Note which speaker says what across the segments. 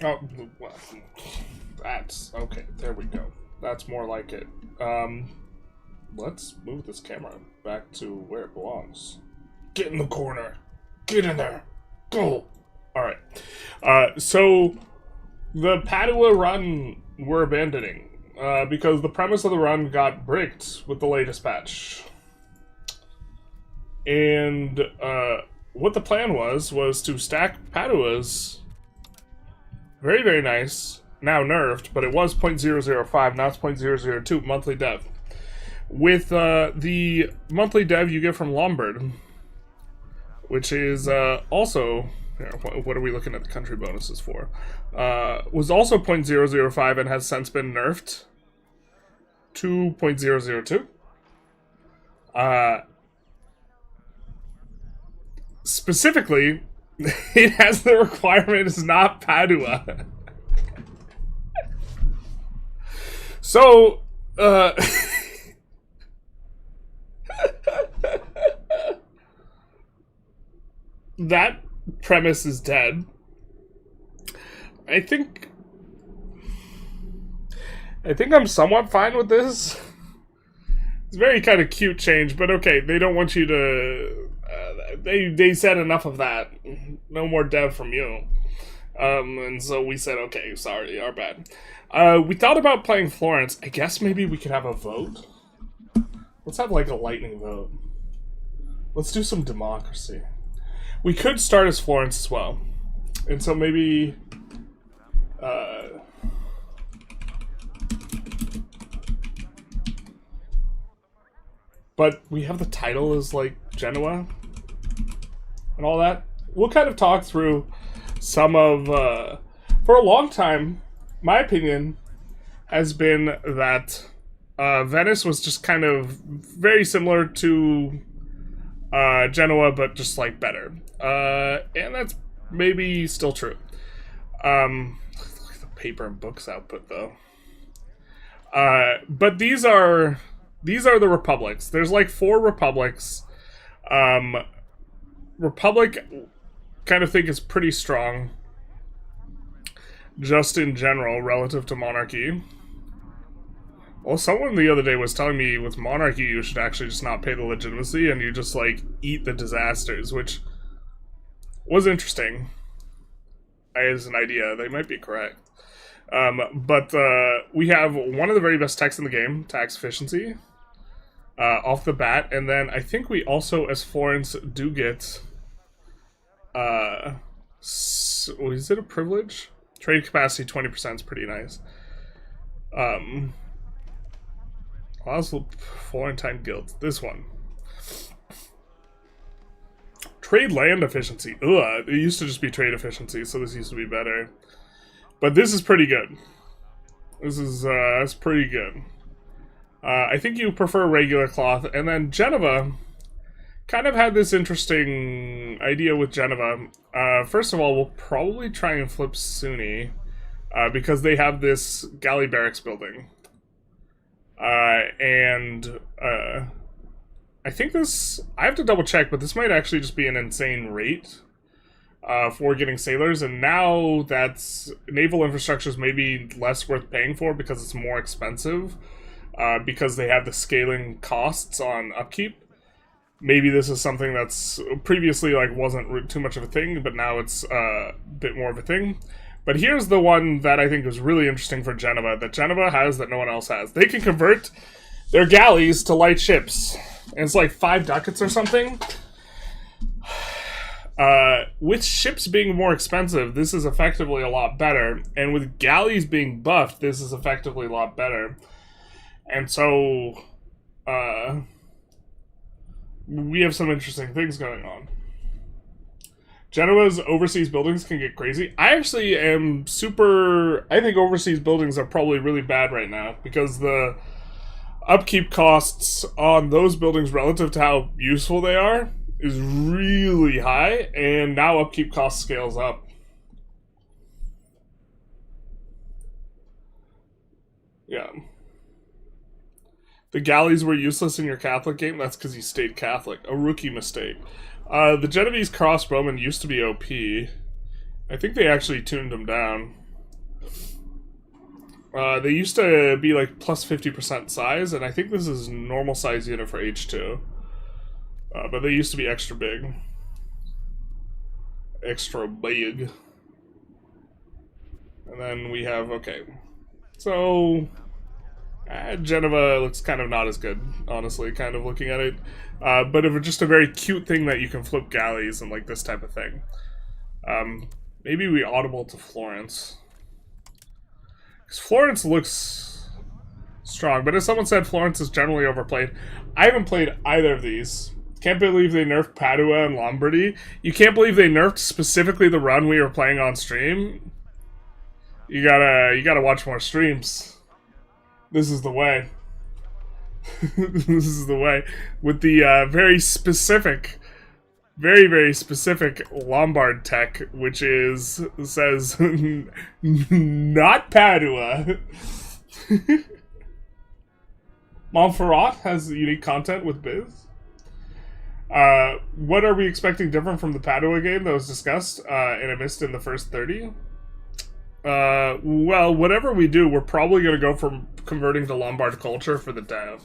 Speaker 1: Oh, well, that's okay. There we go. That's more like it. Let's move this camera back to where it belongs. Get in the corner. Get in there. Go. All right. So the Padua run we're abandoning because the premise of the run got bricked with the latest patch. And what the plan was to stack Paduas. Very, very nice. Now nerfed, but it was 0.005, now it's 0.002 monthly dev. With the monthly dev you get from Lombard, which is also... What are we looking at the country bonuses for? Was also 0.005 and has since been nerfed to 0.002. Specifically, it has the requirement is not Padua. So, that premise is dead. I think I'm somewhat fine with this. It's a very kind of cute change, but okay, they don't want you to... They said enough of that. No more dev from you. And so we said, okay, sorry, our bad. We thought about playing Florence. I guess maybe we could have a vote. Let's have like a lightning vote. Let's do some democracy. We could start as Florence as well. And so maybe... but we have the title as like Genoa and all that. We'll kind of talk through some of... for a long time, my opinion has been that Venice was just kind of very similar to Genoa, but just like better. And that's maybe still true. Look at the paper and books output though. But these are the republics. There's like 4 republics. Republic kind of think is pretty strong just in general relative to monarchy. Well, someone the other day was telling me with monarchy you should actually just not pay the legitimacy and you just like eat the disasters, which was interesting as an idea. They might be correct. But we have one of the very best techs in the game, tax efficiency, off the bat. And then I think we also, as Florence, do get... is it a privilege? Trade capacity 20% is pretty nice. Also, Florentine Guild. This one. Trade land efficiency. Ugh, it used to just be trade efficiency, so this used to be better. But this is pretty good. This is, that's pretty good. I think you prefer regular cloth. And then Genova kind of had this interesting idea with Genova. First of all, we'll probably try and flip Sunni, because they have this galley barracks building. I think this... I have to double check, but this might actually just be an insane rate for getting sailors, and now that's... naval infrastructure is maybe less worth paying for because it's more expensive, because they have the scaling costs on upkeep. Maybe this is something that's previously like wasn't too much of a thing, but now it's a bit more of a thing. But here's the one that I think is really interesting for Genova, that Genova has that no one else has. They can convert their galleys to light ships. And it's like 5 ducats or something. With ships being more expensive, this is effectively a lot better. And with galleys being buffed, this is effectively a lot better. And so, we have some interesting things going on. Genoa's overseas buildings can get crazy. I actually am super... I think overseas buildings are probably really bad right now because the upkeep costs on those buildings relative to how useful they are is really high, and now upkeep cost scales up. Yeah. The galleys were useless in your Catholic game? That's because you stayed Catholic. A rookie mistake. The Genovese crossbowmen used to be OP. I think they actually tuned them down. They used to be like plus 50% size, and I think this is normal size unit for H2. But they used to be extra big. Extra big. And then we have, okay. So, Genova looks kind of not as good, honestly, kind of looking at it. But if it's just a very cute thing that you can flip galleys and like this type of thing. Maybe we audible to Florence. Because Florence looks strong, but as someone said, Florence is generally overplayed. I haven't played either of these. Can't believe they nerfed Padua and Lombardy. You can't believe they nerfed specifically the run we were playing on stream. You gotta watch more streams. This is the way. This is the way. With the very specific, very specific Lombard tech, which says not Padua. Montferrat has unique content with Biz. What are we expecting different from the Padua game that was discussed and I missed in the first 30? Well, whatever we do, we're probably going to go from converting to Lombard culture for the dev.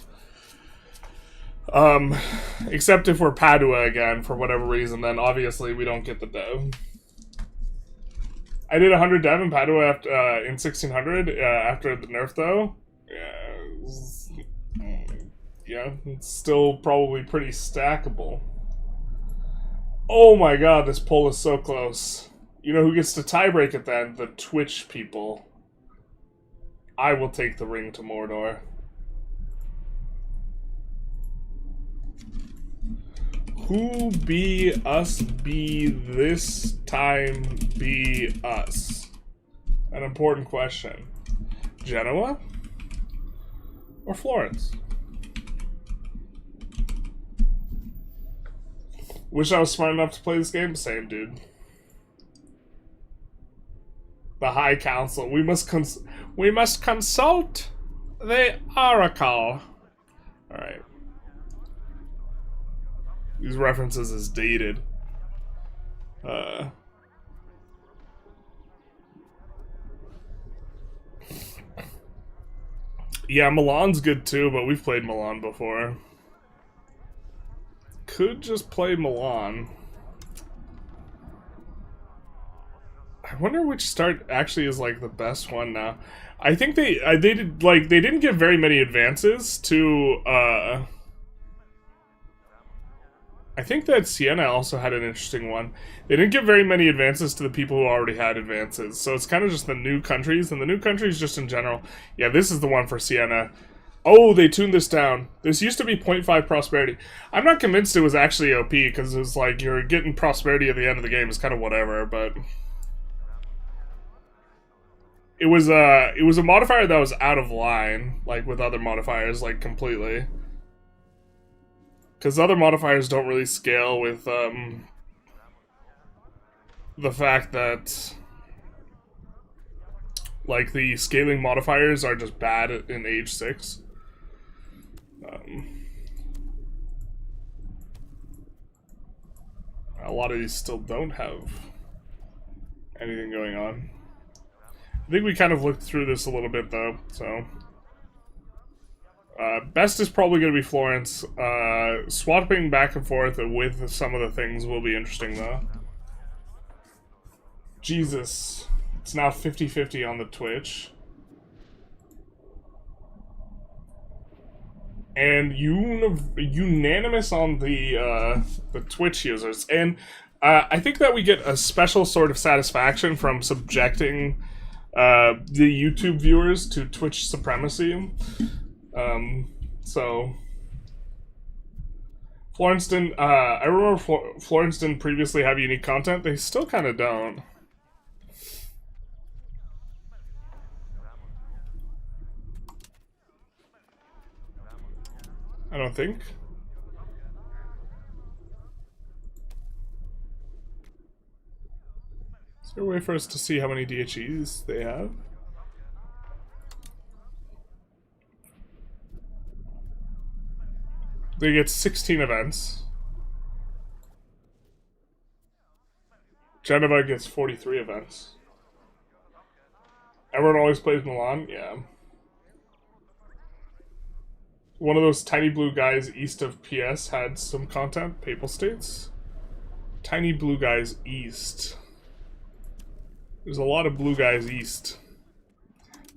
Speaker 1: Except if we're Padua again, for whatever reason, then obviously we don't get the dev. I did 100 dev in Padua after, in 1600 after the nerf, though. Yeah, it's still probably pretty stackable. Oh my god, this poll is so close. You know who gets to tiebreak it then? The Twitch people. I will take the ring to Mordor. Who be us be this time be us? An important question. Genoa? Or Florence? Wish I was smart enough to play this game? Same, dude. The High Council. We must consult the Oracle. Alright. These references is dated. Yeah, Milan's good too, but we've played Milan before. Could just play Milan. I wonder which start actually is like the best one now. I think they didn't give very many advances to I think that Siena also had an interesting one. They didn't give very many advances to the people who already had advances. So it's kind of just the new countries, and the new countries just in general. Yeah, this is the one for Siena. Oh, they tuned this down. This used to be 0.5 prosperity. I'm not convinced it was actually OP, because it was like, you're getting prosperity at the end of the game is kind of whatever, but... It was a modifier that was out of line, like with other modifiers, like completely. Because other modifiers don't really scale with the fact that like the scaling modifiers are just bad in age 6. A lot of these still don't have anything going on. I think we kind of looked through this a little bit though, so... best is probably going to be Florence. Swapping back and forth with some of the things will be interesting, though. Jesus. It's now 50-50 on the Twitch. And unanimous on the Twitch users. And I think that we get a special sort of satisfaction from subjecting the YouTube viewers to Twitch supremacy. So Florence didn't, I remember Florence didn't previously have unique content. They still kind of don't. I don't think. Is there a way for us to see how many DHEs they have? They get 16 events. Genova gets 43 events. Everyone always plays Milan? Yeah. One of those tiny blue guys east of PS had some content. Papal States? Tiny blue guys east. There's a lot of blue guys east.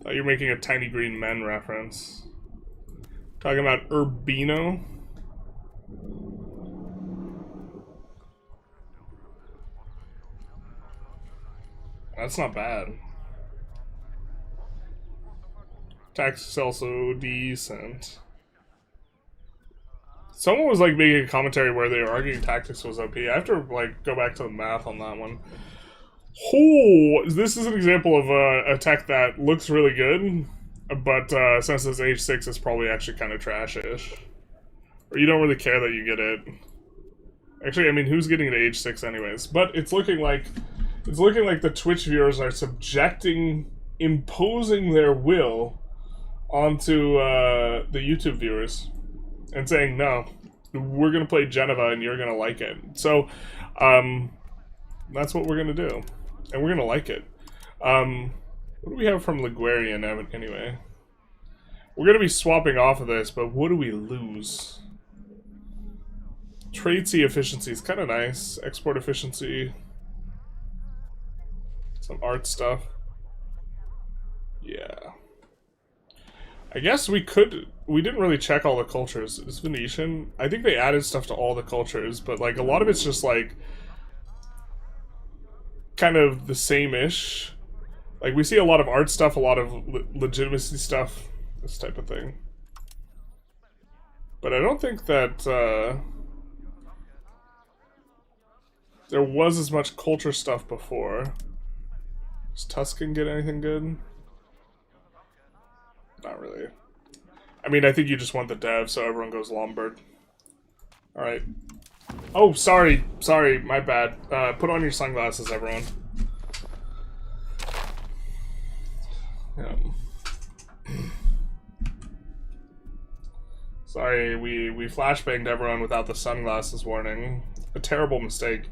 Speaker 1: Thought you were making a Tiny Green Men reference. Talking about Urbino. That's not bad. Tax is also decent. Someone was like making a commentary where they were arguing tactics was OP. I have to like go back to the math on that one. Oh, this is an example of a tech that looks really good, but since it's age 6, it's probably actually kind of trash-ish. Or you don't really care that you get it. Actually, I mean, who's getting it at age 6 anyways? But it's looking like the Twitch viewers are imposing their will onto the YouTube viewers and saying, no, we're gonna play GENOA and you're gonna like it. So that's what we're gonna do, and we're gonna like it. What do we have from Liguarian anyway? We're gonna be swapping off of this, but what do we lose? Trade sea efficiency is kind of nice. Export efficiency. Some art stuff. Yeah. I guess we didn't really check all the cultures. Is Venetian? I think they added stuff to all the cultures, but like a lot of it's just like kind of the same-ish. Like we see a lot of art stuff, a lot of legitimacy stuff, this type of thing. But I don't think that there was as much culture stuff before. Does Tuscan get anything good? Not really. I mean, I think you just want the dev, so everyone goes Lombard. Alright. Oh, sorry, my bad. Put on your sunglasses, everyone. Sorry, we flashbanged everyone without the sunglasses warning. A terrible mistake.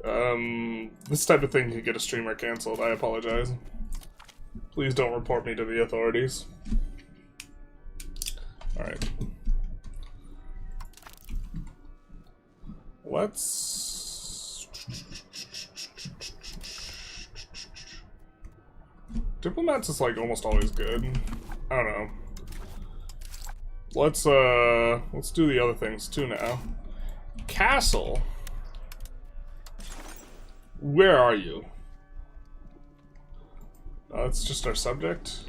Speaker 1: This type of thing could get a streamer canceled. I apologize. Please don't report me to the authorities. Alright. Let's... Diplomats is like almost always good. I don't know. Let's do the other things too now. Castle. Where are you? That's just our subject.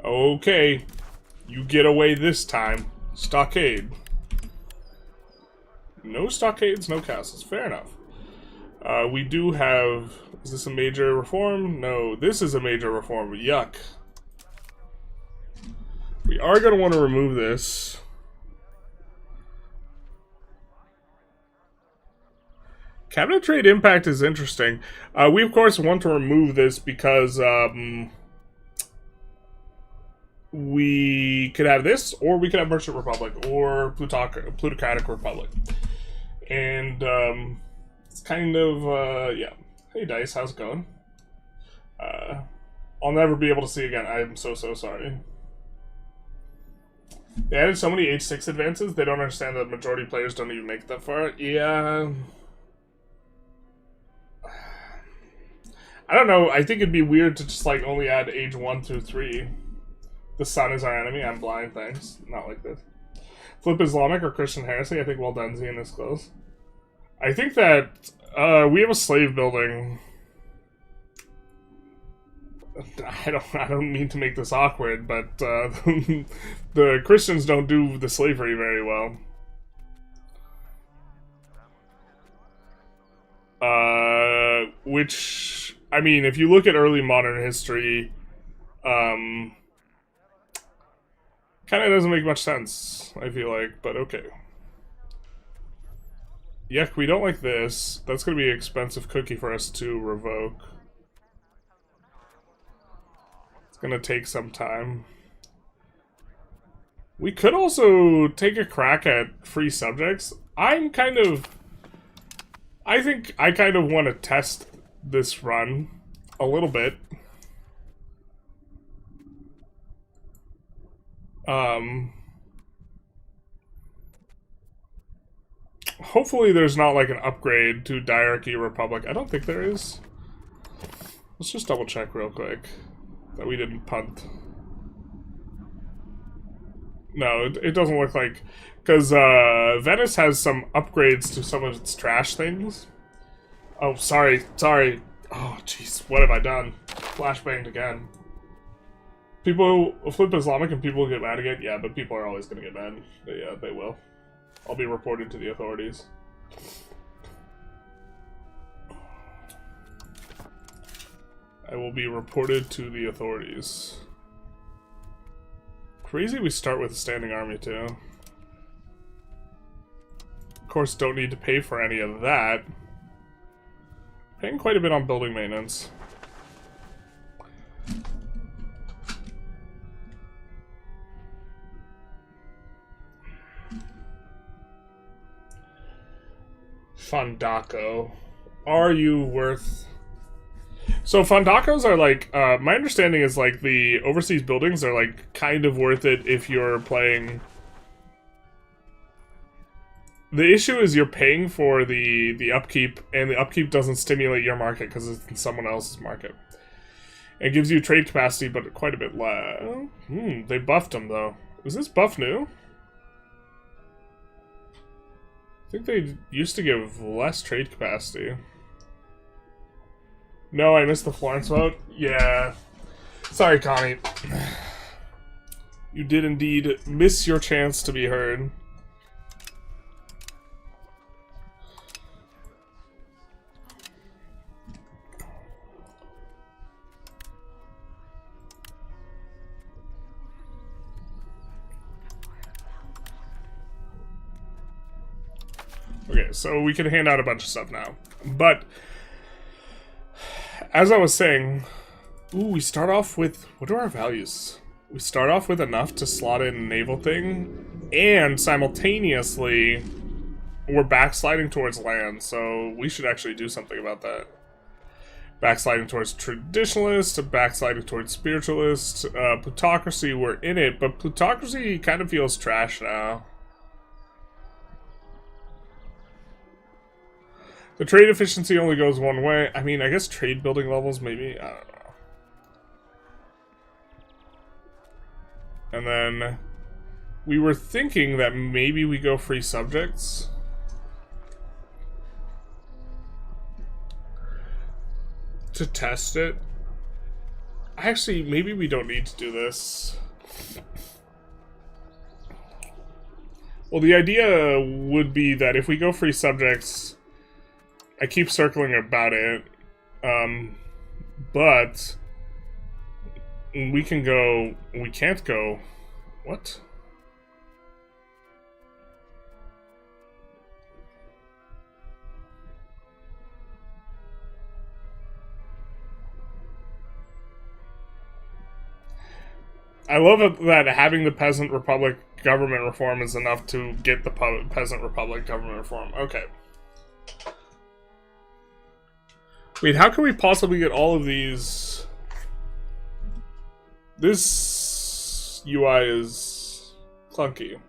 Speaker 1: Okay. You get away this time. Stockade. No stockades, no castles. Fair enough. We do have... Is this a major reform? No, this is a major reform. Yuck. We are going to want to remove this. Cabinet trade impact is interesting. We, of course, want to remove this because we could have this, or we could have Merchant Republic, or Plutocratic Republic. And it's kind of, yeah. Hey, Dice, how's it going? I'll never be able to see again. I'm so sorry. They added so many H6 advances, they don't understand that majority players don't even make it that far. Yeah... I don't know, I think it'd be weird to just, like, only add age 1 through 3. The sun is our enemy, I'm blind, thanks. Not like this. Flip Islamic or Christian heresy? I think well done, Zian is close. I think that, we have a slave building. I don't mean to make this awkward, but, the Christians don't do the slavery very well. Which... I mean, if you look at early modern history, kind of doesn't make much sense, I feel like, but okay. Yuck, we don't like this. That's going to be an expensive cookie for us to revoke. It's going to take some time. We could also take a crack at free subjects. I think I kind of want to test this run a little bit. Hopefully there's not like an upgrade to Diarchy Republic. I don't think there is. Let's just double check real quick that we didn't punt. No, it doesn't look like... Because Venice has some upgrades to some of its trash things. Oh, sorry. Oh, jeez, what have I done? Flashbanged again. People flip Islamic and people get mad again? Yeah, but people are always going to get mad. Yeah, they will. I'll be reported to the authorities. I will be reported to the authorities. Crazy we start with a standing army, too. Of course, don't need to pay for any of that. Paying quite a bit on building maintenance. Fondaco. Are you worth... So Fondacos are like, my understanding is like the overseas buildings are like kind of worth it if you're playing... The issue is you're paying for the upkeep, and the upkeep doesn't stimulate your market because it's in someone else's market. It gives you trade capacity, but quite a bit less. They buffed them though. Is this buff new? I think they used to give less trade capacity. No, I missed the Florence vote? Yeah. Sorry, Connie. You did indeed miss your chance to be heard. Okay, so we can hand out a bunch of stuff now. But, as I was saying, we start off with, what are our values? We start off with enough to slot in a naval thing, and simultaneously, we're backsliding towards land, so we should actually do something about that. Backsliding towards traditionalists, backsliding towards spiritualists, plutocracy, we're in it, but plutocracy kind of feels trash now. The trade efficiency only goes one way. I mean, I guess trade building levels, maybe? I don't know. And then we were thinking that maybe we go free subjects. To test it. Actually, maybe we don't need to do this. Well, the idea would be that if we go free subjects... I keep circling about it, but we can go, we can't go, what? I love it that having the Peasant Republic government reform is enough to get the Peasant Republic government reform. Okay. Wait, how can we possibly get all of these? This UI is clunky.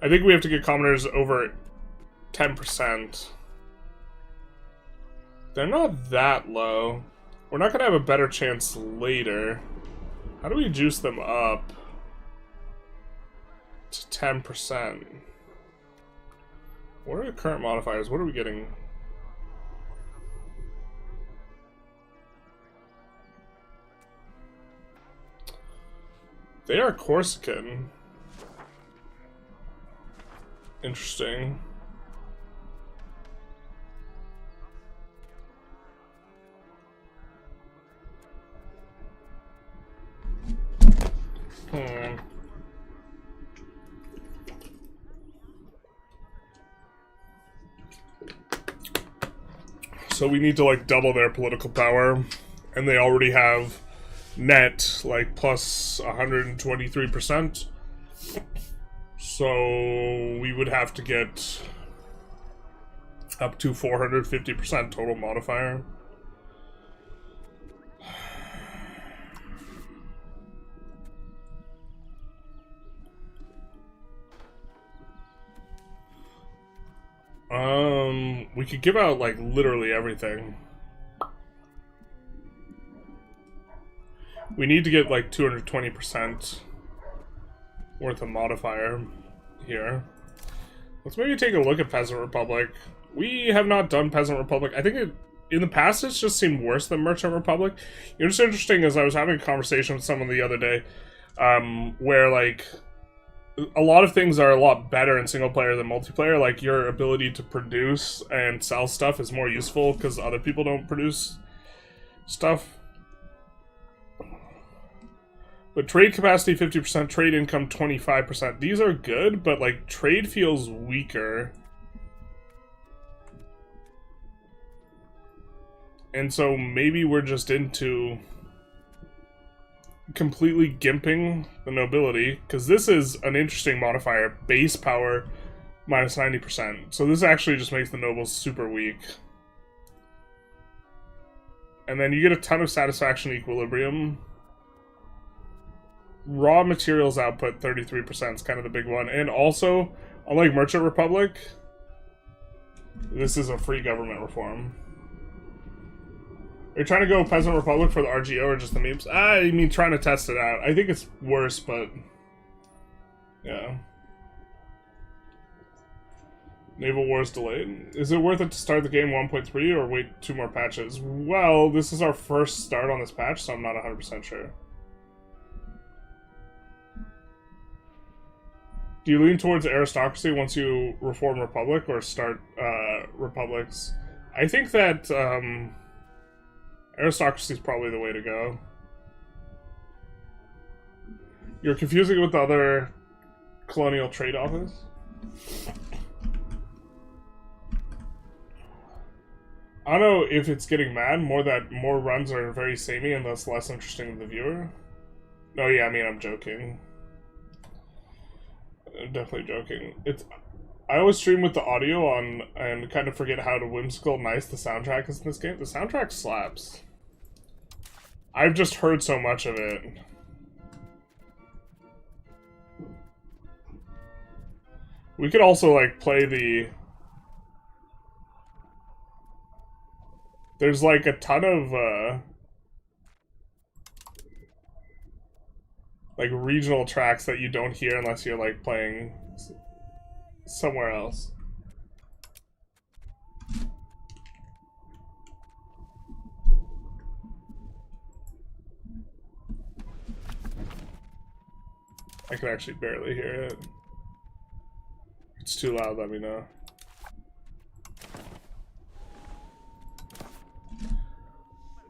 Speaker 1: I think we have to get commoners over 10%. They're not that low. We're not gonna have a better chance later. How do we juice them up to 10%? What are the current modifiers? What are we getting? They are Corsican. Interesting. So we need to like double their political power, and they already have net like plus 123%. So we would have to get Up to 450% total modifier. We could give out, like, literally everything. We need to get, like, 220% worth of modifier here. Let's maybe take a look at Peasant Republic. We have not done Peasant Republic. I think in the past it's just seemed worse than Merchant Republic. You know, what's interesting is I was having a conversation with someone the other day, where, like, a lot of things are a lot better in single player than multiplayer. Like, your ability to produce and sell stuff is more useful because other people don't produce stuff. But trade capacity 50%, trade income 25%. These are good, but, like, trade feels weaker. And so maybe we're just into completely gimping the nobility, because this is an interesting modifier. Base power minus 90%. So this actually just makes the nobles super weak. And then you get a ton of satisfaction equilibrium. Raw materials output 33% is kind of the big one. And also, unlike Merchant Republic, this is a free government reform. Are you trying to go Peasant Republic for the RGO or just the memes? I mean, trying to test it out. I think it's worse, but... yeah. Naval Wars delayed. Is it worth it to start the game 1.3 or wait 2 more patches? Well, this is our first start on this patch, so I'm not 100% sure. Do you lean towards aristocracy once you reform Republic or start Republics? I think that... aristocracy is probably the way to go. You're confusing it with the other colonial trade office? I don't know if it's getting mad, more runs are very samey and thus less interesting to the viewer. No, yeah, I mean, I'm joking. I'm definitely joking. I always stream with the audio on and kind of forget how whimsical nice the soundtrack is in this game. The soundtrack slaps. I've just heard so much of it. We could also, like, play the... There's, like, a ton of, like, regional tracks that you don't hear unless you're, like, playing somewhere else. I can actually barely hear it. If it's too loud, let me know.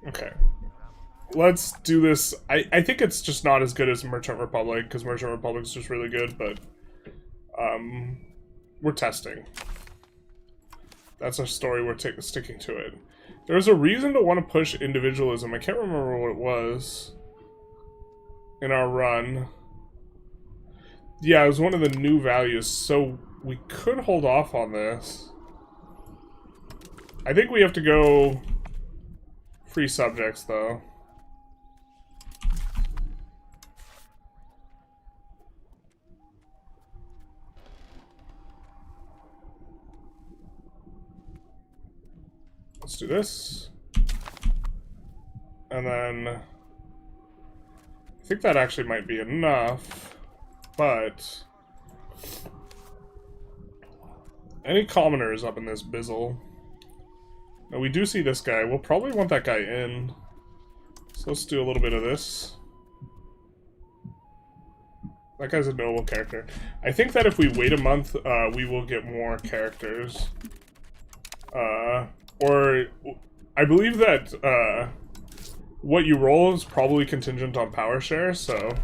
Speaker 1: Okay. Let's do this. I think it's just not as good as Merchant Republic, because Merchant Republic is just really good, but we're testing. That's our story, we're sticking to it. There's a reason to want to push individualism. I can't remember what it was in our run. Yeah, it was one of the new values, so we could hold off on this. I think we have to go free subjects, though. Let's do this. And then... I think that actually might be enough. But any commoners up in this bizzle? Now we do see this guy. We'll probably want that guy in. So let's do a little bit of this. That guy's a noble character. I think that if we wait a month, we will get more characters. Or I believe that what you roll is probably contingent on power share, so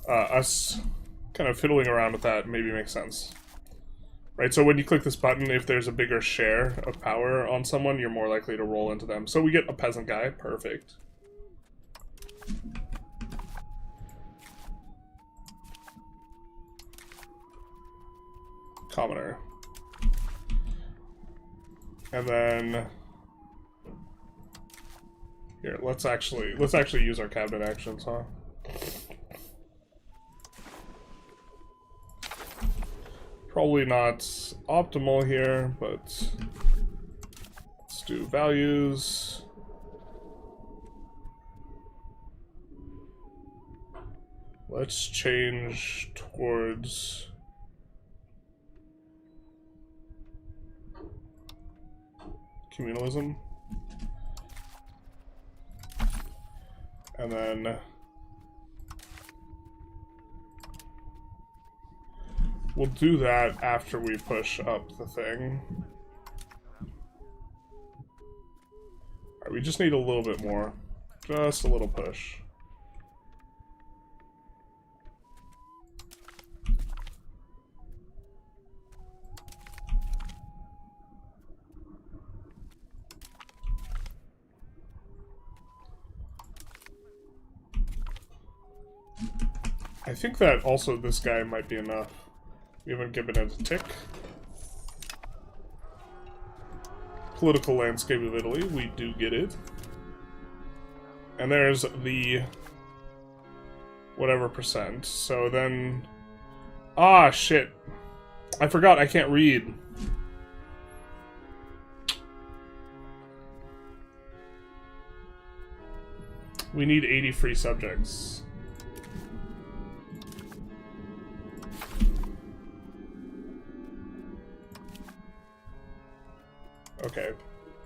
Speaker 1: us kind of fiddling around with that maybe makes sense. Right, so when you click this button, if there's a bigger share of power on someone, you're more likely to roll into them. So we get a peasant guy, perfect. Commoner. And then here, let's actually use our cabinet actions, huh? Probably not optimal here, but let's do values. Let's change towards communalism. And then we'll do that after we push up the thing. Alright, we just need a little bit more. Just a little push. I think that also this guy might be enough. We haven't given it a tick. Political landscape of Italy, we do get it. And there's the whatever percent. So then, ah, shit. I forgot I can't read. We need 80 free subjects. Okay,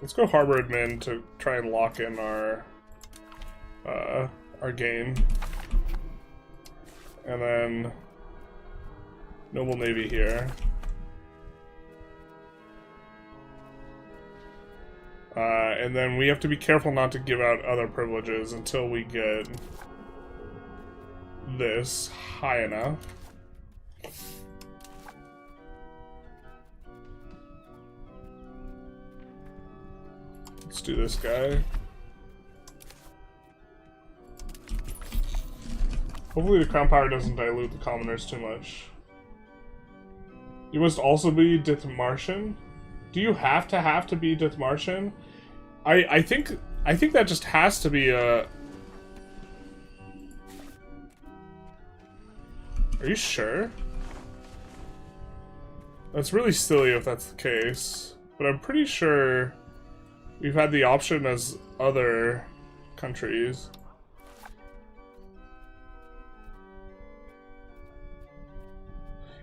Speaker 1: let's go harbor admin to try and lock in our gain. And then noble navy here. And then we have to be careful not to give out other privileges until we get this high enough. Let's do this guy. Hopefully the crown power doesn't dilute the commoners too much. You must also be Dithmartian? Do you have to be Dithmartian? I think that just has to be a... Are you sure? That's really silly if that's the case. But I'm pretty sure we've had the option as other countries.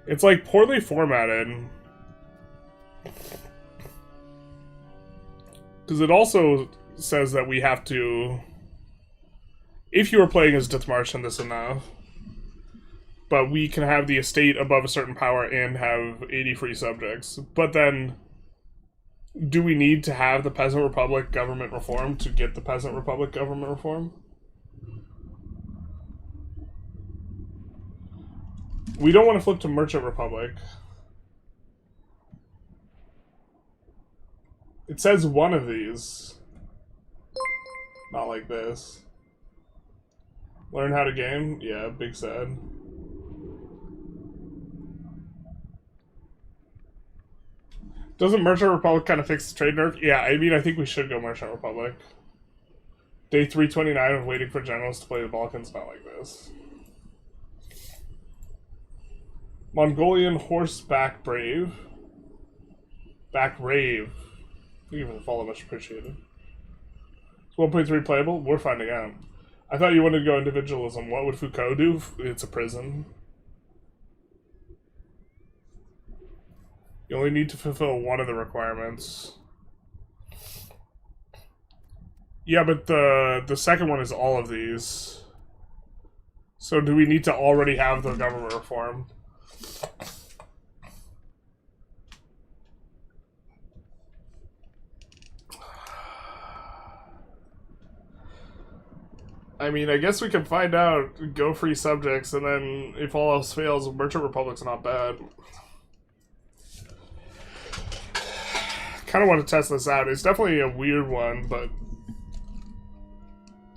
Speaker 1: It's like poorly formatted. Because it also says that we have to... If you were playing as Dithmartian, this enough. But we can have the estate above a certain power and have 80 free subjects. But then, do we need to have the Peasant Republic government reform to get the Peasant Republic government reform? We don't want to flip to Merchant Republic. It says one of these. Not like this. Learn how to game? Yeah, big sad. Doesn't Merchant Republic kind of fix the trade nerf? Yeah, I mean, I think we should go Merchant Republic. Day 329 of waiting for generals to play the Balkans, not like this. Mongolian horseback brave. Back rave. Thank you for the follow, much appreciated. Is 1.3 playable? We're finding out. I thought you wanted to go individualism. What would Foucault do? It's a prison. You only need to fulfill one of the requirements. Yeah, but the second one is all of these. So do we need to already have the government reform? I mean, I guess we can find out, go free subjects, and then if all else fails, Merchant Republic's not bad. Kind of want to test this out. It's definitely a weird one, but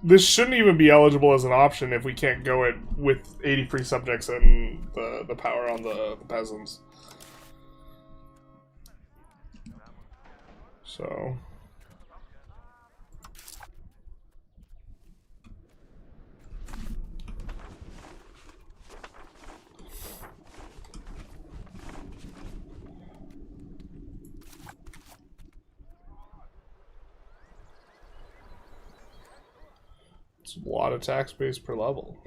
Speaker 1: this shouldn't even be eligible as an option if we can't go it with 80 free subjects and the power on the peasants. So it's a lot of tax base per level.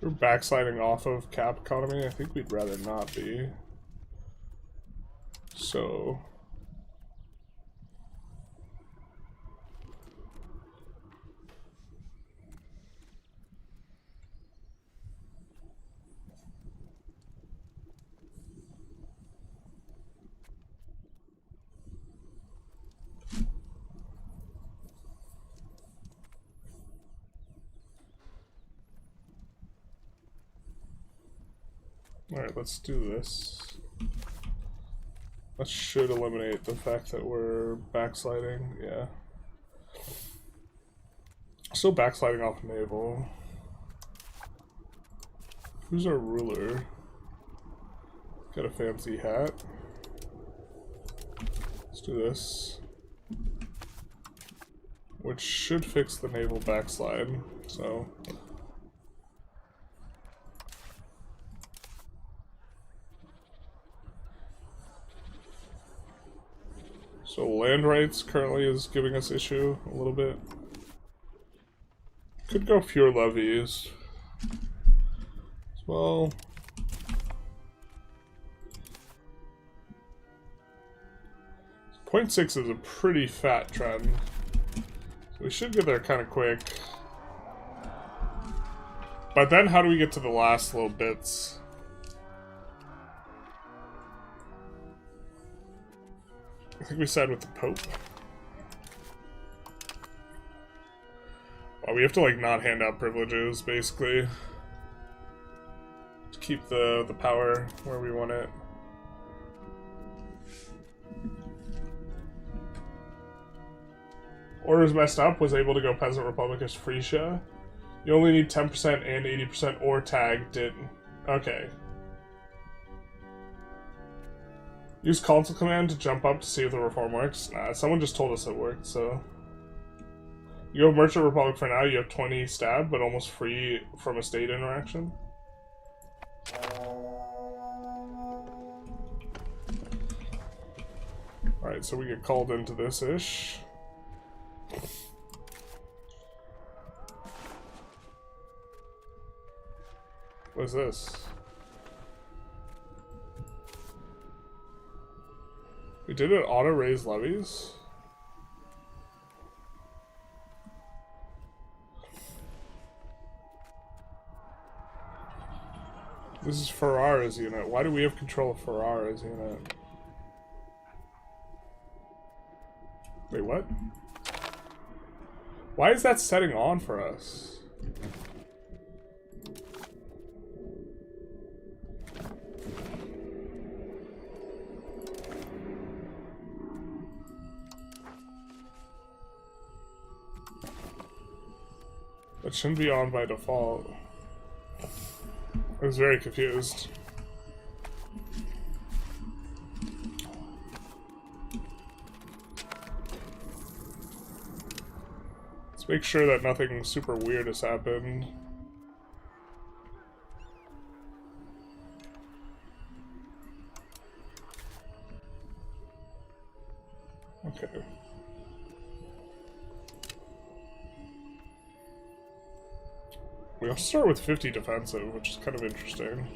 Speaker 1: We're backsliding off of cap economy. I think we'd rather not be. So alright, let's do this. That should eliminate the fact that we're backsliding, yeah. Still backsliding off naval. Who's our ruler? Got a fancy hat. Let's do this. Which should fix the naval backslide, so. So land rights currently is giving us issue a little bit. Could go fewer levies. Well, .6 is a pretty fat trend. So we should get there kind of quick. But then how do we get to the last little bits? I think we side with the Pope. Well, we have to like not hand out privileges, basically. To keep the power where we want it. Orders messed up, was able to go Peasant Republic as Frisia. You only need 10% and 80% or tag didn't. Okay. Use console command to jump up to see if the reform works. Nah, someone just told us it worked, so. You have Merchant Republic for now, you have 20 stab, but almost free from a state interaction. Alright, so we get called into this-ish. What is this? We did it auto-raise levies? This is Ferrara's unit. Why do we have control of Ferrara's unit? Wait, what? Why is that setting on for us? That shouldn't be on by default. I was very confused. Let's make sure that nothing super weird has happened. Okay. We'll start with 50 defensive, which is kind of interesting.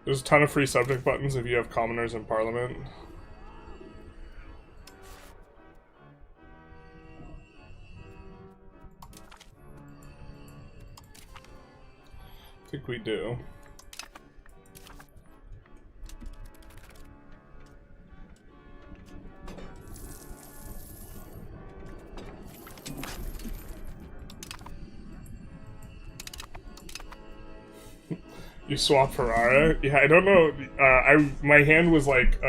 Speaker 1: There's a ton of free subject buttons if you have commoners in Parliament. I think we do. You swap Ferrara? Yeah, I don't know. My hand was like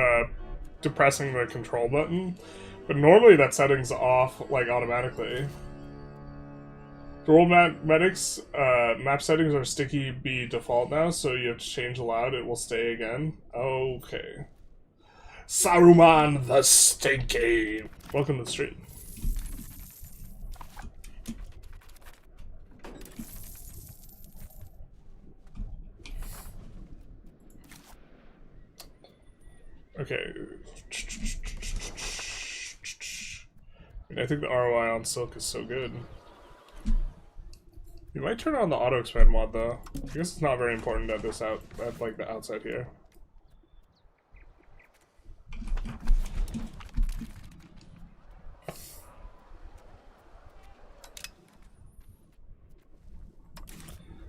Speaker 1: depressing the control button, but normally that setting's off like automatically. Dual medics map settings are sticky B default now, so you have to change aloud. It will stay again. Okay. Saruman the Stinky. Welcome to the street. Okay. I think the ROI on Silk is so good. You might turn on the auto expand mod though. I guess it's not very important at this at like the outside here.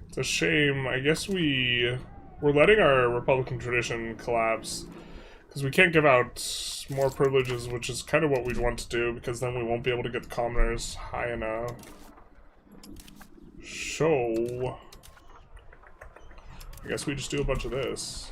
Speaker 1: It's a shame. I guess we're letting our Republican tradition collapse because we can't give out more privileges, which is kind of what we'd want to do, because then we won't be able to get the commoners high enough. So I guess we just do a bunch of this.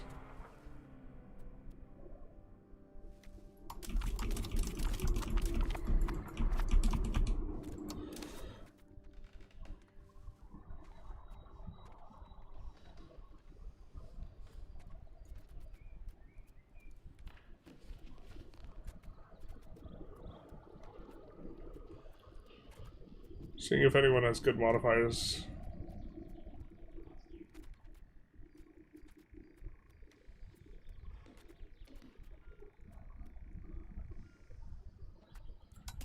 Speaker 1: Seeing if anyone has good modifiers.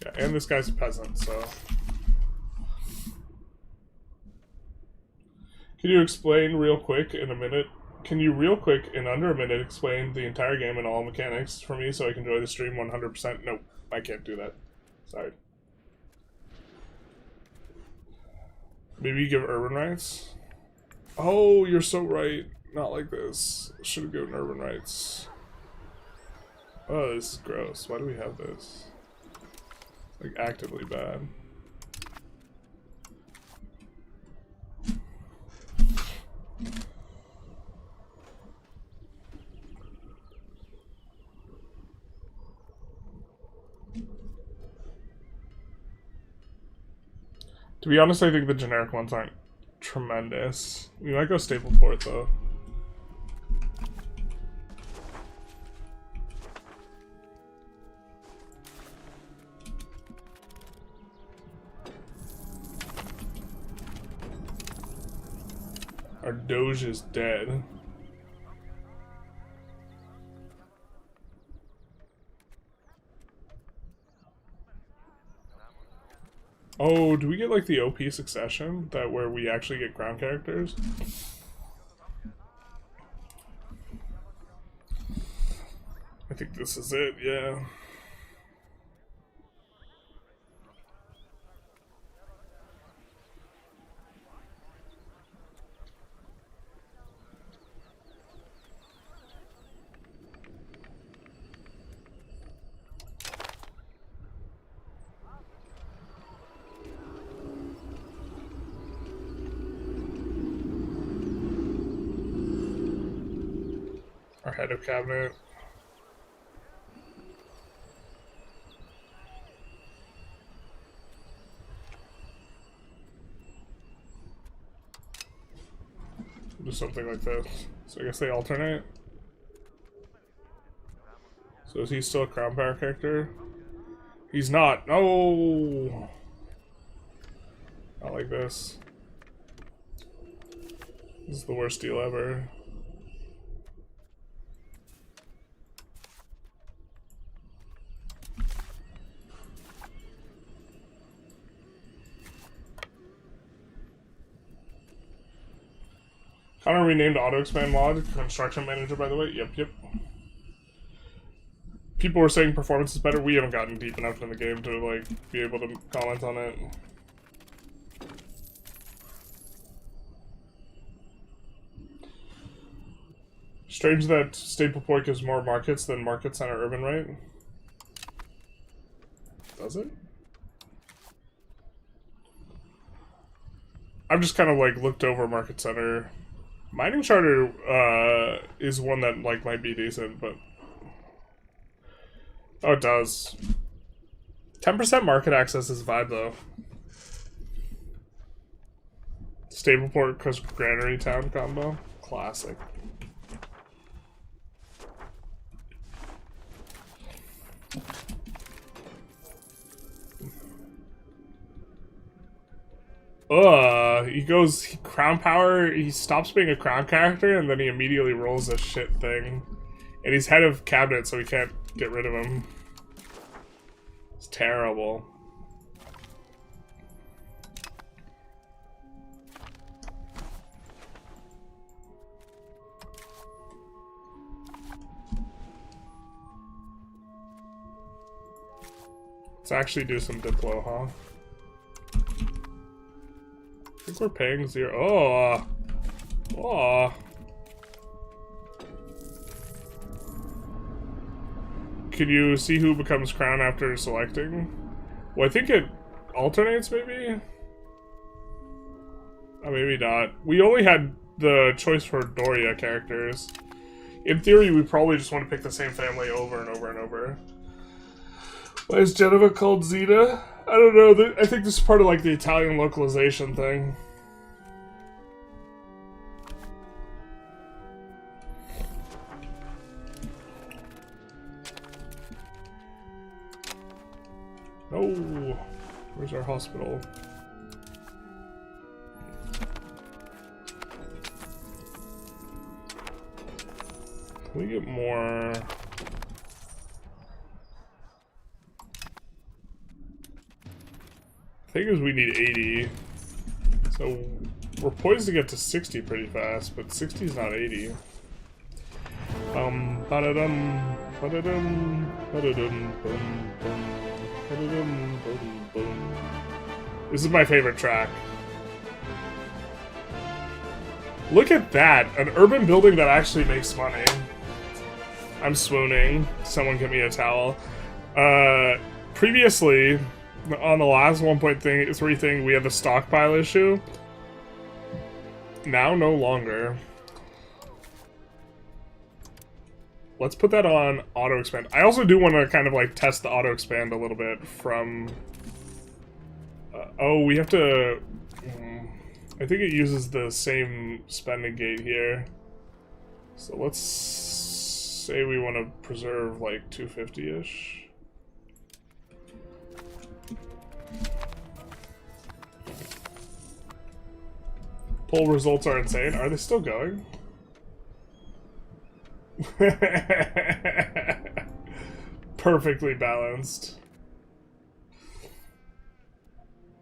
Speaker 1: Yeah, and this guy's a peasant, so. Can you explain real quick in a minute? Can you real quick, in under a minute, explain the entire game and all mechanics for me so I can enjoy the stream 100%? Nope, I can't do that. Sorry. Maybe you give urban rights? Oh, you're so right. Not like this. Should have given urban rights. Oh, this is gross. Why do we have this? Like, actively bad. To be honest, I think the generic ones aren't tremendous. We might go staple port though. Our Doge is dead. Oh, do we get like the OP succession? That where we actually get ground characters? I think this is it, yeah. Our head of cabinet. Do something like this. So I guess they alternate. So is he still a crown power character? He's not. No. Not like this. This is the worst deal ever. Connor renamed Auto Expand mod Construction Manager, by the way. Yep. People were saying performance is better. We haven't gotten deep enough in the game to like be able to comment on it. Strange that Staple Point gives more markets than Market Center Urban, right? Does it? I've just kind of like looked over Market Center Mining charter is one that like might be decent, but oh, it does. 10% market access is vibe though. Stableport because Granary Town combo, classic. He goes crown power, he stops being a crown character, and then he immediately rolls a shit thing. And he's head of cabinet, so we can't get rid of him. It's terrible. Let's actually do some Diplo, huh? I think we're paying 0. Oh. Can you see who becomes crown after selecting? Well, I think it alternates, maybe? Oh, maybe not. We only had the choice for Doria characters. In theory, we probably just want to pick the same family over and over and over. Why is Genova called Zeta? I don't know. I think this is part of like the Italian localization thing. Oh, where's our hospital? Can we get more? Thing is, we need 80, so we're poised to get to 60 pretty fast, but 60 is not 80. Ba-da-dum, ba-da-dum, ba-da-dum, bum, bum, ba-da-dum, bum, bum. This is my favorite track. Look at that, an urban building that actually makes money. I'm swooning. Someone get me a towel. Previously, on the last 1.3 thing, we had the stockpile issue. Now, no longer. Let's put that on auto expand. I also do want to kind of like test the auto expand a little bit from. Oh, we have to. I think it uses the same spending gate here. So let's say we want to preserve like 250-ish. Poll results are insane. Are they still going? Perfectly balanced.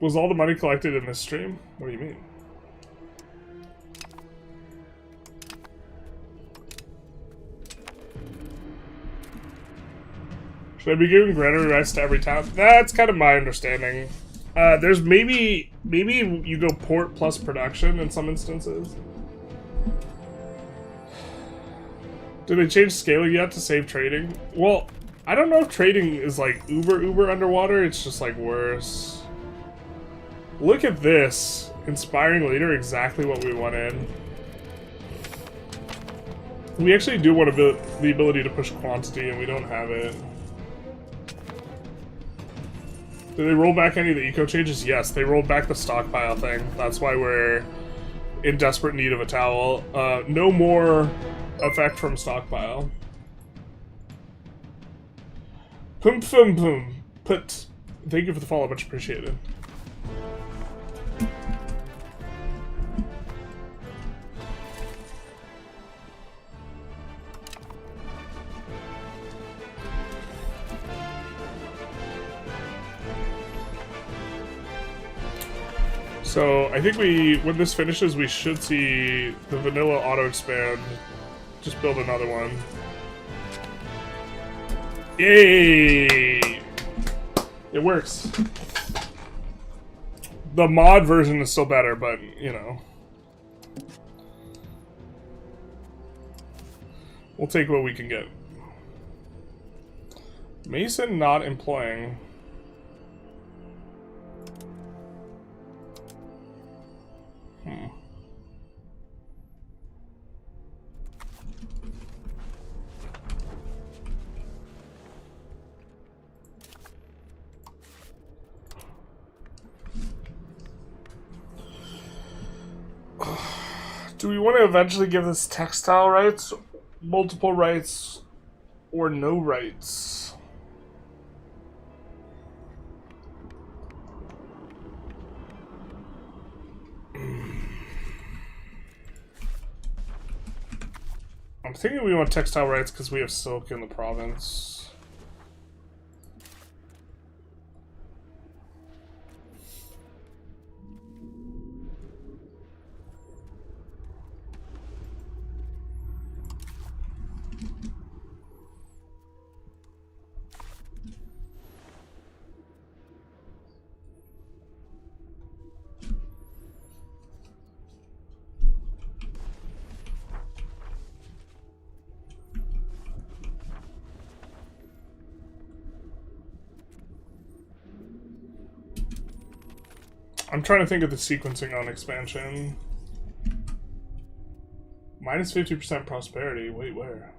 Speaker 1: Was all the money collected in this stream? What do you mean? Should I be giving granary rights to every town? That's kind of my understanding. There's maybe you go port plus production in some instances. Did they change scaling yet to save trading? Well, I don't know if trading is like uber underwater. It's just like worse. Look at this. Inspiring leader, exactly what we wanted. We actually do want the ability to push quantity, and we don't have it. Did they roll back any of the eco changes? Yes, they rolled back the stockpile thing. That's why we're in desperate need of a towel. No more effect from stockpile. Pum pum pum. Put. Thank you for the follow, much appreciated. So, I think when this finishes, we should see the vanilla auto-expand. Just build another one. Yay! It works. The mod version is still better, but, you know. We'll take what we can get. Mason not employing. Do we want to eventually give this textile rights, multiple rights, or no rights? I'm thinking we want textile rights because we have silk in the province. I'm trying to think of the sequencing on expansion. Minus 50% prosperity. Wait, where?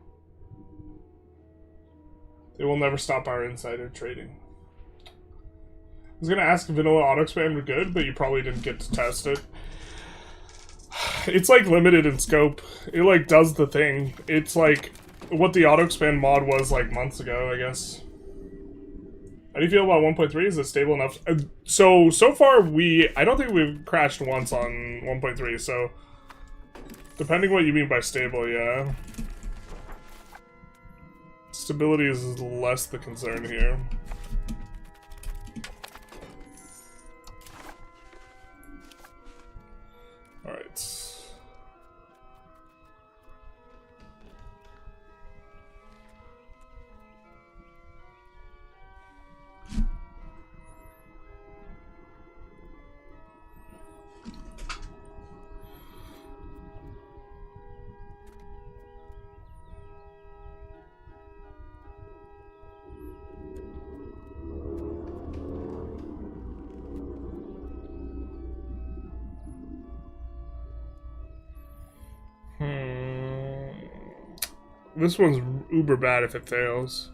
Speaker 1: They will never stop our insider trading. I was gonna ask if vanilla auto expand were good, but you probably didn't get to test it. It's like limited in scope. It like does the thing. It's like what the auto expand mod was like months ago, I guess. How do you feel about 1.3? Is it stable enough? So far I don't think we've crashed once on 1.3, so depending what you mean by stable, yeah. Stability is less the concern here. Alright. This one's uber bad if it fails.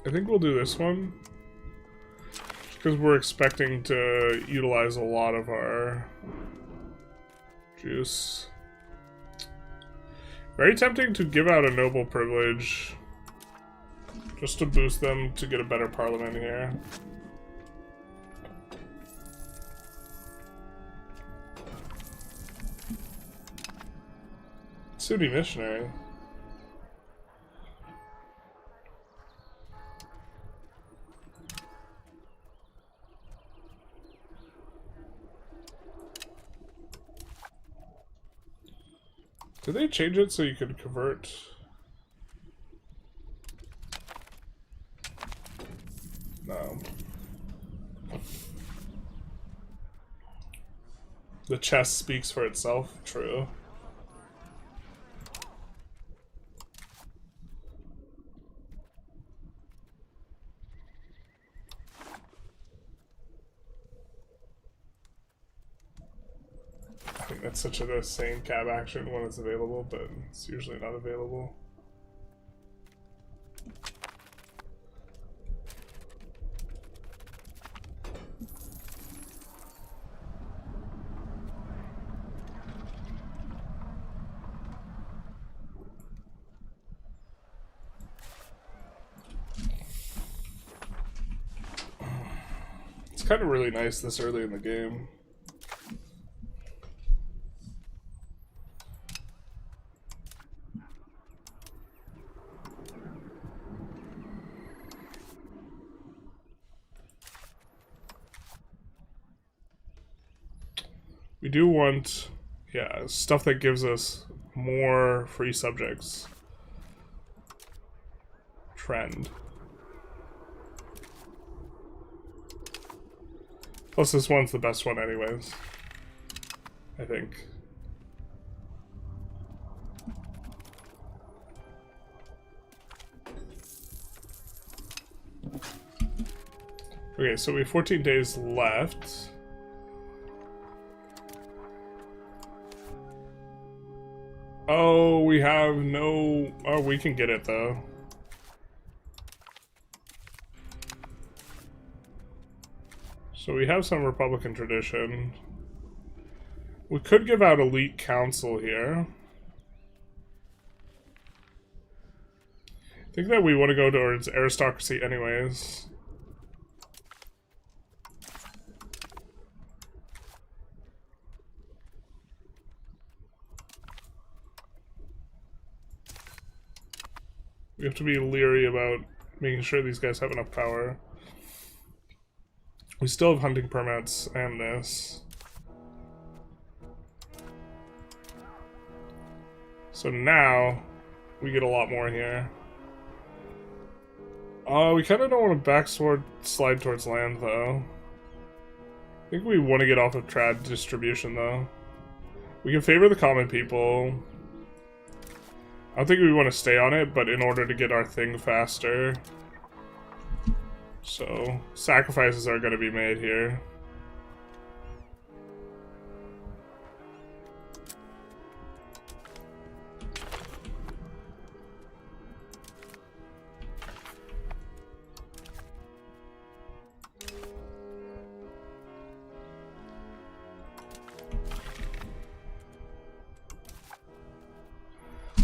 Speaker 1: I think we'll do this one because we're expecting to utilize a lot of our juice. Very tempting to give out a noble privilege just to boost them to get a better parliament here. Sunni missionary. Did they change it so you could convert? No. The chess speaks for itself. True. I think that's such a sane cab action when it's available, but it's usually not available. It's kind of really nice this early in the game. We do want, yeah, stuff that gives us more free subjects. Trend. Plus this one's the best one anyways, I think. Okay, so we have 14 days left. Oh, we have no... Oh, we can get it, though. So we have some Republican tradition. We could give out elite council here. I think that we want to go towards aristocracy anyways. We have to be leery about making sure these guys have enough power. We still have hunting permits and this. So now, we get a lot more here. We kind of don't want to slide towards land, though. I think we want to get off of trad distribution, though. We can favor the common people. I don't think we want to stay on it, but in order to get our thing faster. So, sacrifices are going to be made here.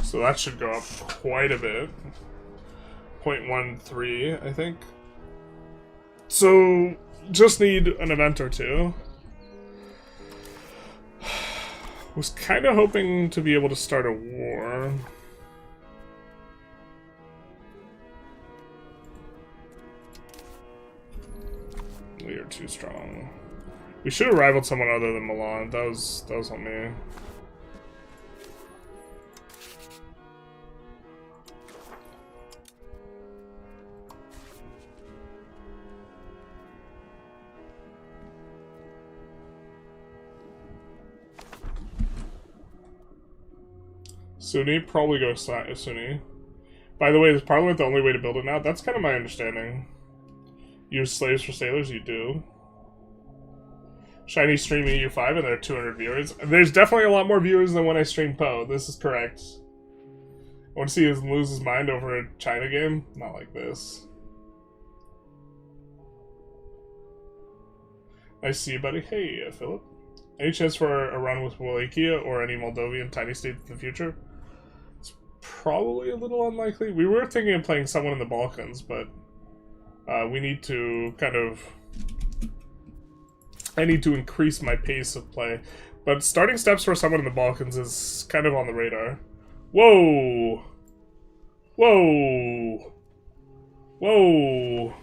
Speaker 1: So that should go up quite a bit. 0.13, I think. So, just need an event or two. Was kind of hoping to be able to start a war. We are too strong. We should have rivaled someone other than Milan. That was on me. Sunni? Probably go Sunni. By the way, is Parliament the only way to build it now? That's kind of my understanding. Use slaves for sailors? You do. Shiny stream EU5 and there are 200 viewers. There's definitely a lot more viewers than when I stream Poe. This is correct. I want to see him lose his mind over a China game? Not like this. I see you, buddy. Hey, Philip. Any chance for a run with Wallachia or any Moldovan tiny state in the future? It's probably a little unlikely. We were thinking of playing someone in the Balkans, but we need to kind of... I need to increase my pace of play. But starting steps for someone in the Balkans is kind of on the radar. Whoa! Whoa! Whoa!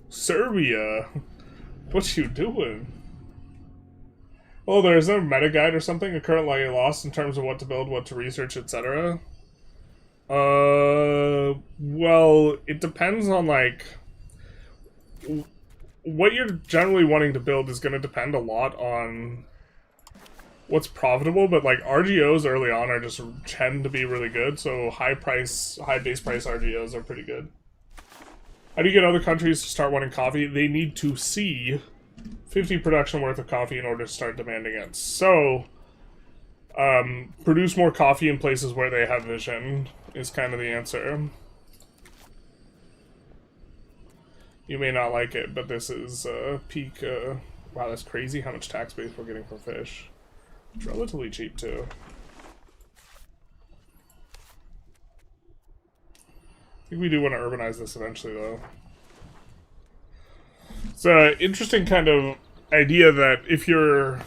Speaker 1: Serbia! What you doing? Oh, there's no meta guide or something? A currently lost in terms of what to build, what to research, etc. Well, it depends on, like... What you're generally wanting to build is going to depend a lot on what's profitable, but, like, RGOs early on are just tend to be really good, so high base price RGOs are pretty good. How do you get other countries to start wanting coffee? They need to see 50 production worth of coffee in order to start demanding it. So, produce more coffee in places where they have vision is kind of the answer. You may not like it, but this is peak... wow, that's crazy how much tax base we're getting for fish. It's relatively cheap, too. I think we do want to urbanize this eventually, though. It's an interesting kind of idea that if you're...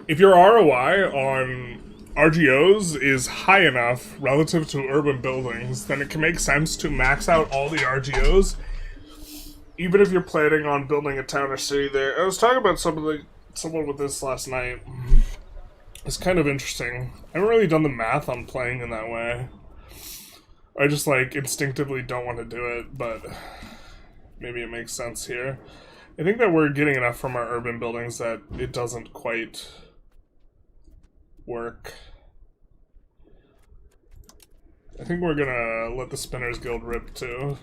Speaker 1: If your ROI on RGOs is high enough relative to urban buildings, then it can make sense to max out all the RGOs, even if you're planning on building a town or city there. I was talking about someone with this last night. It's kind of interesting. I haven't really done the math on playing in that way. I just, like, instinctively don't want to do it, but maybe it makes sense here. I think that we're getting enough from our urban buildings that it doesn't quite work. I think we're gonna let the Spinners Guild rip, too.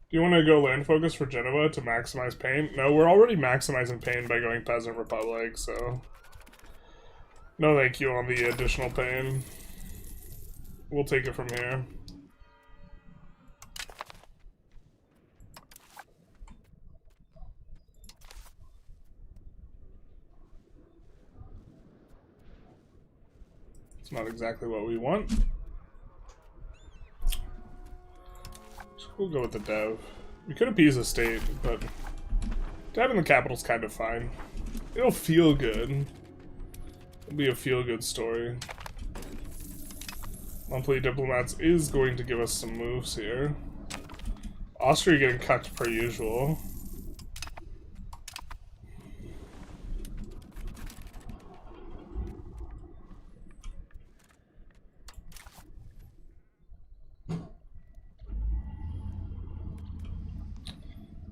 Speaker 1: Do you want to go land focus for Genoa to maximize pain? No, we're already maximizing pain by going Peasant Republic, so... No thank you on the additional pain. We'll take it from here. It's not exactly what we want. We'll go with the dev. We could appease the state, but dev in the capital's kind of fine. It'll feel good. It'll be a feel-good story. Monthly Diplomats is going to give us some moves here. Austria getting cucked per usual.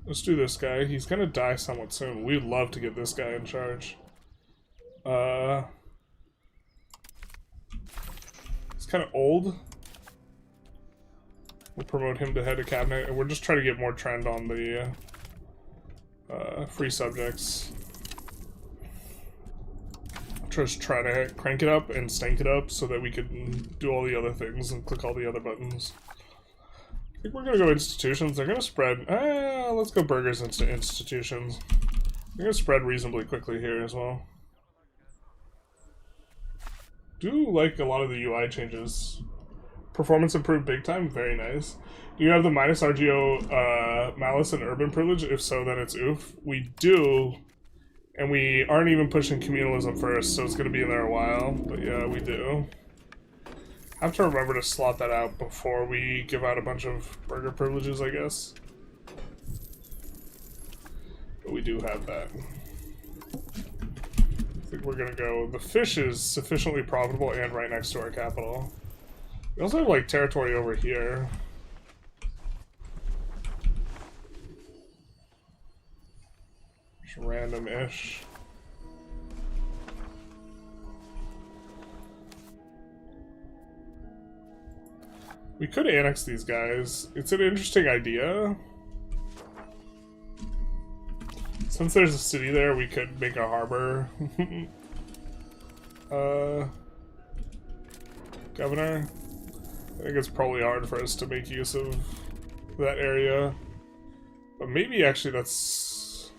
Speaker 1: Let's do this guy. He's gonna die somewhat soon. We'd love to get this guy in charge. He's kind of old. We'll promote him to head of cabinet, and we're just trying to get more trend on the free subjects. Just try to crank it up and stank it up so that we can do all the other things and click all the other buttons. I think we're gonna go institutions. They're gonna spread. Let's go burgers into institutions. They're gonna spread reasonably quickly here as well. Do like a lot of the UI changes. Performance improved big time. Very nice. Do you have the minus RGO malice and urban privilege? If so, then it's oof. We do, and we aren't even pushing communalism first, so it's gonna be in there a while. But yeah, we do. I have to remember to slot that out before we give out a bunch of burger privileges, I guess. But we do have that. I think we're gonna go... The fish is sufficiently profitable and right next to our capital. We also have, like, territory over here. Just random-ish. We could annex these guys. It's an interesting idea. Since there's a city there, we could make a harbor. Governor? I think it's probably hard for us to make use of that area. But maybe actually that's...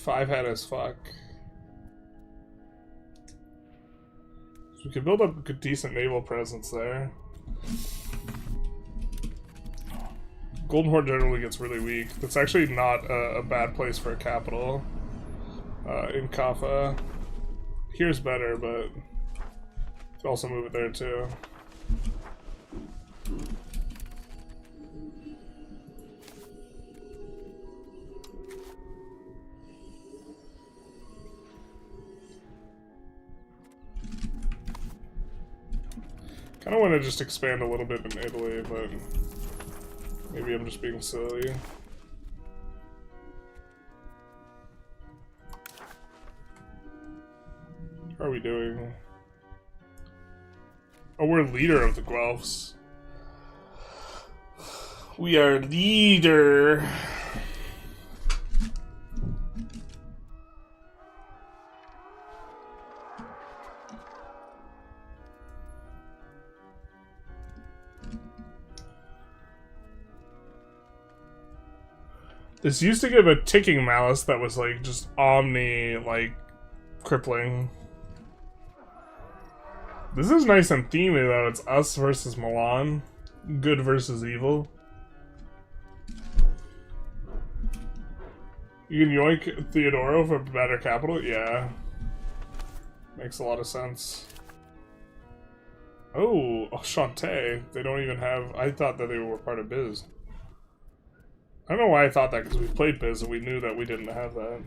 Speaker 1: 5-hat as fuck. So we could build up a decent naval presence there. Golden Horde generally gets really weak. That's actually not a bad place for a capital. In Kaffa. Here's better, but you can also move it there too. I kind of want to just expand a little bit in Italy, but maybe I'm just being silly. How are we doing? Oh, we're leader of the Guelphs. We are leader. This used to give a ticking malice that was like just omni, like crippling. This is nice and themey though. It's us versus Milan, good versus evil. You can yoink Theodoro for better capital? Yeah. Makes a lot of sense. Oh, Enchanté. They don't even have... I thought that they were part of Biz. I don't know why I thought that, because we played Biz and we knew that we didn't have that.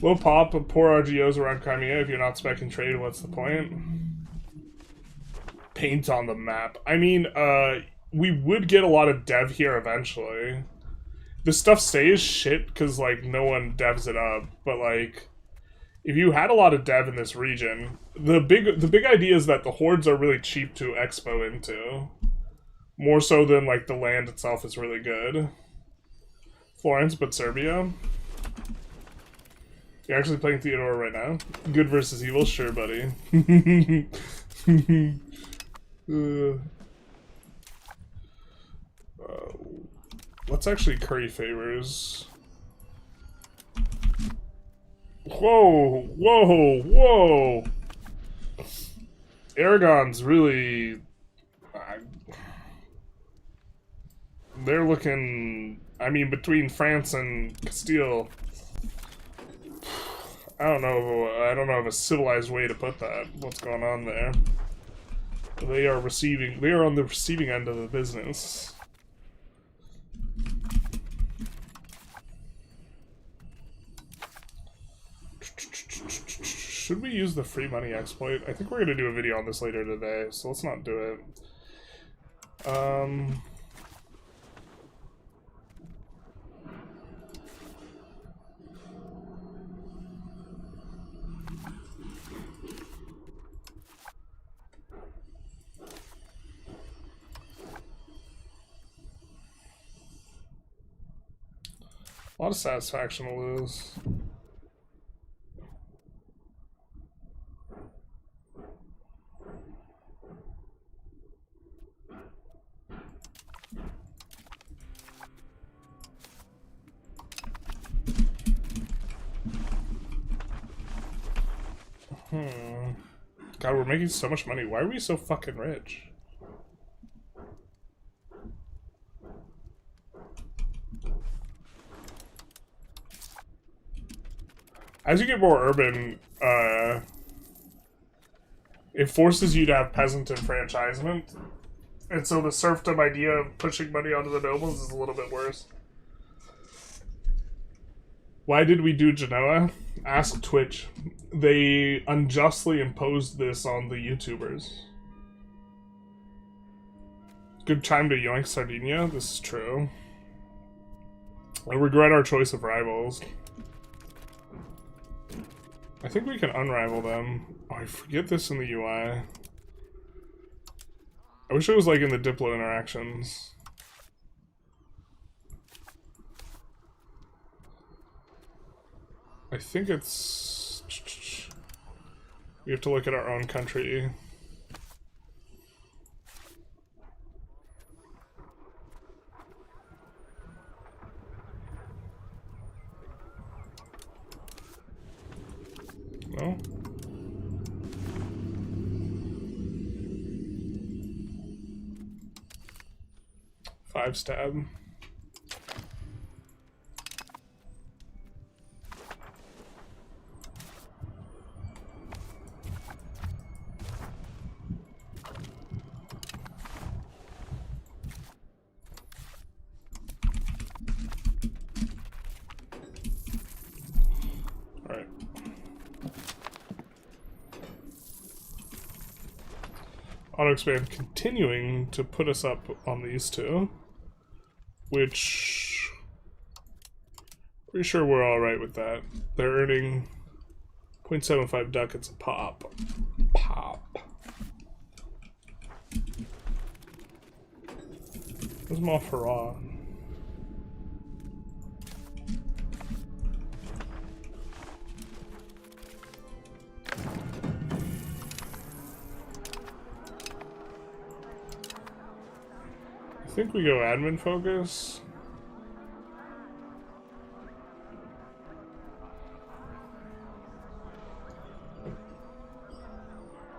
Speaker 1: Low pop, poor RGOs around Crimea. If you're not specking trade, what's the point? Paint on the map. I mean, we would get a lot of dev here eventually. This stuff stays shit because, like, no one devs it up. But, like, if you had a lot of dev in this region, the big idea is that the hordes are really cheap to expo into. More so than, like, the land itself is really good. Florence, but Serbia. You're actually playing Theodore right now? Good versus evil? Sure, buddy. What's actually curry favors? Whoa! Whoa! Whoa! Aragon's really... they're looking... I mean, between France and Castile... I don't know of a civilized way to put that. What's going on there? They are on the receiving end of the business. Should we use the free money exploit? I think we're gonna do a video on this later today, so let's not do it. A lot of satisfaction to lose. God, we're making so much money. Why are we so fucking rich? As you get more urban, it forces you to have peasant enfranchisement. And so the serfdom idea of pushing money onto the nobles is a little bit worse. Why did we do Genoa? Ask Twitch. They unjustly imposed this on the YouTubers. Good time to yoink Sardinia? This is true. I regret our choice of rivals. I think we can unrival them. Oh, I forget this in the UI. I wish it was like in the Diplo interactions. I think it's... we have to look at our own country. No? Five stab. Auto-expand continuing to put us up on these two, which pretty sure we're alright with that. They're earning 0.75 ducats a pop. Where's Malfarah? I think we go admin focus.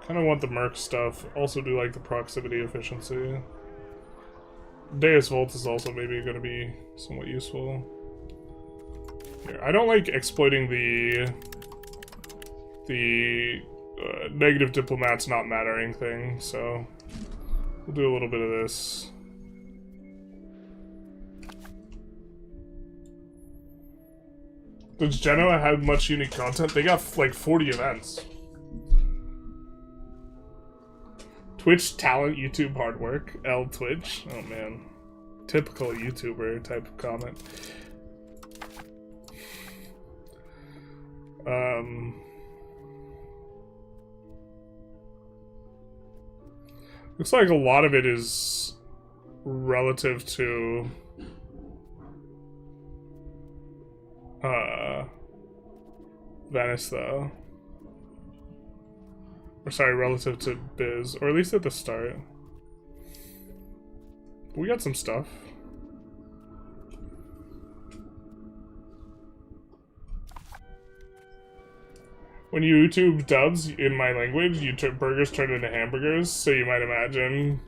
Speaker 1: Kind of want the Merc stuff. Also do like the proximity efficiency. Deus Volt is also maybe going to be somewhat useful. Here, I don't like exploiting the negative diplomats not mattering thing, so we'll do a little bit of this. Does Genoa have much unique content? They got like 40 events. Twitch talent, YouTube hard work. L Twitch. Oh man. Typical YouTuber type of comment. Looks like a lot of it is relative to Venice, though. Or sorry, relative to Biz, or at least at the start. We got some stuff. When YouTube dubs in my language, burgers turn into hamburgers, so you might imagine,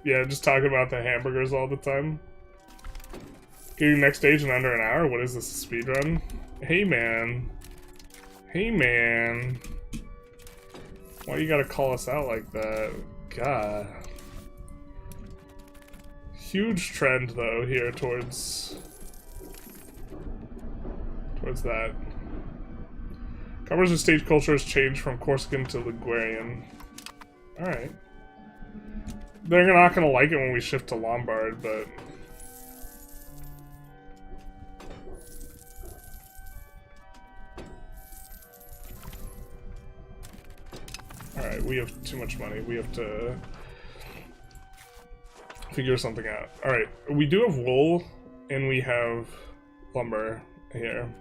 Speaker 1: yeah, just talking about the hamburgers all the time. Getting next stage in under an hour? What is this, a speedrun? Hey man. Hey man. Why you gotta call us out like that? God. Huge trend though here towards that. Commerce stage culture has changed from Corsican to Ligurian. Alright. They're not gonna like it when we shift to Lombard, but alright, we have too much money. We have to figure something out. Alright, we do have wool, and we have lumber here.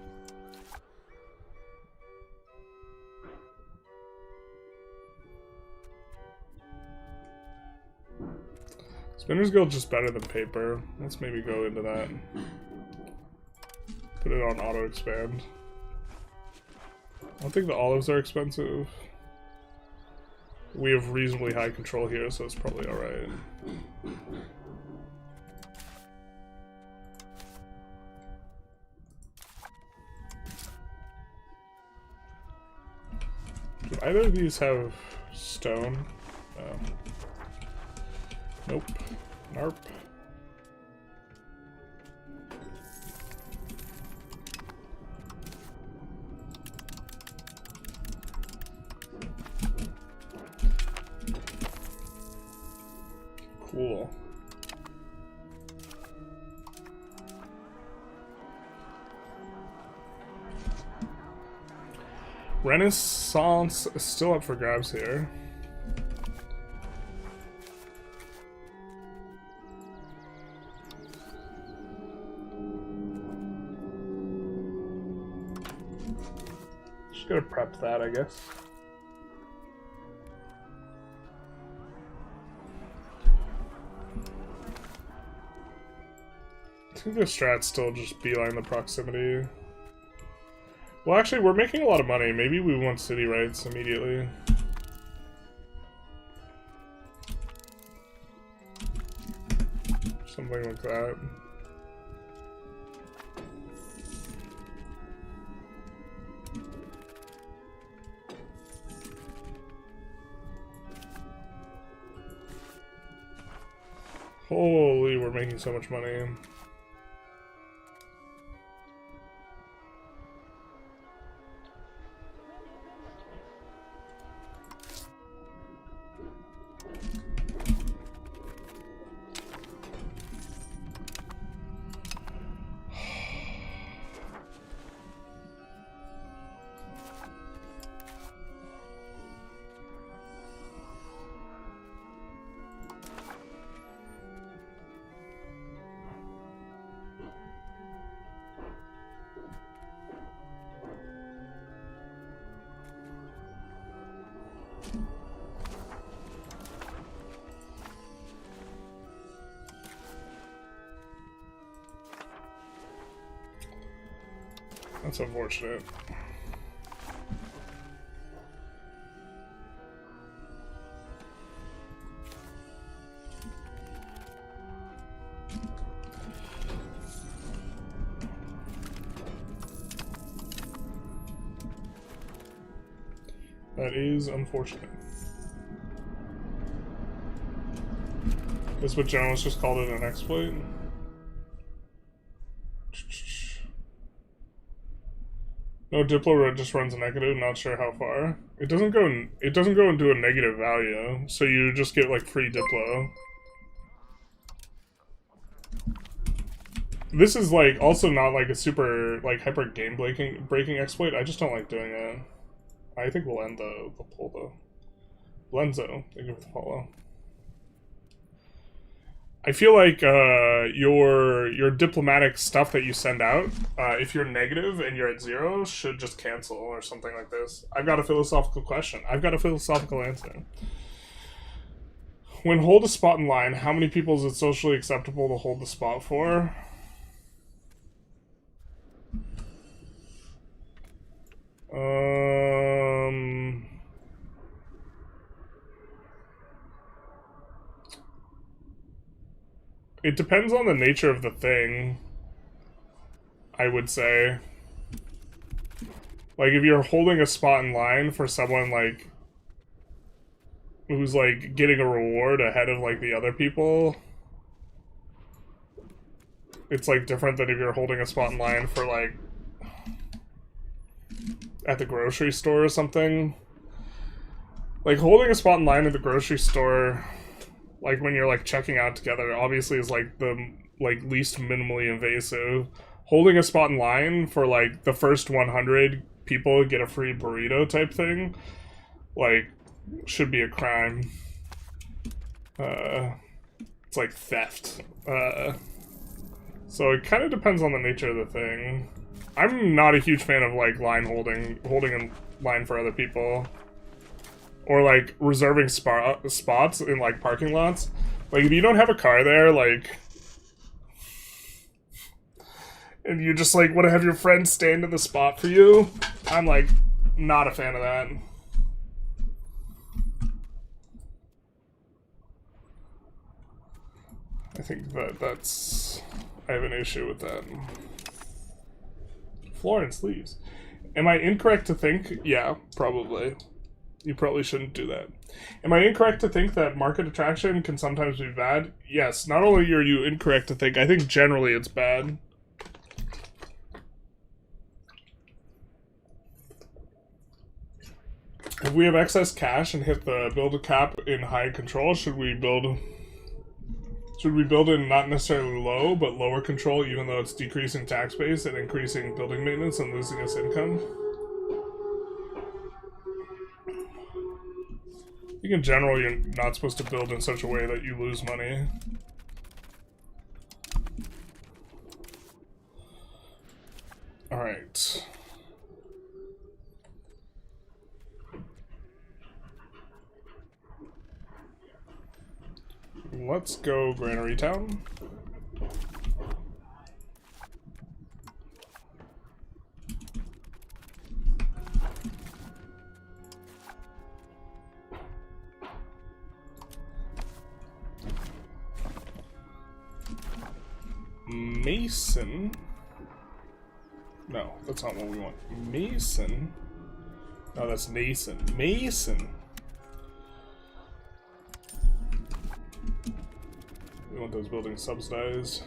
Speaker 1: Spinner's Guild just better than paper. Let's maybe go into that. Put it on auto expand. I don't think the olives are expensive. We have reasonably high control here, so it's probably alright. Do either of these have stone? No. Nope. Narp. Cool. Renaissance is still up for grabs here. Just gotta prep that, I guess. I think the strat's still just beeline the proximity. Well, actually, we're making a lot of money. Maybe we want city rights immediately. Something like that. Holy, we're making so much money. That's unfortunate. That is unfortunate. That's what journalists just called it, an exploit. No, Diplo just runs a negative, not sure how far. It doesn't go into a negative value, so you just get like free Diplo. This is like also not like a super like hyper game breaking exploit. I just don't like doing it. I think we'll end the poll though. Lenzo, thank you for the follow. I feel like your diplomatic stuff that you send out, if you're negative and you're at 0, should just cancel or something like this. I've got a philosophical question. I've got a philosophical answer. When hold a spot in line, how many people is it socially acceptable to hold the spot for? It depends on the nature of the thing, I would say. Like, if you're holding a spot in line for someone, like, who's, like, getting a reward ahead of, like, the other people, it's, like, different than if you're holding a spot in line for, like, at the grocery store or something. Like, holding a spot in line at the grocery store, like, when you're, like, checking out together, obviously is, like, the, like, least minimally invasive. Holding a spot in line for, like, the first 100 people get a free burrito type thing, like, should be a crime. It's like theft. So it kind of depends on the nature of the thing. I'm not a huge fan of, like, holding in line for other people. Or, like, reserving spots in, like, parking lots. Like, if you don't have a car there, like, and you just, like, want to have your friend stand in the spot for you, I'm, like, not a fan of that. I think that's... I have an issue with that. Florence leaves. Am I incorrect to think? Yeah, probably. You probably shouldn't do that. Am I incorrect to think that market attraction can sometimes be bad? Yes, not only are you incorrect to think, I think generally it's bad. If we have excess cash and hit the build a cap in high control, should we build in not necessarily low, but lower control, even though it's decreasing tax base and increasing building maintenance and losing us income? I think in general you're not supposed to build in such a way that you lose money. Alright. Let's go Granary Town. Mason. No, that's not what we want. Mason. No, that's Nason. Mason. We want those buildings subsidized.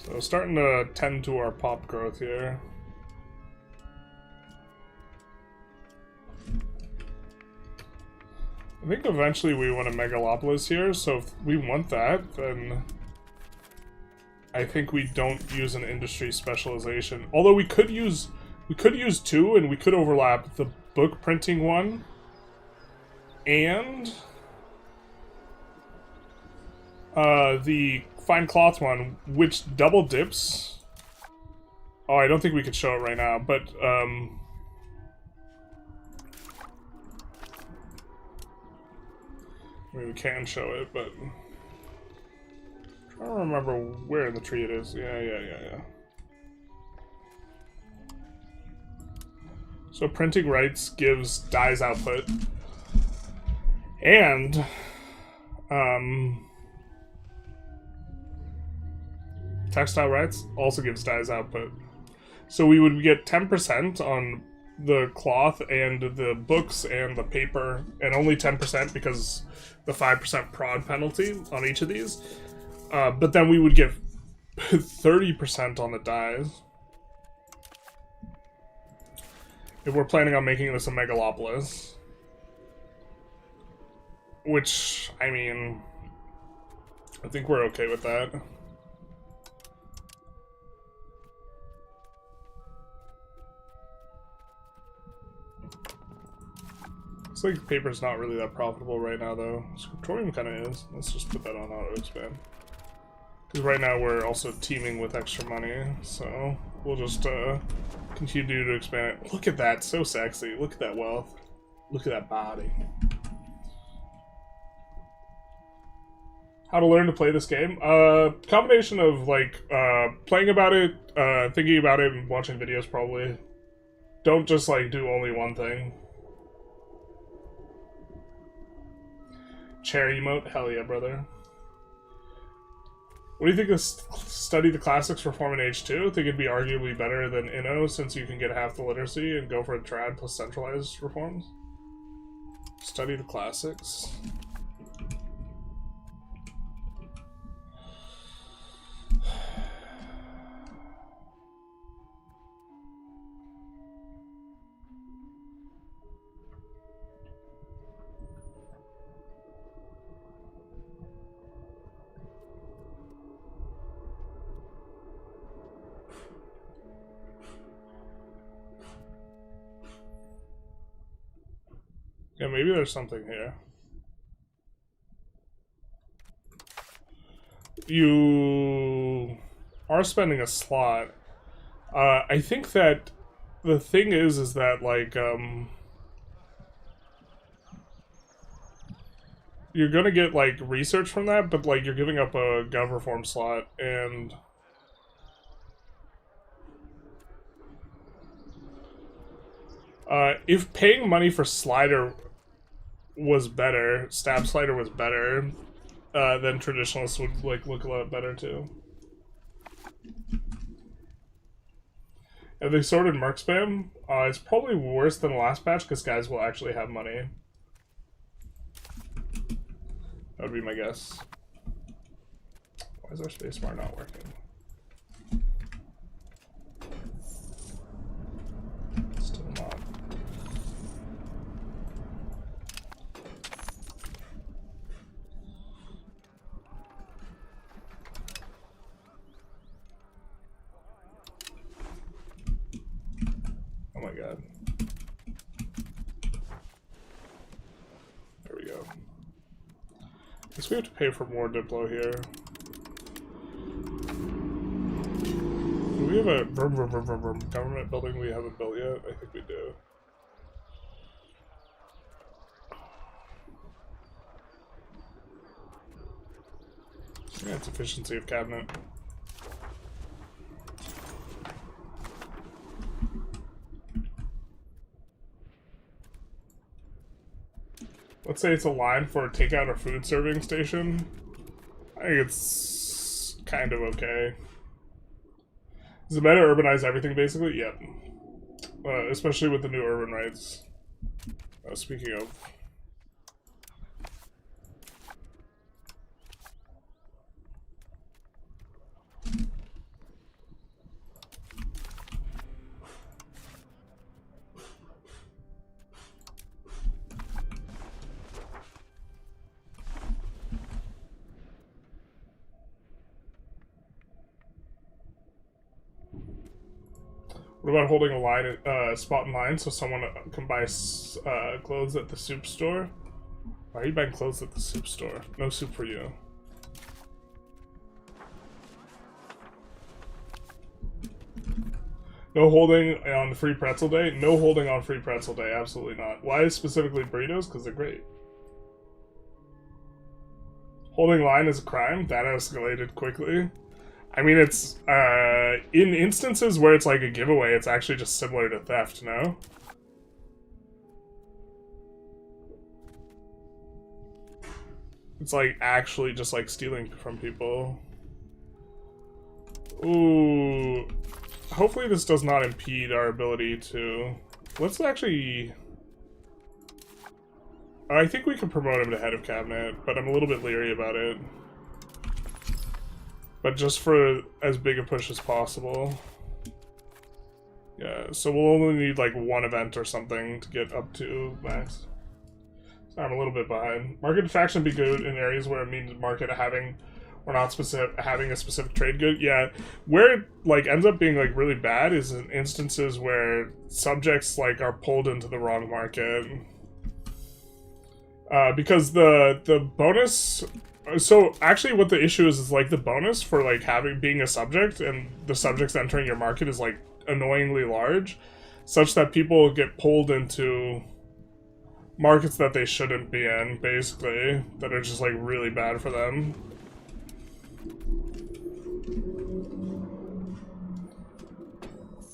Speaker 1: So starting to tend to our pop growth here. I think eventually we want a megalopolis here, so if we want that, then I think we don't use an industry specialization. Although we could use 2, and we could overlap the book printing one and the fine cloth one, which double dips. Oh, I don't think we could show it right now, but I mean, we can show it, but I don't remember where in the tree it is. Yeah. So printing rights gives dyes output, and textile rights also gives dyes output. So we would get 10% on the cloth and the books and the paper, and only 10% because the 5% prod penalty on each of these. But then we would get 30% on the dyes. If we're planning on making this a megalopolis. Which, I mean, I think we're okay with that. Looks like paper's not really that profitable right now, though. Scriptorium kind of is. Let's just put that on auto expand. Because right now we're also teeming with extra money, so we'll just continue to expand it. Look at that, so sexy. Look at that wealth. Look at that body. How to learn to play this game? Combination of like playing about it, thinking about it, and watching videos probably. Don't just like do only one thing. Cherry emote? Hell yeah, brother. What do you think of study the classics reform in H2? I think it'd be arguably better than Inno since you can get half the literacy and go for a trad plus centralized reforms. Study the classics. Yeah, maybe there's something here. You are spending a slot. I think that the thing is that, like, you're gonna get, like, research from that, but, like, you're giving up a gov reform slot, and... if paying money for Slider was better, Stab Slider was better, then Traditionalists would like look a lot better too. If they sorted Merc Spam, it's probably worse than the last patch because guys will actually have money. That would be my guess. Why is our spacebar not working? Still not. Oh my god. There we go. Guess we have to pay for more Diplo here. Do we have a government building we haven't built yet? I think we do. Yeah, it's efficiency of cabinet. Let's say it's a line for a takeout or food serving station. I think it's kind of okay. Is it better to urbanize everything, basically? Yep. Especially with the new urban rights. Speaking of... What about holding a line, spot in line so someone can buy clothes at the soup store? Why are you buying clothes at the soup store? No soup for you. No holding on free pretzel day? No holding on free pretzel day, absolutely not. Why specifically burritos? Because they're great. Holding line is a crime? That escalated quickly. I mean, it's, in instances where it's like a giveaway, it's actually just similar to theft, no? It's like actually just like stealing from people. Ooh. Hopefully this does not impede our ability to... Let's actually... I think we can promote him to head of cabinet, but I'm a little bit leery about it. But just for as big a push as possible. Yeah, so we'll only need like one event or something to get up to max. So I'm a little bit behind. Market faction be good in areas where it means market having or not specific having a specific trade good. Yeah, where it like ends up being like really bad is in instances where subjects like are pulled into the wrong market. Because the bonus. So actually, what the issue is like the bonus for like being a subject and the subjects entering your market is like annoyingly large, such that people get pulled into markets that they shouldn't be in, basically, that are just like really bad for them.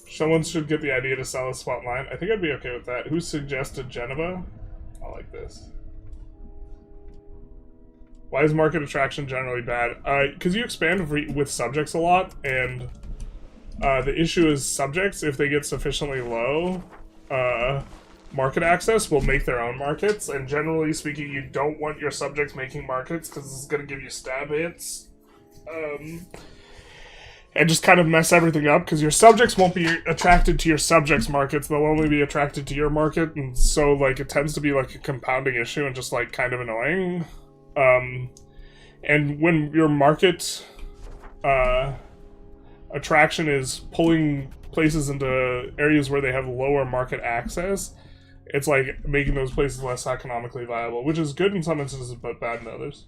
Speaker 1: Someone should get the idea to sell a spot line. I think I'd be okay with that. Who suggested GENOA? I like this. Why is market attraction generally bad? Because you expand with subjects a lot, and the issue is subjects, if they get sufficiently low market access, will make their own markets, and generally speaking, you don't want your subjects making markets, because it's going to give you stab hits. And just kind of mess everything up, because your subjects won't be attracted to your subjects' markets, they'll only be attracted to your market, and so, like, it tends to be, like, a compounding issue and just, like, kind of annoying. And when your market attraction is pulling places into areas where they have lower market access, it's like making those places less economically viable, which is good in some instances but bad in others.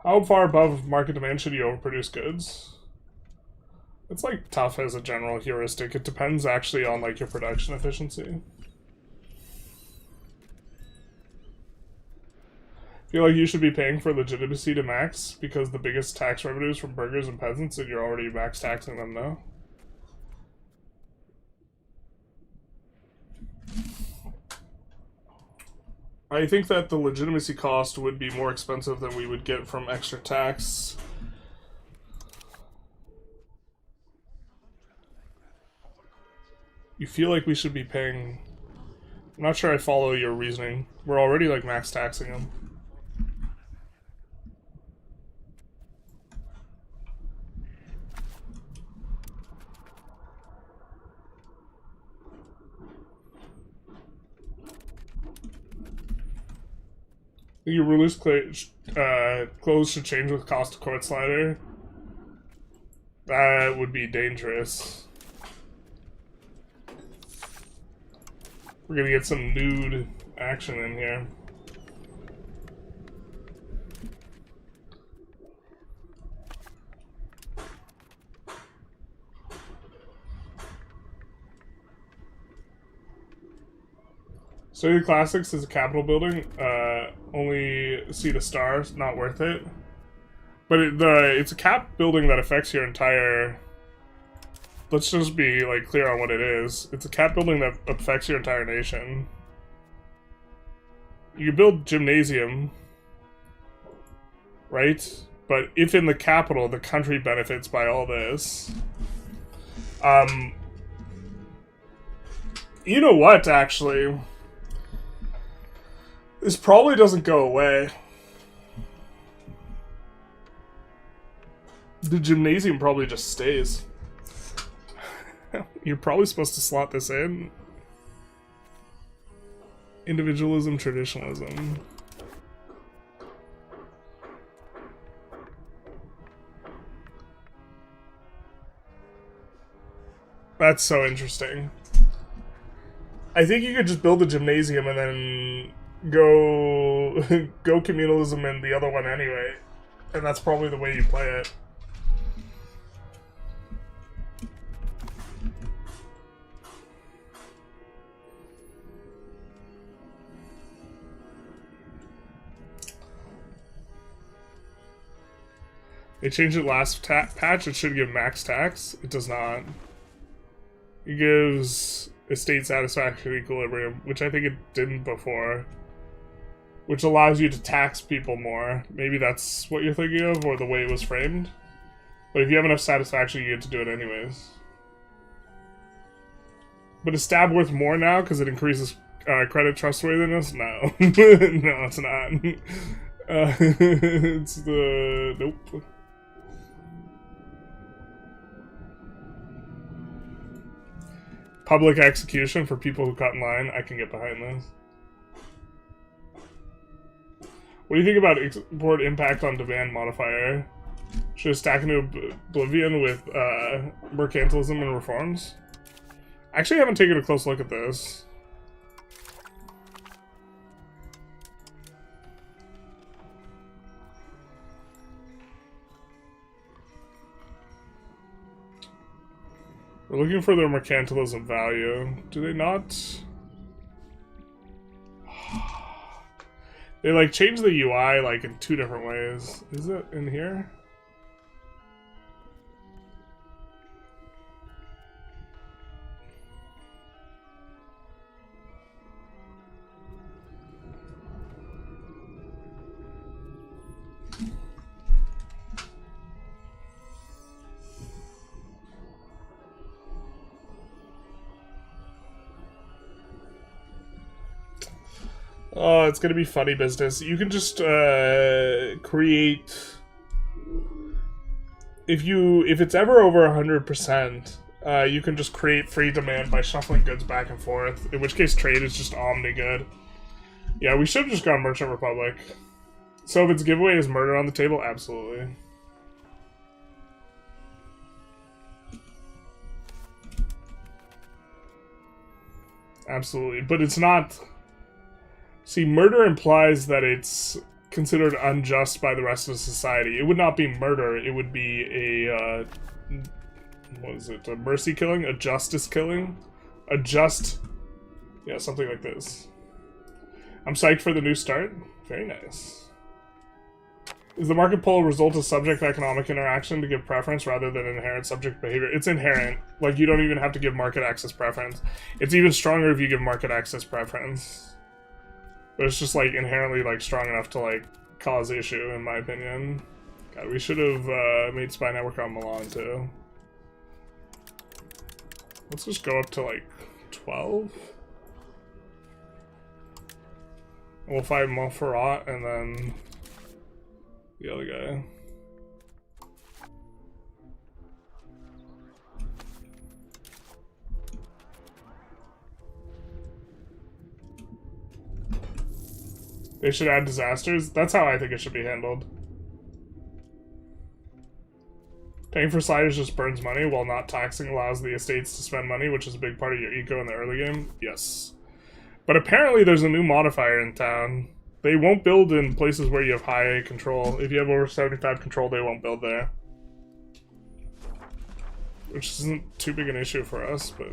Speaker 1: How far above market demand should you overproduce goods? It's like tough as a general heuristic. It depends actually on like your production efficiency. Feel like you should be paying for legitimacy to max because the biggest tax revenues from burghers and peasants, and you're already max taxing them now. I think that the legitimacy cost would be more expensive than we would get from extra tax. You feel like we should be paying... I'm not sure I follow your reasoning. We're already like max taxing them. Your ruler's clothes should change with cost of court slider. That would be dangerous. We're gonna get some nude action in here. Study the Classics is a capital building. Only see the stars, not worth it. But it's a cap building that affects your entire... Let's just be like clear on what it is. It's a cap building that affects your entire nation. You build gymnasium, right? But if in the capital, the country benefits by all this. You know what, actually? This probably doesn't go away. The gymnasium probably just stays. You're probably supposed to slot this in. Individualism, traditionalism. That's so interesting. I think you could just build a gymnasium and then go communalism and the other one anyway. And that's probably the way you play it. They changed it last patch. It should give max tax. It does not. It gives estate satisfaction equilibrium, which I think it didn't before. Which allows you to tax people more. Maybe that's what you're thinking of, or the way it was framed. But if you have enough satisfaction, you get to do it anyways. But is stab worth more now because it increases credit trustworthiness? No. No, it's not. It's the... Nope. Public execution for people who cut in line. I can get behind this. What do you think about export impact on demand modifier? Should it stack into oblivion with mercantilism and reforms? I actually haven't taken a close look at this. We're looking for their mercantilism value. Do they not? They like change the UI like in 2 different ways. Is it in here? Oh, it's gonna be funny business. You can just create if it's ever over 100%, you can just create free demand by shuffling goods back and forth. In which case, trade is just omni good. Yeah, we should have just gone Merchant Republic. So if its giveaway is murder on the table, absolutely. Absolutely, but it's not. See, murder implies that it's considered unjust by the rest of society. It would not be murder, it would be a, what is it, a mercy killing? A justice killing? A just, yeah, something like this. I'm psyched for the new start. Very nice. Is the market pull a result of subject economic interaction to give preference rather than inherent subject behavior? It's inherent. Like, you don't even have to give market access preference. It's even stronger if you give market access preference. But it's just, like, inherently, like, strong enough to, like, cause issue, in my opinion. God, we should have made Spy Network on Milan, too. Let's just go up to, like, 12? We'll fight Montferrat, and then the other guy. They should add disasters? That's how I think it should be handled. Paying for sliders just burns money, while not taxing allows the estates to spend money, which is a big part of your eco in the early game. Yes. But apparently there's a new modifier in town. They won't build in places where you have high control. If you have over 75 control, they won't build there. Which isn't too big an issue for us, but...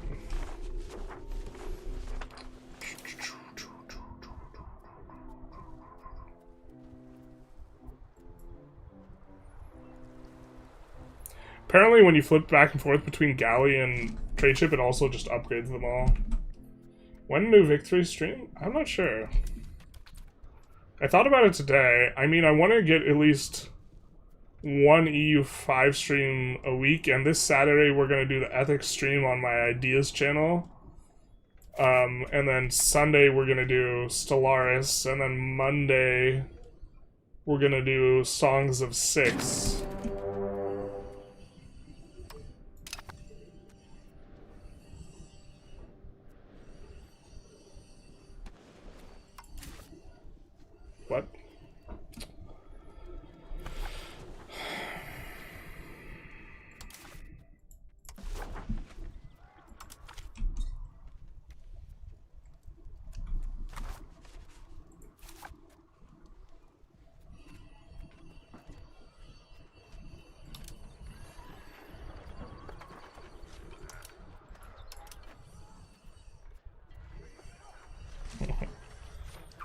Speaker 1: Apparently when you flip back and forth between galley and trade ship, it also just upgrades them all. When new victory stream? I'm not sure. I thought about it today. I mean, I want to get at least one EU5 stream a week, and this Saturday we're going to do the ethics stream on my ideas channel. And then Sunday we're going to do Stellaris, and then Monday we're going to do Songs of Six. What?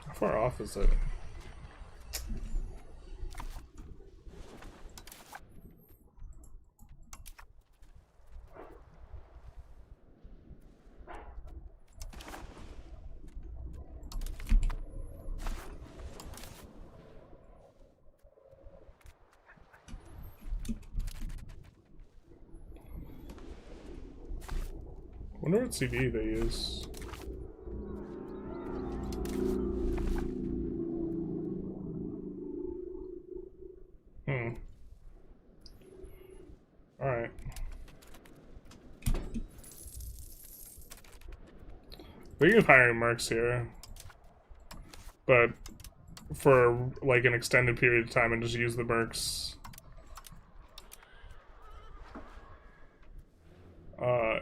Speaker 1: How far off is it? I wonder what CD they use. Alright. Thinking of hiring mercs here. But for like an extended period of time and just use the mercs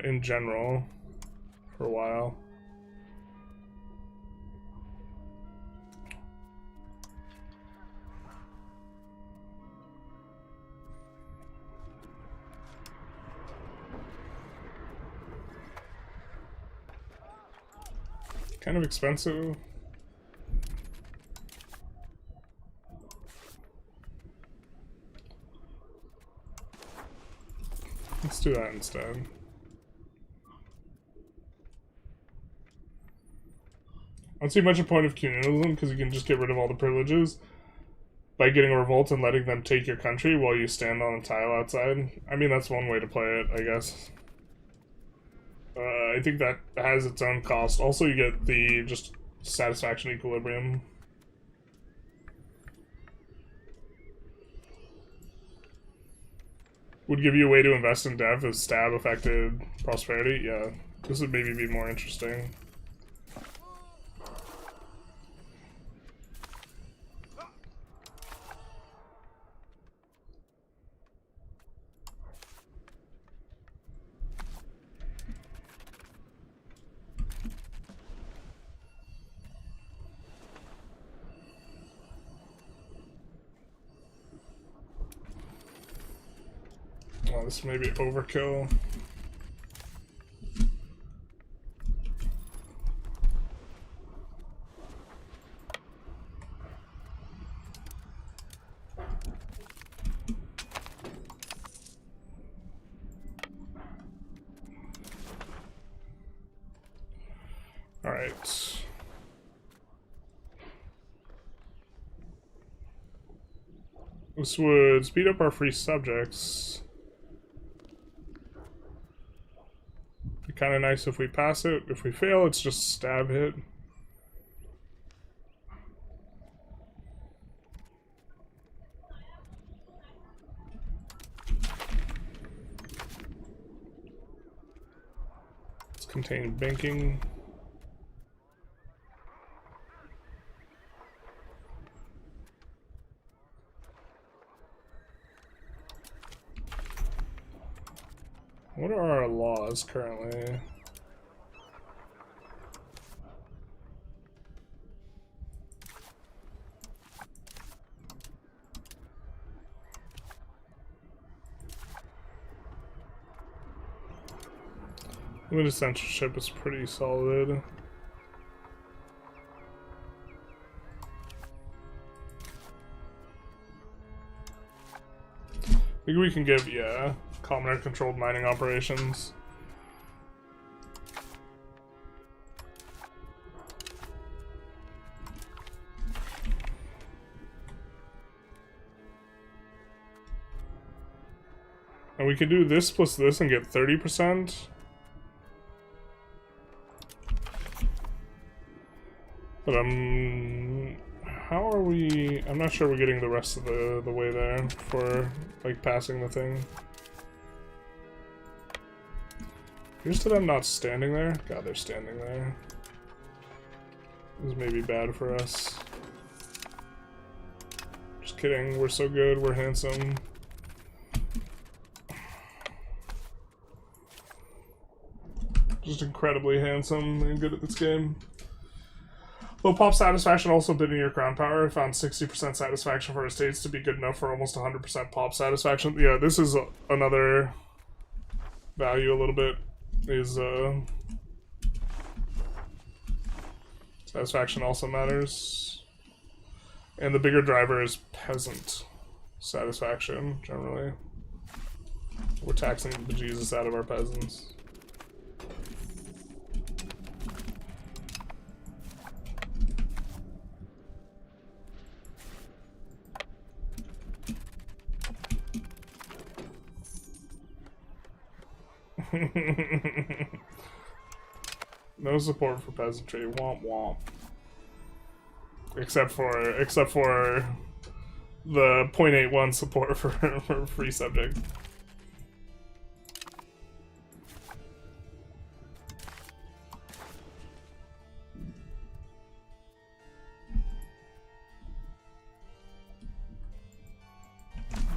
Speaker 1: in general for a while. kind of expensive. Let's do that instead. I don't see much a point of Quininism because you can just get rid of all the privileges by getting a revolt and letting them take your country while you stand on a tile outside. I mean, that's one way to play it, I guess. I think that has its own cost. Also, you get the just satisfaction equilibrium. Would give you a way to invest in dev if stab affected prosperity. Yeah, this would maybe be more interesting. Oh, this may be overkill. All right. This would speed up our free subjects. Be kind of nice if we pass it. If we fail, it's just stab hit. Let's contain banking. What are our laws currently? Limited censorship is pretty solid. I think we can give, yeah, commoner controlled mining operations. And we can do this plus this and get 30%. But how are we? I'm not sure we're getting the rest of the way there for like passing the thing. Here's to them not standing there. God, they're standing there. This may be bad for us. Just kidding. We're so good. We're handsome. Just incredibly handsome and good at this game. Low pop satisfaction also bidding your crown power. Found 60% satisfaction for estates to be good enough for almost 100% pop satisfaction. Yeah, this is another value a little bit. Is satisfaction also matters. And the bigger driver is peasant satisfaction, generally. We're taxing the bejesus out of our peasants. No support for peasantry. Womp womp. Except for the 0.81 support for free subject.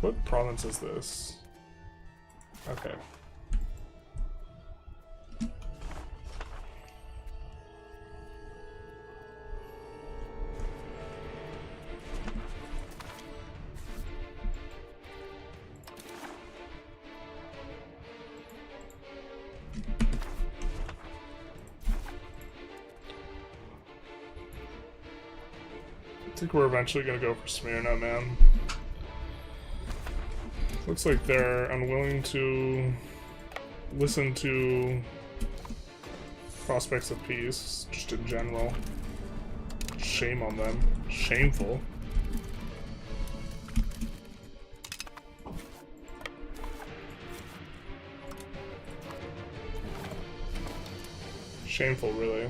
Speaker 1: What province is this? Okay. think we're eventually gonna go for Smyrna, man. Looks like they're unwilling to listen to prospects of peace, just in general. Shame on them. Shameful. Shameful, really.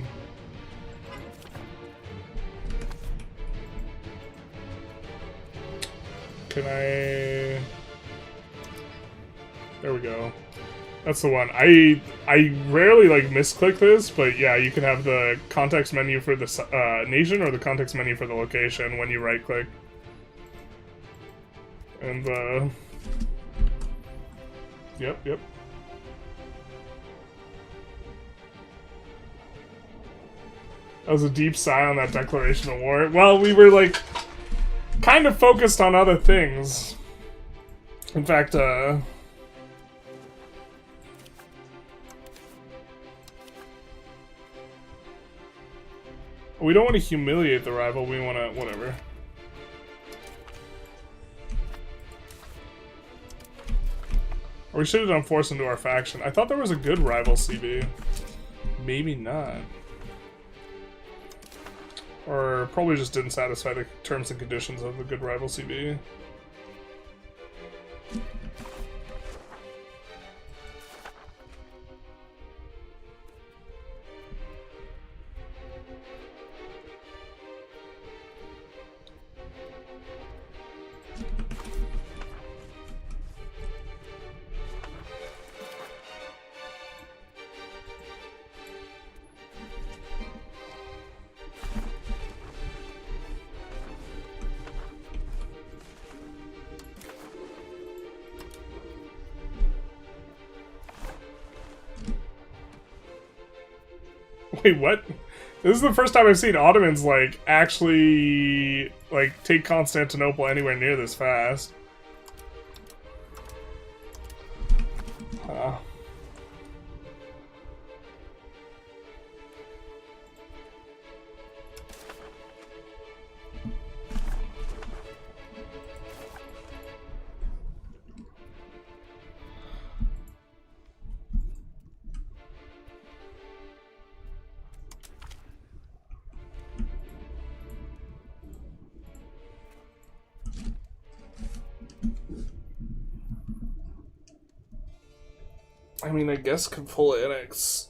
Speaker 1: Can I... There we go. That's the one. I rarely like misclick this, but yeah, you can have the context menu for the nation or the context menu for the location when you right click. And yep. That was a deep sigh on that declaration of war. Well, we were like kind of focused on other things. In fact, we don't want to humiliate the rival, we want to... whatever. Or we should have done force into our faction. I thought there was a good rival CB. Maybe not. Or probably just didn't satisfy the terms and conditions of the good rival CB. Wait, what? This is the first time I've seen Ottomans, like, actually, like, take Constantinople anywhere near this fast. I mean, I guess could full annex.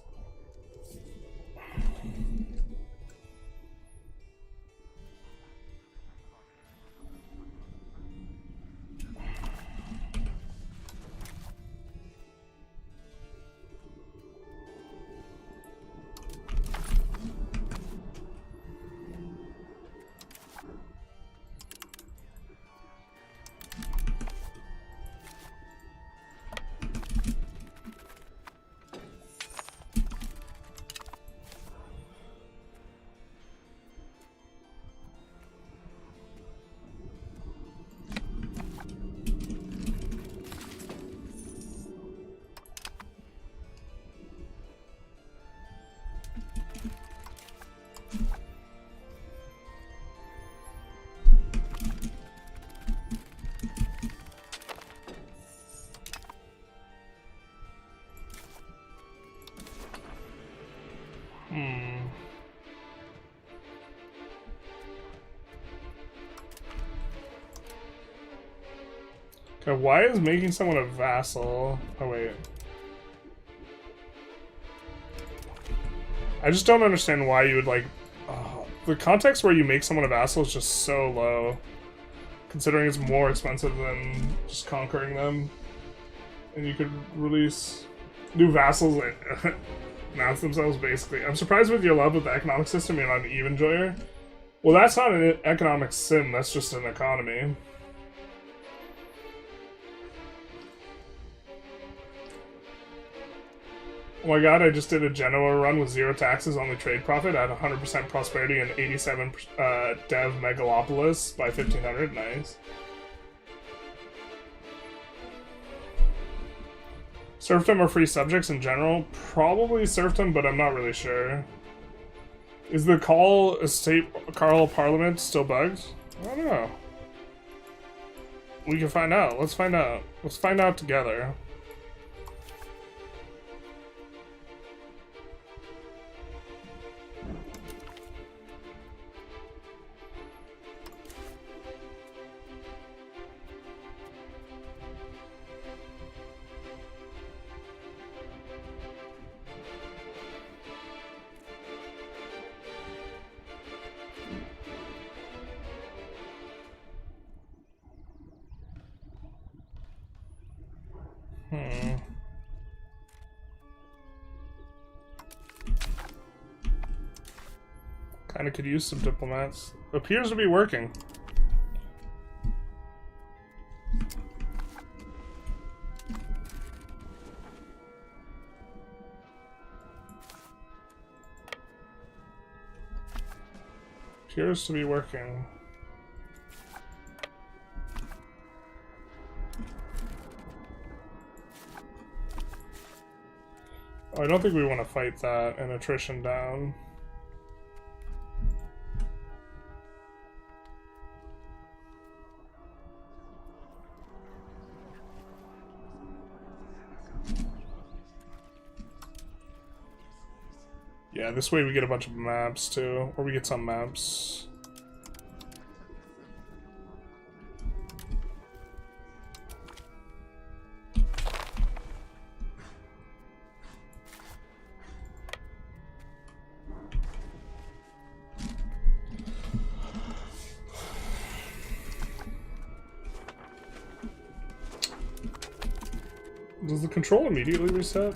Speaker 1: Okay, why is making someone a vassal? Oh, wait. I just don't understand why you would, like... the context where you make someone a vassal is just so low. Considering it's more expensive than just conquering them. And you could release new vassals that announce themselves, basically. I'm surprised with your love of the economic system you're not an even enjoyer. Well, that's not an economic sim, that's just an economy. Oh my god, I just did a Genoa run with 0 taxes, only trade profit. I had 100% prosperity and 87 dev megalopolis by 1500. Nice. Serfdom or free subjects in general? Probably serfdom, but I'm not really sure. Is the Carl Parliament still bugged? I don't know. We can find out. Let's find out. Let's find out together. Kinda could use some diplomats. Appears to be working. Appears to be working. Oh, I don't think we want to fight that and attrition down. Yeah, this way we get a bunch of maps too, or we get some maps. Does the control immediately reset?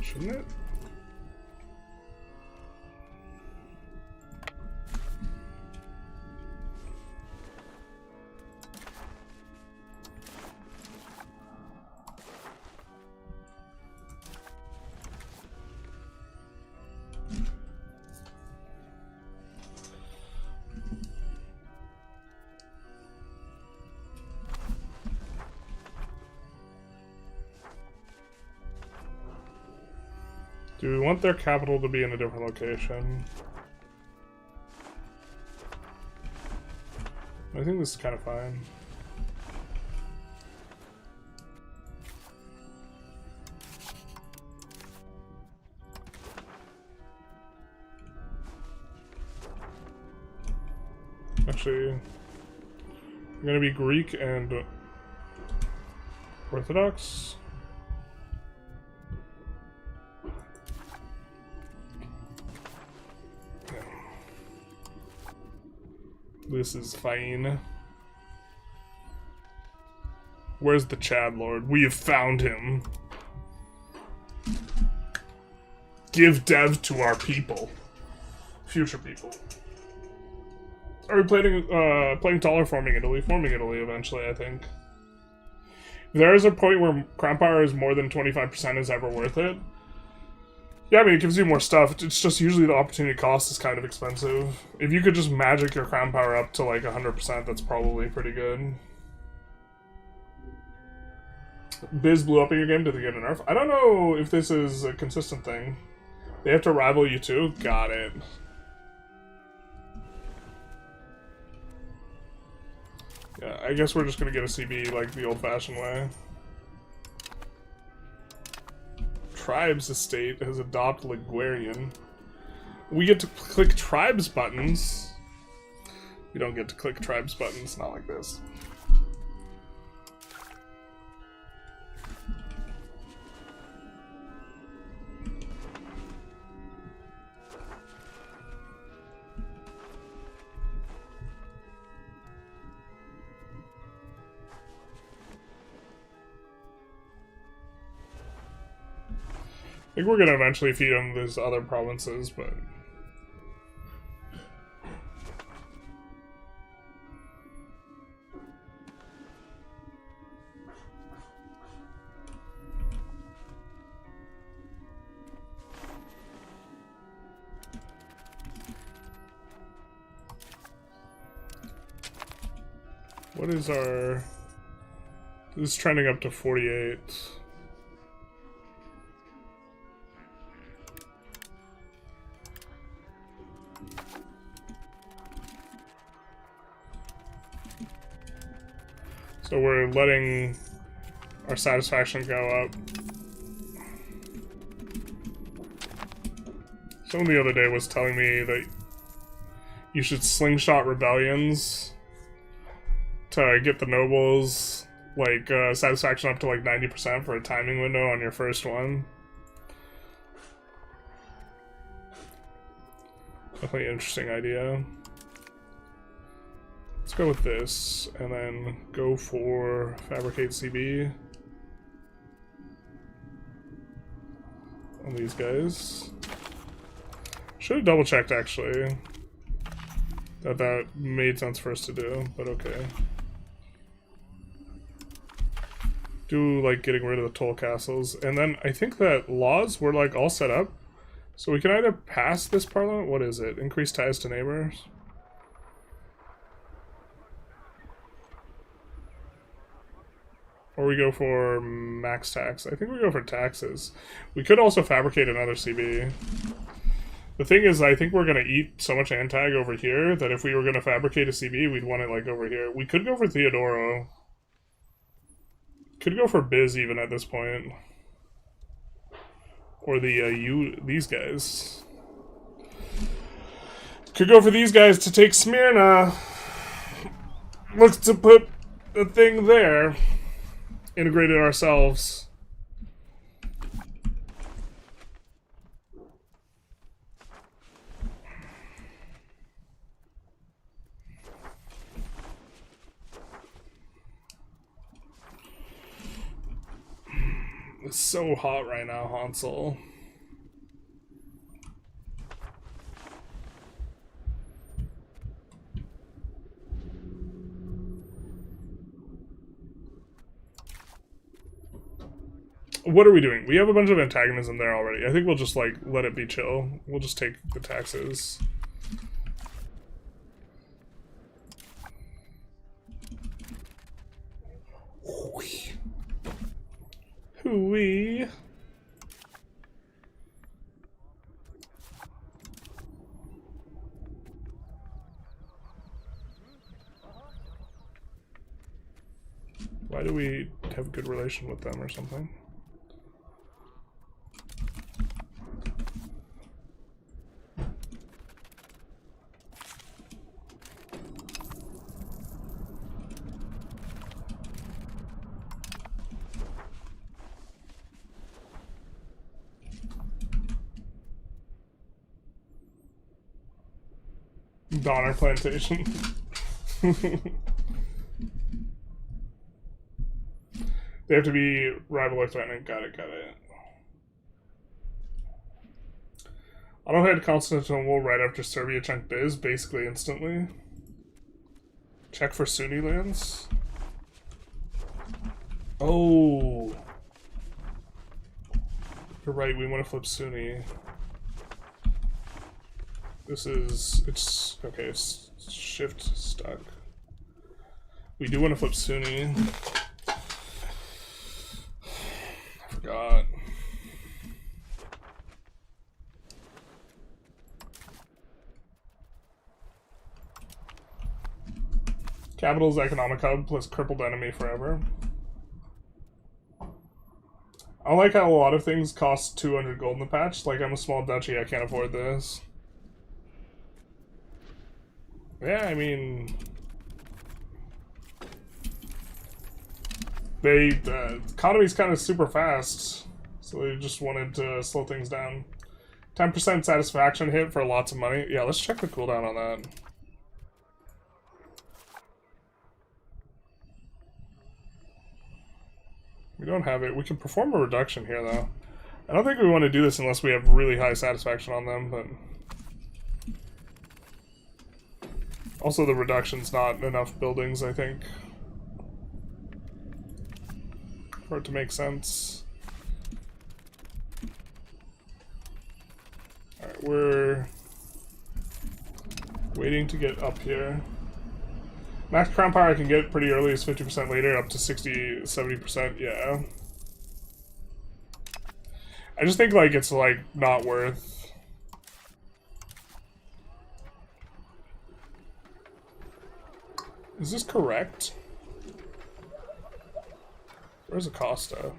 Speaker 1: Shouldn't it? Do we want their capital to be in a different location? I think this is kind of fine. Actually, I'm gonna be Greek and Orthodox. This is fine. Where's the Chad Lord? We have found him. Give dev to our people. Future people. Are we playing taller forming Italy? Forming Italy eventually, I think. If there is a point where crown power is more than 25% is ever worth it. Yeah, I mean, it gives you more stuff. It's just usually the opportunity cost is kind of expensive. If you could just magic your crown power up to like 100%, that's probably pretty good. Biz blew up in your game. Did they get a nerf? I don't know if this is a consistent thing. They have to rival you too? Got it. Yeah, I guess we're just gonna get a CB like the old-fashioned way. Tribes estate has adopted Liguarian. We get to click tribes buttons. We don't get to click tribes buttons, not like this. I think we're gonna eventually feed them these other provinces, but... What is our... This is trending up to 48. So we're letting our satisfaction go up. Someone the other day was telling me that you should slingshot rebellions to get the nobles, like, satisfaction up to like 90% for a timing window on your first one. Definitely an interesting idea. Let's go with this, and then go for fabricate CB on these guys. Should have double checked actually that made sense for us to do, but okay. Do like getting rid of the toll castles, and then I think that laws were like all set up, so we can either pass this parliament. What is it? Increase ties to neighbors. Or we go for max tax. I think we go for taxes. We could also fabricate another CB. The thing is, I think we're going to eat so much antag over here that if we were going to fabricate a CB, we'd want it like over here. We could go for Theodoro. Could go for Biz even at this point. Or these guys. Could go for these guys to take Smyrna. Looks to put the thing there. Integrated ourselves. It's so hot right now, Hansel. What are we doing? We have a bunch of antagonism there already. I think we'll just, like, let it be chill. We'll just take the taxes. Hooey. Why do we have a good relation with them or something? Donner plantation. They have to be rival or threatening. Got it. I don't head Constantinople right after Serbia check Biz, basically instantly. Check for Sunni lands. Oh. You're right, we want to flip Sunni. It's okay, it's shift stuck. We do want to flip Sunni. I forgot. Capital's economic hub plus crippled enemy forever. I like how a lot of things cost 200 gold in the patch. Like, I'm a small duchy, I can't afford this. Yeah, I mean... the economy's kind of super fast, so they just wanted to slow things down. 10% satisfaction hit for lots of money. Yeah, let's check the cooldown on that. We don't have it. We can perform a reduction here, though. I don't think we want to do this unless we have really high satisfaction on them, but... Also, the reduction's not enough buildings, I think, for it to make sense. Alright, we're waiting to get up here. Max Crown Power I can get pretty early is 50% later, up to 60-70%, yeah. I just think, like, it's, like, not worth... Is this correct? Where's Acosta?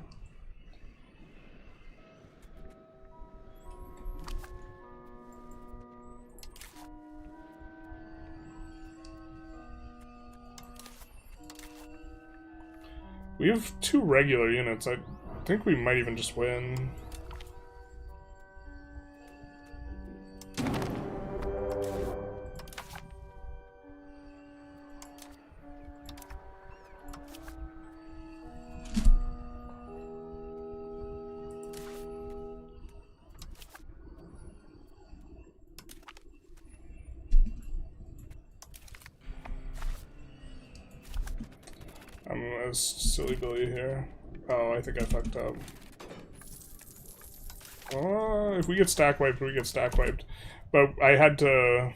Speaker 1: We have 2 regular units. I think we might even just win. I'm a silly Billy here. Oh, I think I fucked up. If we get stack wiped, we get stack wiped. But I had to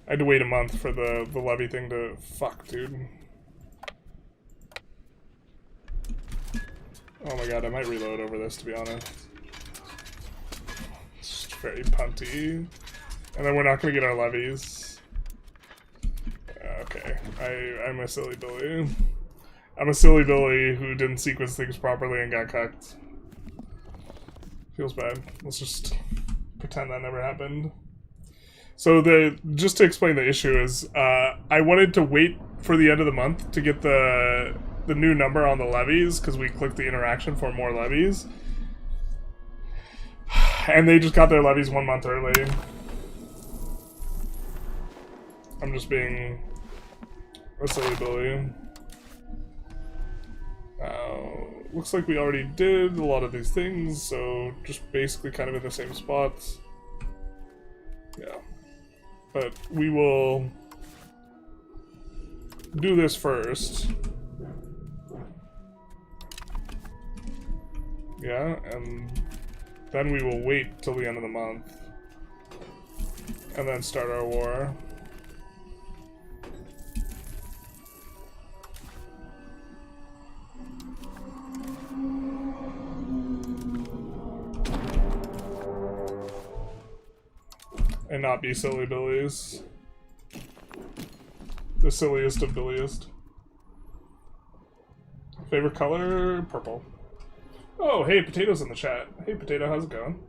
Speaker 1: wait a month for the levy thing to fuck, dude. Oh my god, I might reload over this, to be honest. It's just very punty. And then we're not gonna get our levies. Okay, I'm a silly Billy. I'm a silly Billy who didn't sequence things properly and got cucked. Feels bad. Let's just pretend that never happened. So just to explain the issue is, I wanted to wait for the end of the month to get the new number on the levies, because we clicked the interaction for more levies. And they just got their levies 1 month early. I'm just being a silly Billy. Looks like we already did a lot of these things, so just basically kind of in the same spots. Yeah. But we will do this first. Yeah, and then we will wait till the end of the month. And then start our war. And not be silly Billies. The silliest of Billiest. Favorite color? Purple. Oh, hey, Potato's in the chat. Hey, Potato, how's it going?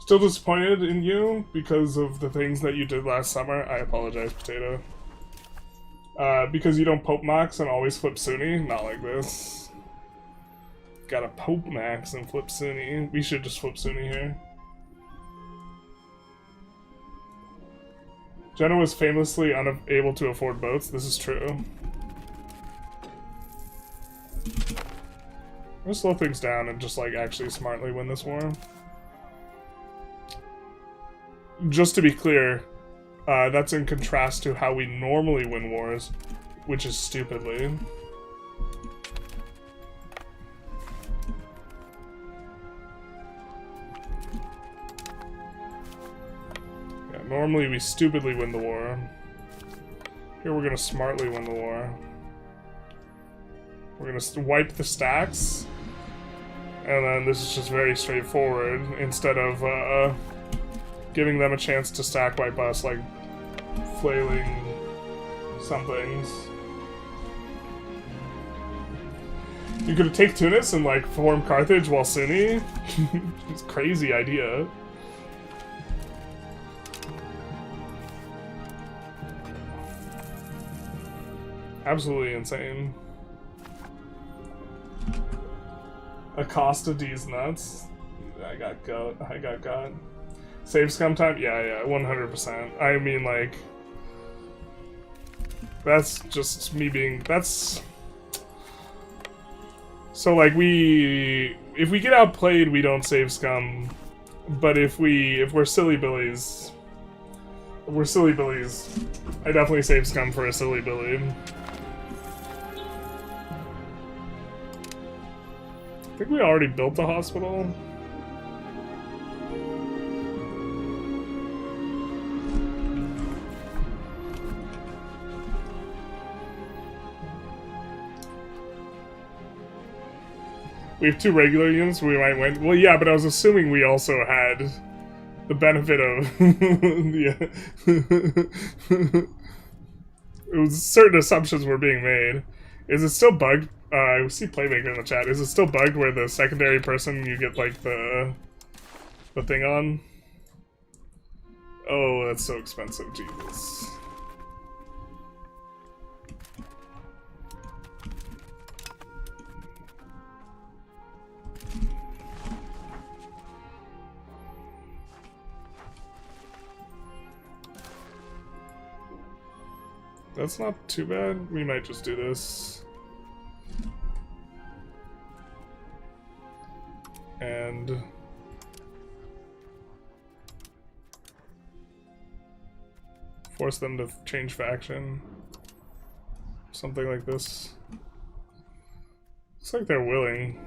Speaker 1: Still disappointed in you because of the things that you did last summer? I apologize, Potato. Because you don't Pope Max and always flip Sunni? Not like this. Gotta Pope Max and flip Sunni. We should just flip Sunni here. Genoa was famously unable to afford boats. This is true. I'm gonna slow things down and just, like, actually smartly win this war. Just to be clear, that's in contrast to how we normally win wars, which is stupidly. Normally we stupidly win the war. Here we're gonna smartly win the war. We're gonna wipe the stacks. And then this is just very straightforward. Instead of giving them a chance to stack wipe us, like flailing some things. You could take Tunis and like form Carthage while Sunni? It's a crazy idea. Absolutely insane. Acosta D's nuts. I got got. I got got. Save scum time? Yeah, 100%. I mean, like, that's just me being, that's, so like if we get outplayed, we don't save scum, but if we're silly Billies, I definitely save scum for a silly Billy. I think we already built the hospital. We have 2 regular units, we might win. Well, yeah, but I was assuming we also had the benefit of it was certain assumptions were being made. Is it still bugged? I see Playmaker in the chat. Is it still bugged where the secondary person you get like the thing on? Oh, that's so expensive, Jesus. That's not too bad. We might just do this. And force them to change faction. Something like this. Looks like they're willing.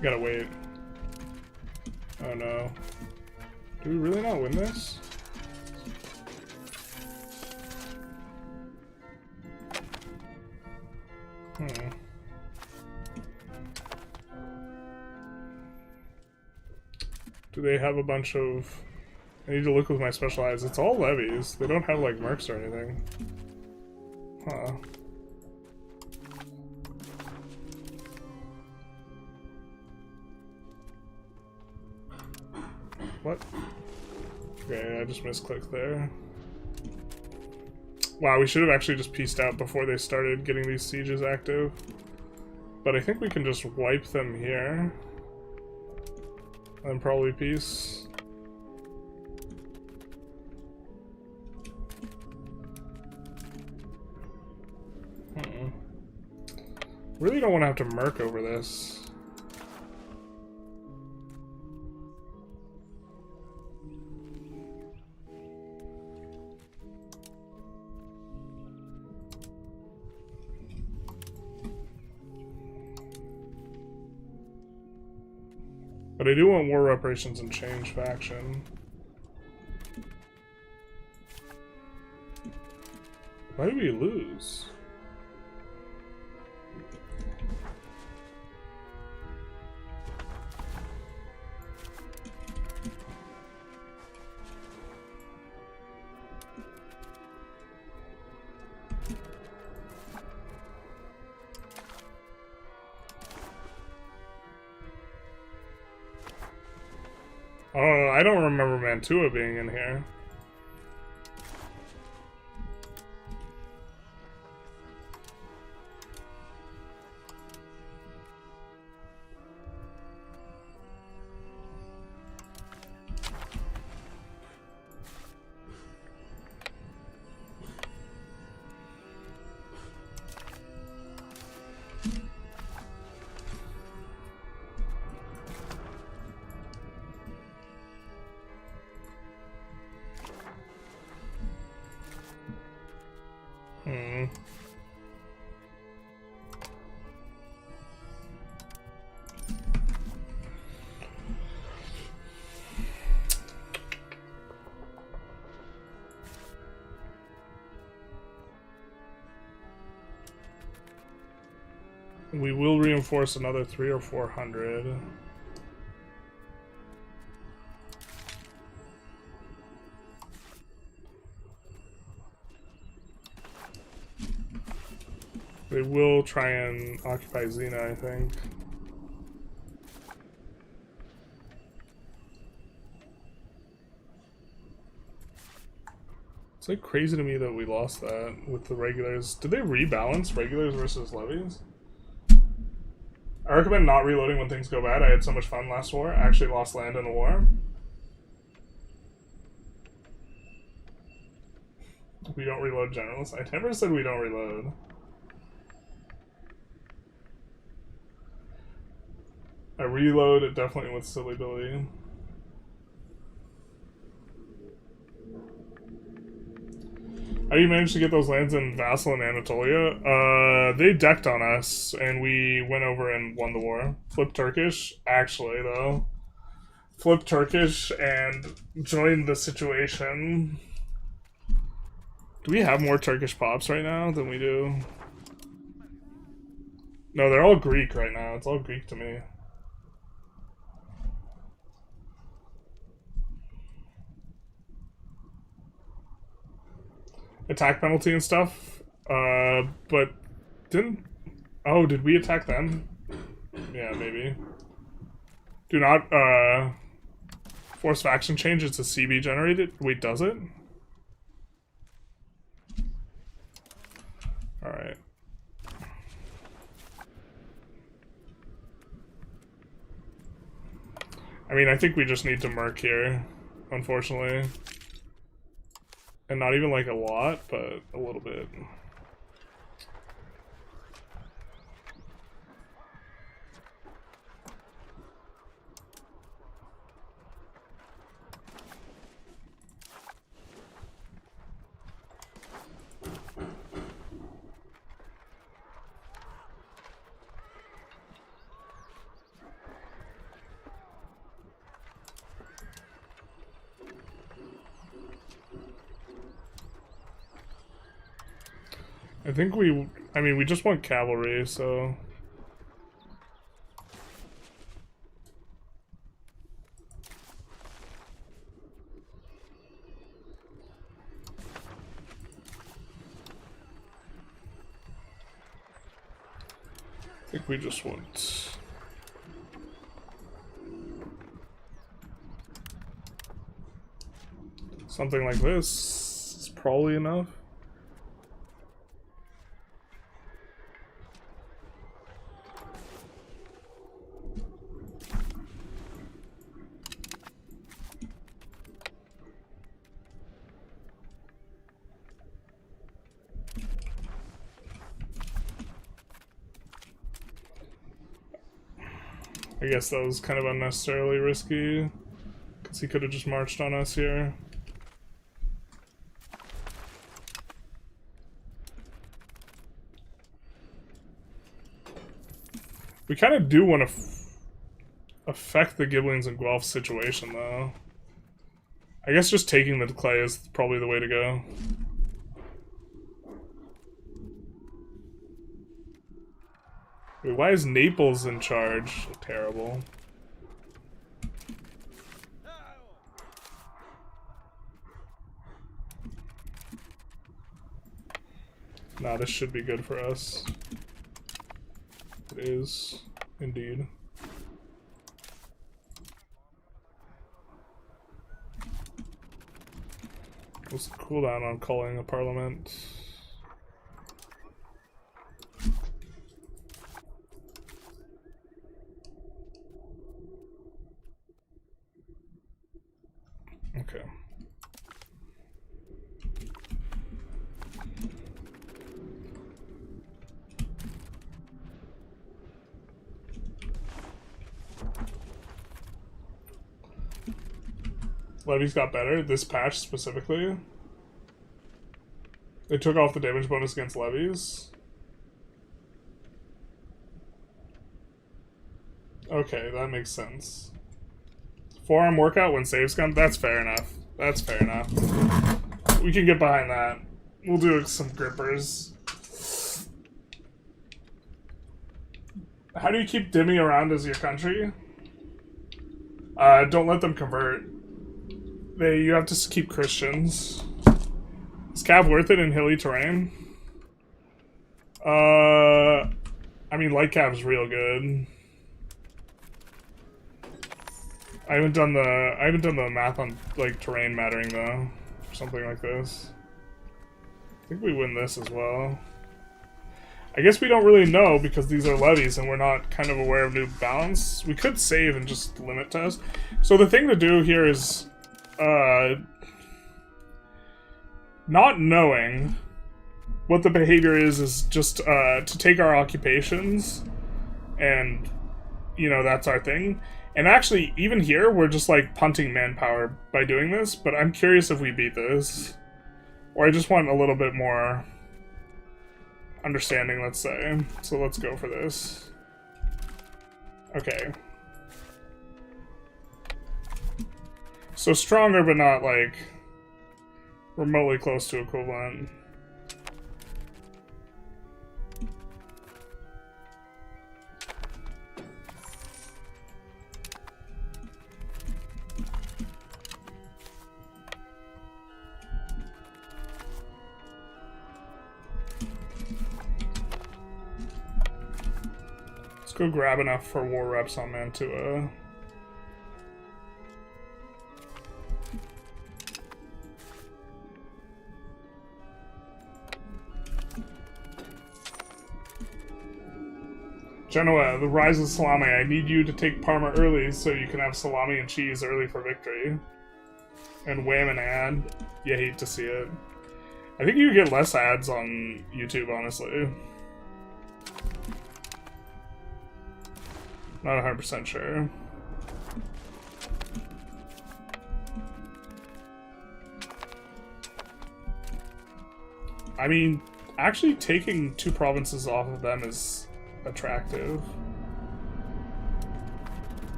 Speaker 1: Gotta wait. Oh no. Do we really not win this? Do they have a bunch of... I need to look with my specialized. It's all levies. They don't have like mercs or anything. Huh. What? Okay, I just misclicked there. Wow, we should have actually just pieced out before they started getting these sieges active. But I think we can just wipe them here. And probably peace. Really don't want to have to merc over this. But I do want war reparations and change faction. Why did we lose? Oh, I don't remember Mantua being in here. We will reinforce another 300 or 400. They will try and occupy Xena, I think. It's like crazy to me that we lost that with the regulars. Did they rebalance regulars versus levies? I recommend not reloading when things go bad. I had so much fun last war. I actually lost land in the war. We don't reload generals. I never said we don't reload. I reload it definitely with silly Billy. How do you manage to get those lands in Vassal and Anatolia? They decked on us, and we went over and won the war. Flipped Turkish, actually, though. Flipped Turkish and joined the situation. Do we have more Turkish pops right now than we do? No, they're all Greek right now. It's all Greek to me. Attack penalty and stuff, but didn't... Oh, did we attack them? Yeah, maybe. Do not, force faction change, it's a CB generated? Wait, does it? Alright. I mean, I think we just need to merc here, unfortunately. And not even like a lot, but a little bit. I think I mean, we just want cavalry, so... I think we just want... something like this is probably enough. I guess that was kind of unnecessarily risky, because he could have just marched on us here. We kind of do want to affect the Giblings and Guelph situation, though. I guess just taking the clay is probably the way to go. Wait, why is Naples in charge? Terrible. Nah, this should be good for us. It is, indeed. What's the cooldown on calling a parliament? Okay. Levies got better, this patch specifically. They took off the damage bonus against levies. Okay, that makes sense. Forearm workout when saves come? That's fair enough. That's fair enough. We can get behind that. We'll do some grippers. How do you keep dimming around as your country? Don't let them convert. You have to keep Christians. Is Cav worth it in hilly terrain? I mean, light Cav's real good. I haven't done the math on like terrain mattering though, or something like this. I think we win this as well. I guess we don't really know because these are levies and we're not kind of aware of new balance. We could save and just limit test. So the thing to do here is, not knowing what the behavior is just to take our occupations, and you know that's our thing. And actually, even here, we're just like punting manpower by doing this. But I'm curious if we beat this, Or I just want a little bit more understanding, let's say. So let's go for this. Okay. So stronger, but not, like, remotely close to equivalent. Let's go grab enough for war reps on Mantua. Genoa, the rise of salami. I need you to take Parma early so you can have salami and cheese early for victory. And wham an ad. You hate to see it. I think you get less ads on YouTube, honestly. Not 100% sure. I mean, actually taking 2 provinces off of them is attractive.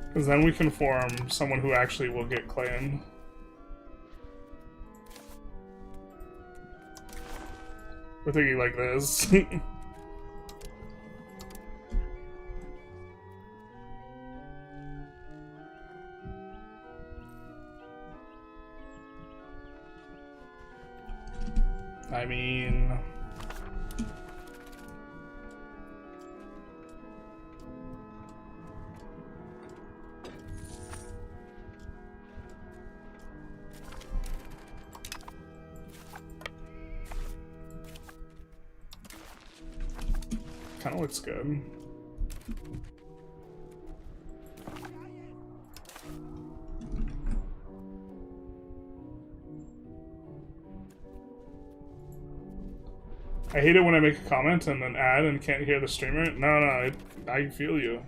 Speaker 1: Because then we can form someone who actually will get claimed. We're thinking like this. I mean... kind of looks good. I hate it when I make a comment and then ad and can't hear the streamer. No, I feel you.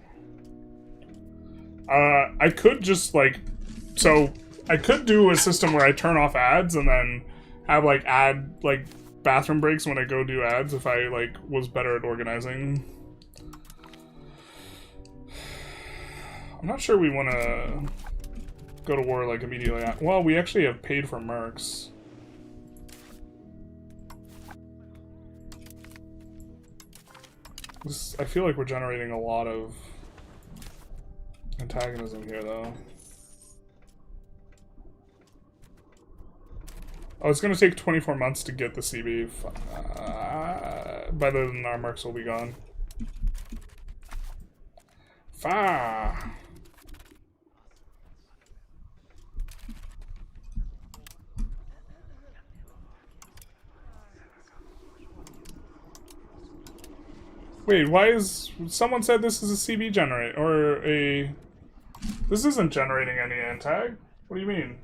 Speaker 1: I could just like, so I could do a system where I turn off ads and then have like ad like bathroom breaks when I go do ads if I like was better at organizing. I'm not sure we want to go to war like immediately. Well, we actually have paid for mercs. I feel like we're generating a lot of antagonism here, though. Oh, it's going to take 24 months to get the CB. By then, our mercs will be gone. Fah! Wait, why is... Someone said this is a CB generate, or a... This isn't generating any antag? What do you mean?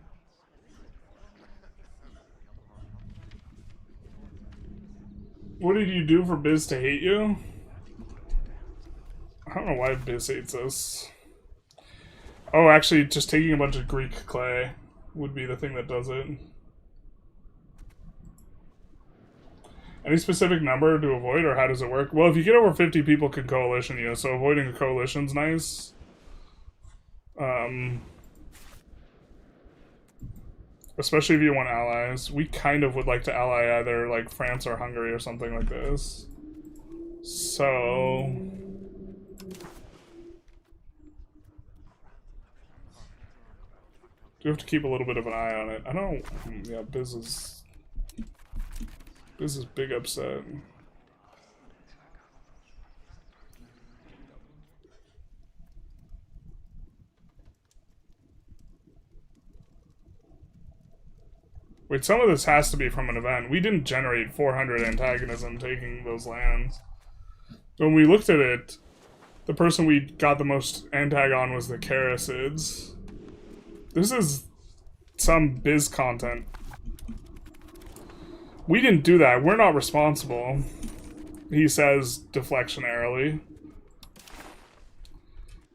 Speaker 1: What did you do for Biz to hate you? I don't know why Biz hates us. Oh, actually, just taking a bunch of Greek clay would be the thing that does it. Any specific number to avoid, or how does it work? Well, if you get over 50 people can coalition you, so avoiding a coalition's nice. Especially if you want allies. We kind of would like to ally either like France or Hungary or something like this. So... do have to keep a little bit of an eye on it. I don't... yeah, Biz is big upset. Wait, some of this has to be from an event. We didn't generate 400 antagonism taking those lands. When we looked at it, the person we got the most antag on was the Carasids. This is some Biz content. We didn't do that. We're not responsible. He says deflectionarily.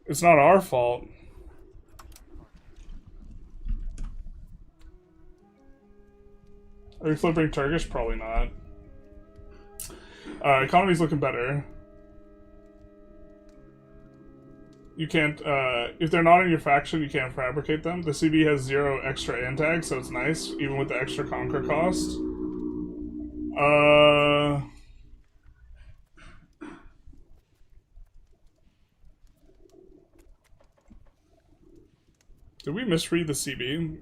Speaker 1: It's not our fault. Are we flipping Turkish? Probably not. Economy's looking better. You can't, if they're not in your faction, you can't fabricate them. The CB has 0 extra antag, so it's nice, even with the extra conquer cost. Did we misread the CB?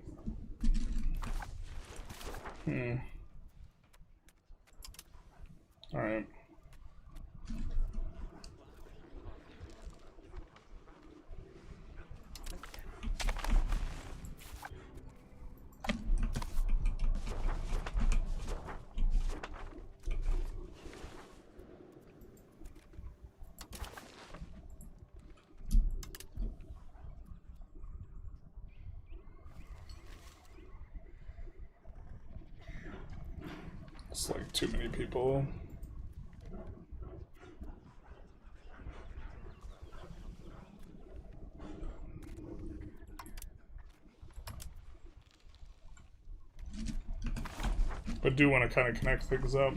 Speaker 1: Alright. It's like too many people. But do want to kind of connect things up.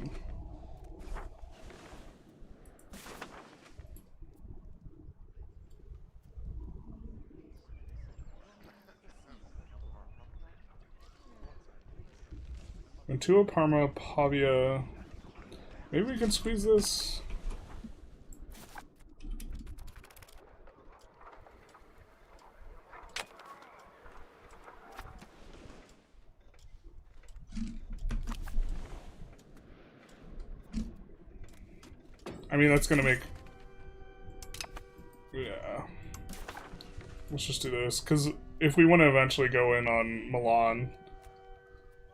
Speaker 1: Mantua, Parma, Pavia. Maybe we can squeeze this. I mean, that's gonna make... Yeah. Let's just do this, because if we want to eventually go in on Milan,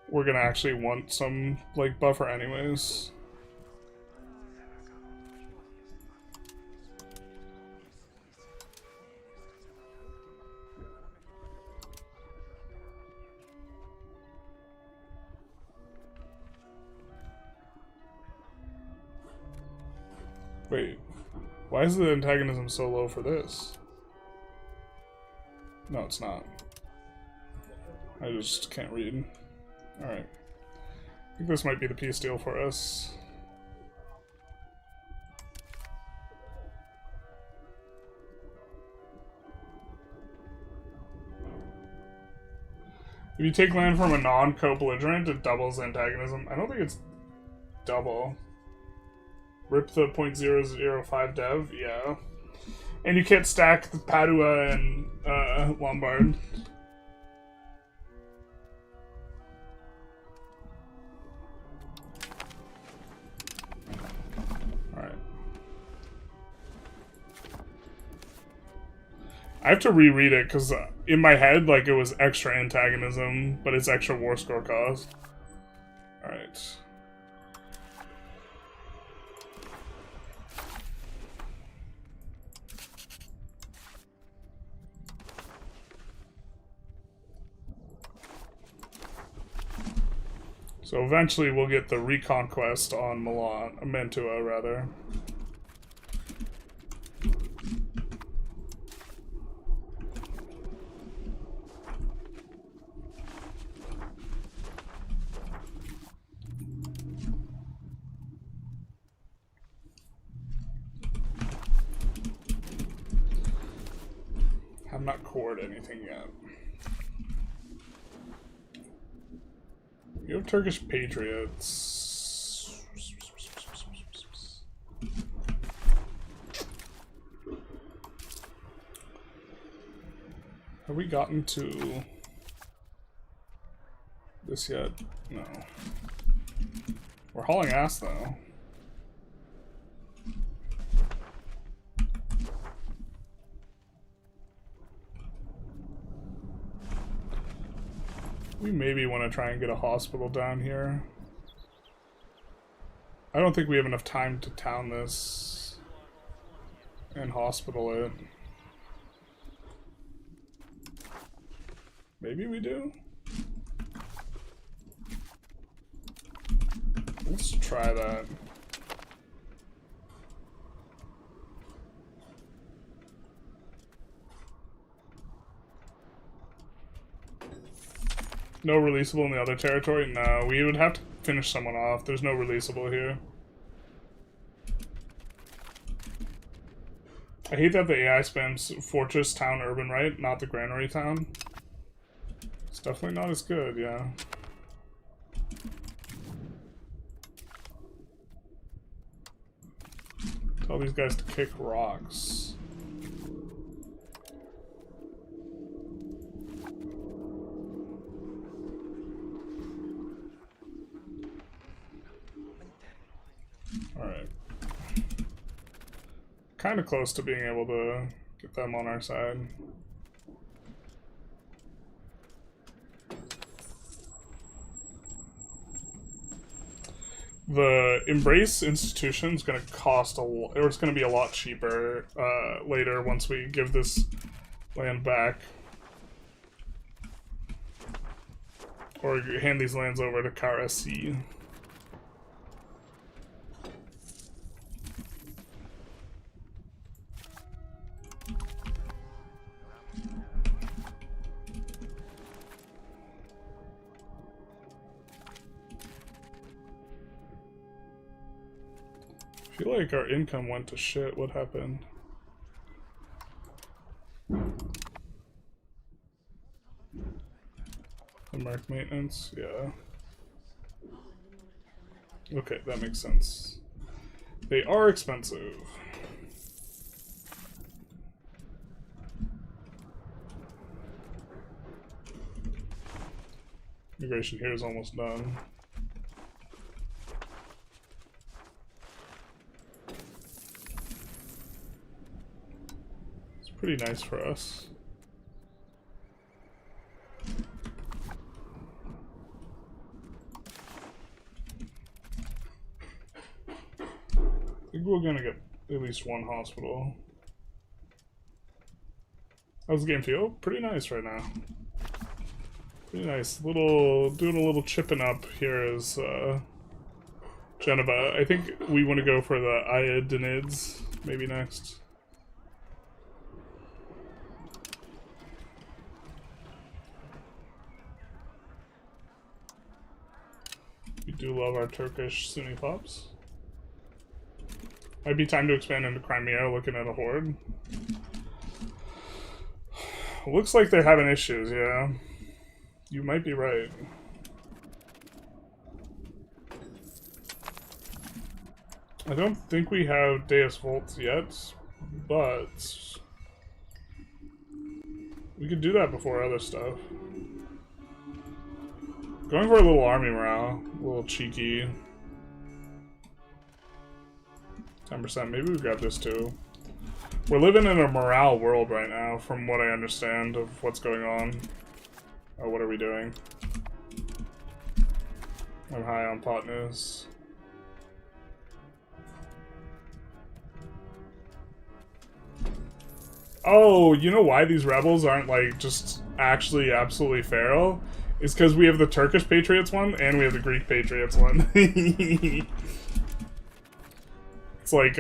Speaker 1: we're gonna actually want some, like, buffer anyways. Wait, why is the antagonism so low for this? No, it's not. I just can't read. Alright. I think this might be the peace deal for us. If you take land from a non-co-belligerent, it doubles antagonism. I don't think it's double. Rip the .005 dev, yeah. And you can't stack the Padua and Lombard. Alright. I have to reread it, because in my head, like, it was extra antagonism, but it's extra war score cost. Alright. So eventually we'll get the reconquest on Milan, Mantua rather. Have not cored anything yet. You have Turkish patriots. Have we gotten to this yet? No. We're hauling ass though. We maybe want to try and get a hospital down here. I don't think we have enough time to town this and hospital it. Maybe we do? Let's try that. No releasable in the other territory? No, we would have to finish someone off. There's no releasable here. I hate that the AI spams fortress, town, urban, right? Not the granary town. It's definitely not as good, yeah. Tell these guys to kick rocks. Alright. Kind of close to being able to get them on our side. The Embrace institution is going to cost a lot, or it's going to be a lot cheaper later once we give this land back. Or hand these lands over to KRSC. I feel like our income went to shit. What happened? The mark maintenance, yeah. Okay, that makes sense. They are expensive. Immigration here is almost done. Pretty nice for us. I think we're gonna get at least one hospital. How's the game feel? Pretty nice right now. Pretty nice. Doing a little chipping up here is Genova. I think we want to go for the Iodinids maybe next. We do love our Turkish Sunni pops. Might be time to expand into Crimea, looking at a horde. Looks like they're having issues, yeah. You might be right. I don't think we have Deus Volts yet, but we could do that before other stuff. Going for a little army morale, a little cheeky. 10%, maybe we grab this too. We're living in a morale world right now, from what I understand of what's going on. Oh, what are we doing? I'm high on pot news. Oh, you know why these rebels aren't like just actually absolutely feral? It's because we have the Turkish Patriots one and we have the Greek Patriots one. It's like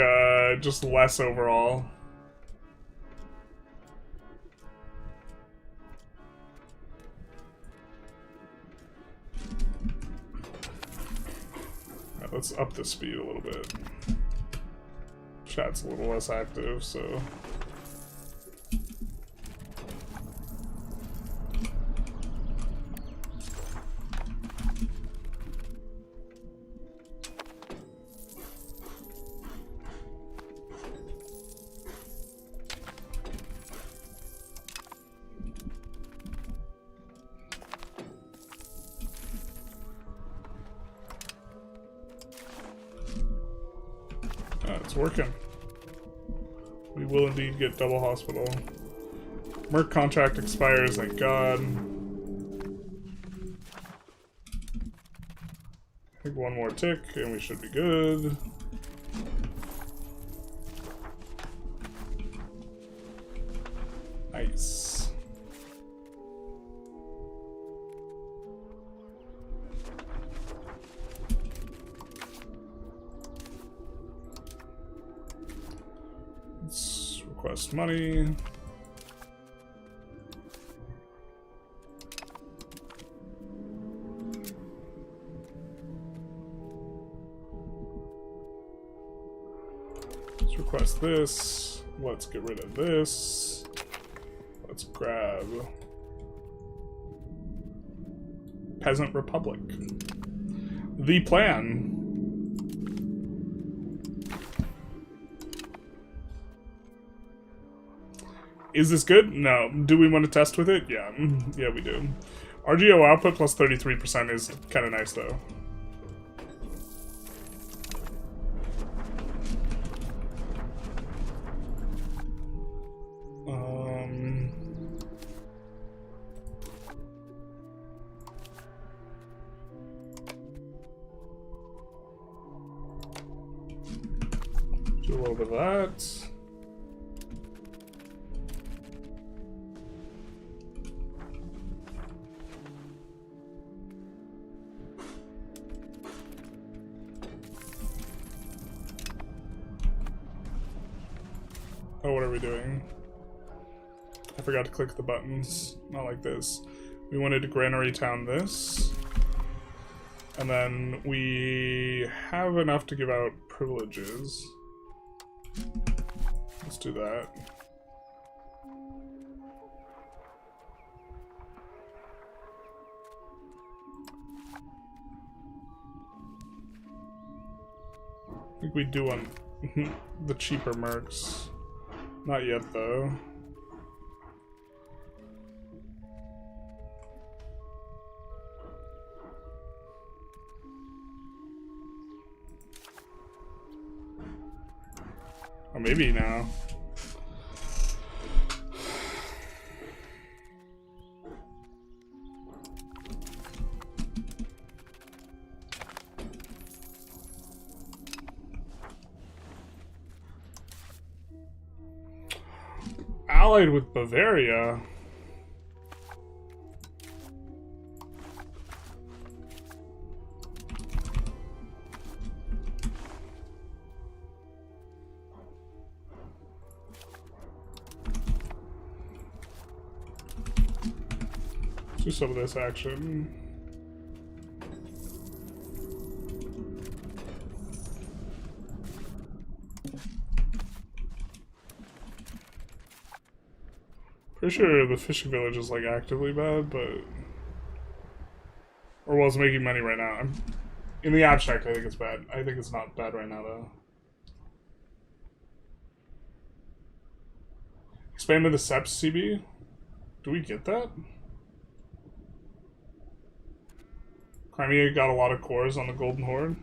Speaker 1: just less overall. Right, let's up the speed a little bit. Chat's a little less active, so. It's working. We will indeed get double hospital. Merc contract expires, thank God. I think one more tick and we should be good. Nice. Let's request money. minus this. Let's get rid of this. Let's grab Peasant Republic. The plan. Is this good? No. Do we want to test with it? Yeah. Yeah, we do. RGO output plus 33% is kind of nice, though. Do a little bit of that. Oh, what are we doing? I forgot to click the buttons. Not like this. We wanted to granary town this. And then we have enough to give out privileges. Let's do that. I think we do want the cheaper mercs. Not yet, though. Or maybe now. Allied with Bavaria. Let's do some of this action. Pretty sure the fishing village is like actively bad, but or was making money right now. In the abstract, I think it's bad. I think it's not bad right now though. Expand to the Seps CB. Do we get that? Crimea got a lot of cores on the Golden Horde.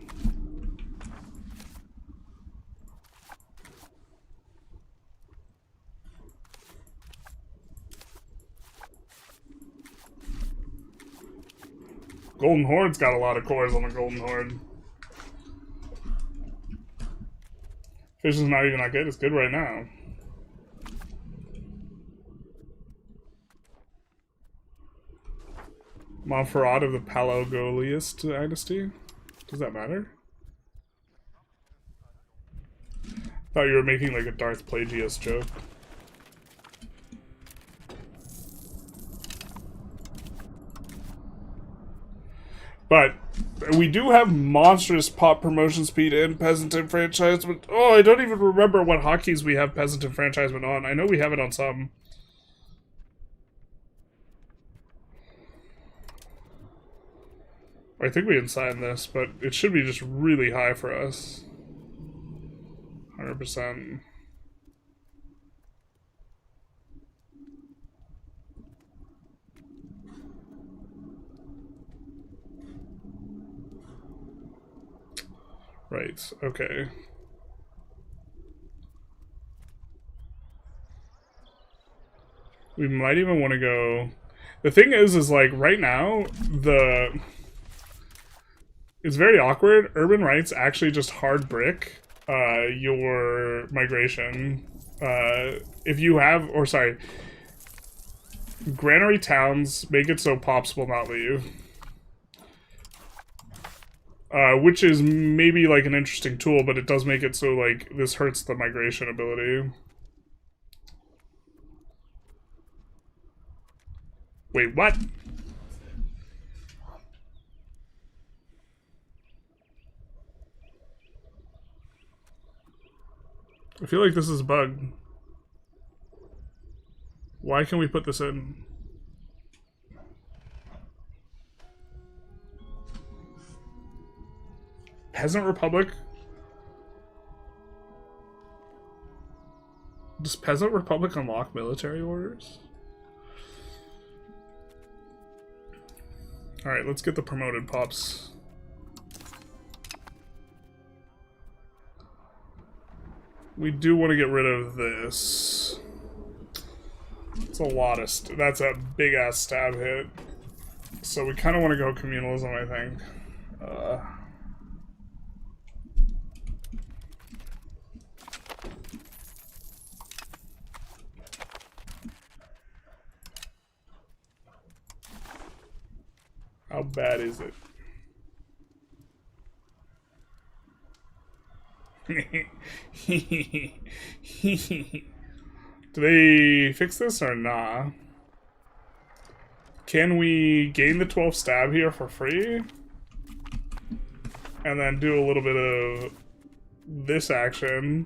Speaker 1: Golden Horde's got a lot of cores on the Golden Horde. Fish is not even that good. It's good right now. Montferrat of the Palaiologist dynasty? Does that matter? Thought you were making like a Darth Plagueis joke. But we do have monstrous pop promotion speed and peasant enfranchisement. Oh, I don't even remember what hotkeys we have peasant enfranchisement on. I know we have it on some. I think we can sign this, but it should be just really high for us. 100%. Right, okay. We might even want to go... The thing is like, right now, it's very awkward. Urban rights actually just hard brick your migration. If you have... Or, sorry. Granary towns make it so pops will not leave. Which is maybe like an interesting tool, but it does make it so like this hurts the migration ability. Wait, what? feel like this is a bug. Why can we put this in? Peasant Republic? Does Peasant Republic unlock military orders? Alright, let's get the promoted pops. We do want to get rid of this. It's a lot of... that's a big-ass stab hit. So we kind of want to go communalism, I think. How bad is it? Do they fix this or nah? Can we gain the 12 stab here for free? And then do a little bit of this action.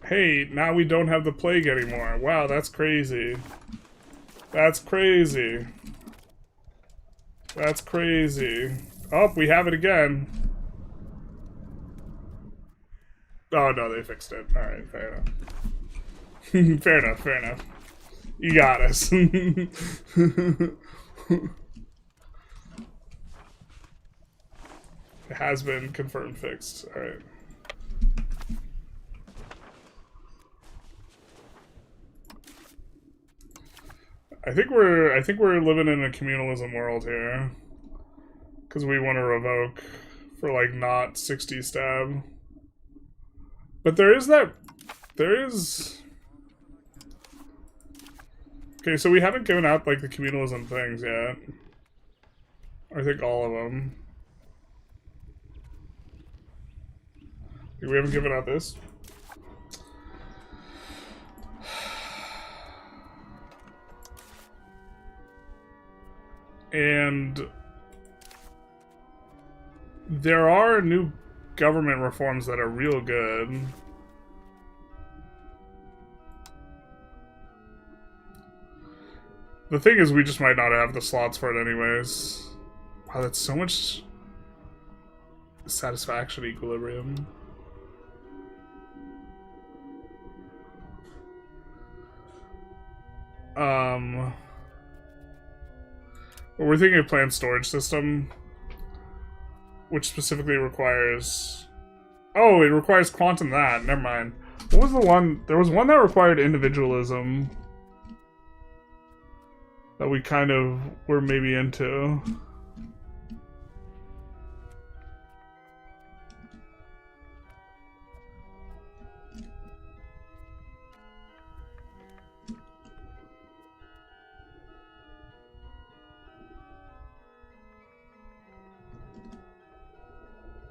Speaker 1: Hey, now we don't have the plague anymore. Wow, that's crazy. That's crazy. That's crazy. Oh, we have it again. Oh, no, they fixed it. Alright, fair enough. Fair enough, fair enough. You got us. It has been confirmed fixed. Alright. I think we're living in a communalism world here. Cause we want to revoke for like not 60 stab. But there is... Okay, so we haven't given out like the communalism things yet. I think all of them. We haven't given out this. And there are new government reforms that are real good. The thing is, we just might not have the slots for it anyways. Wow, that's so much satisfaction equilibrium. Well, we're thinking of planned storage system, which specifically requires... Oh, it requires quantum that. Never mind. What was the one? There was one that required individualism that we kind of were maybe into.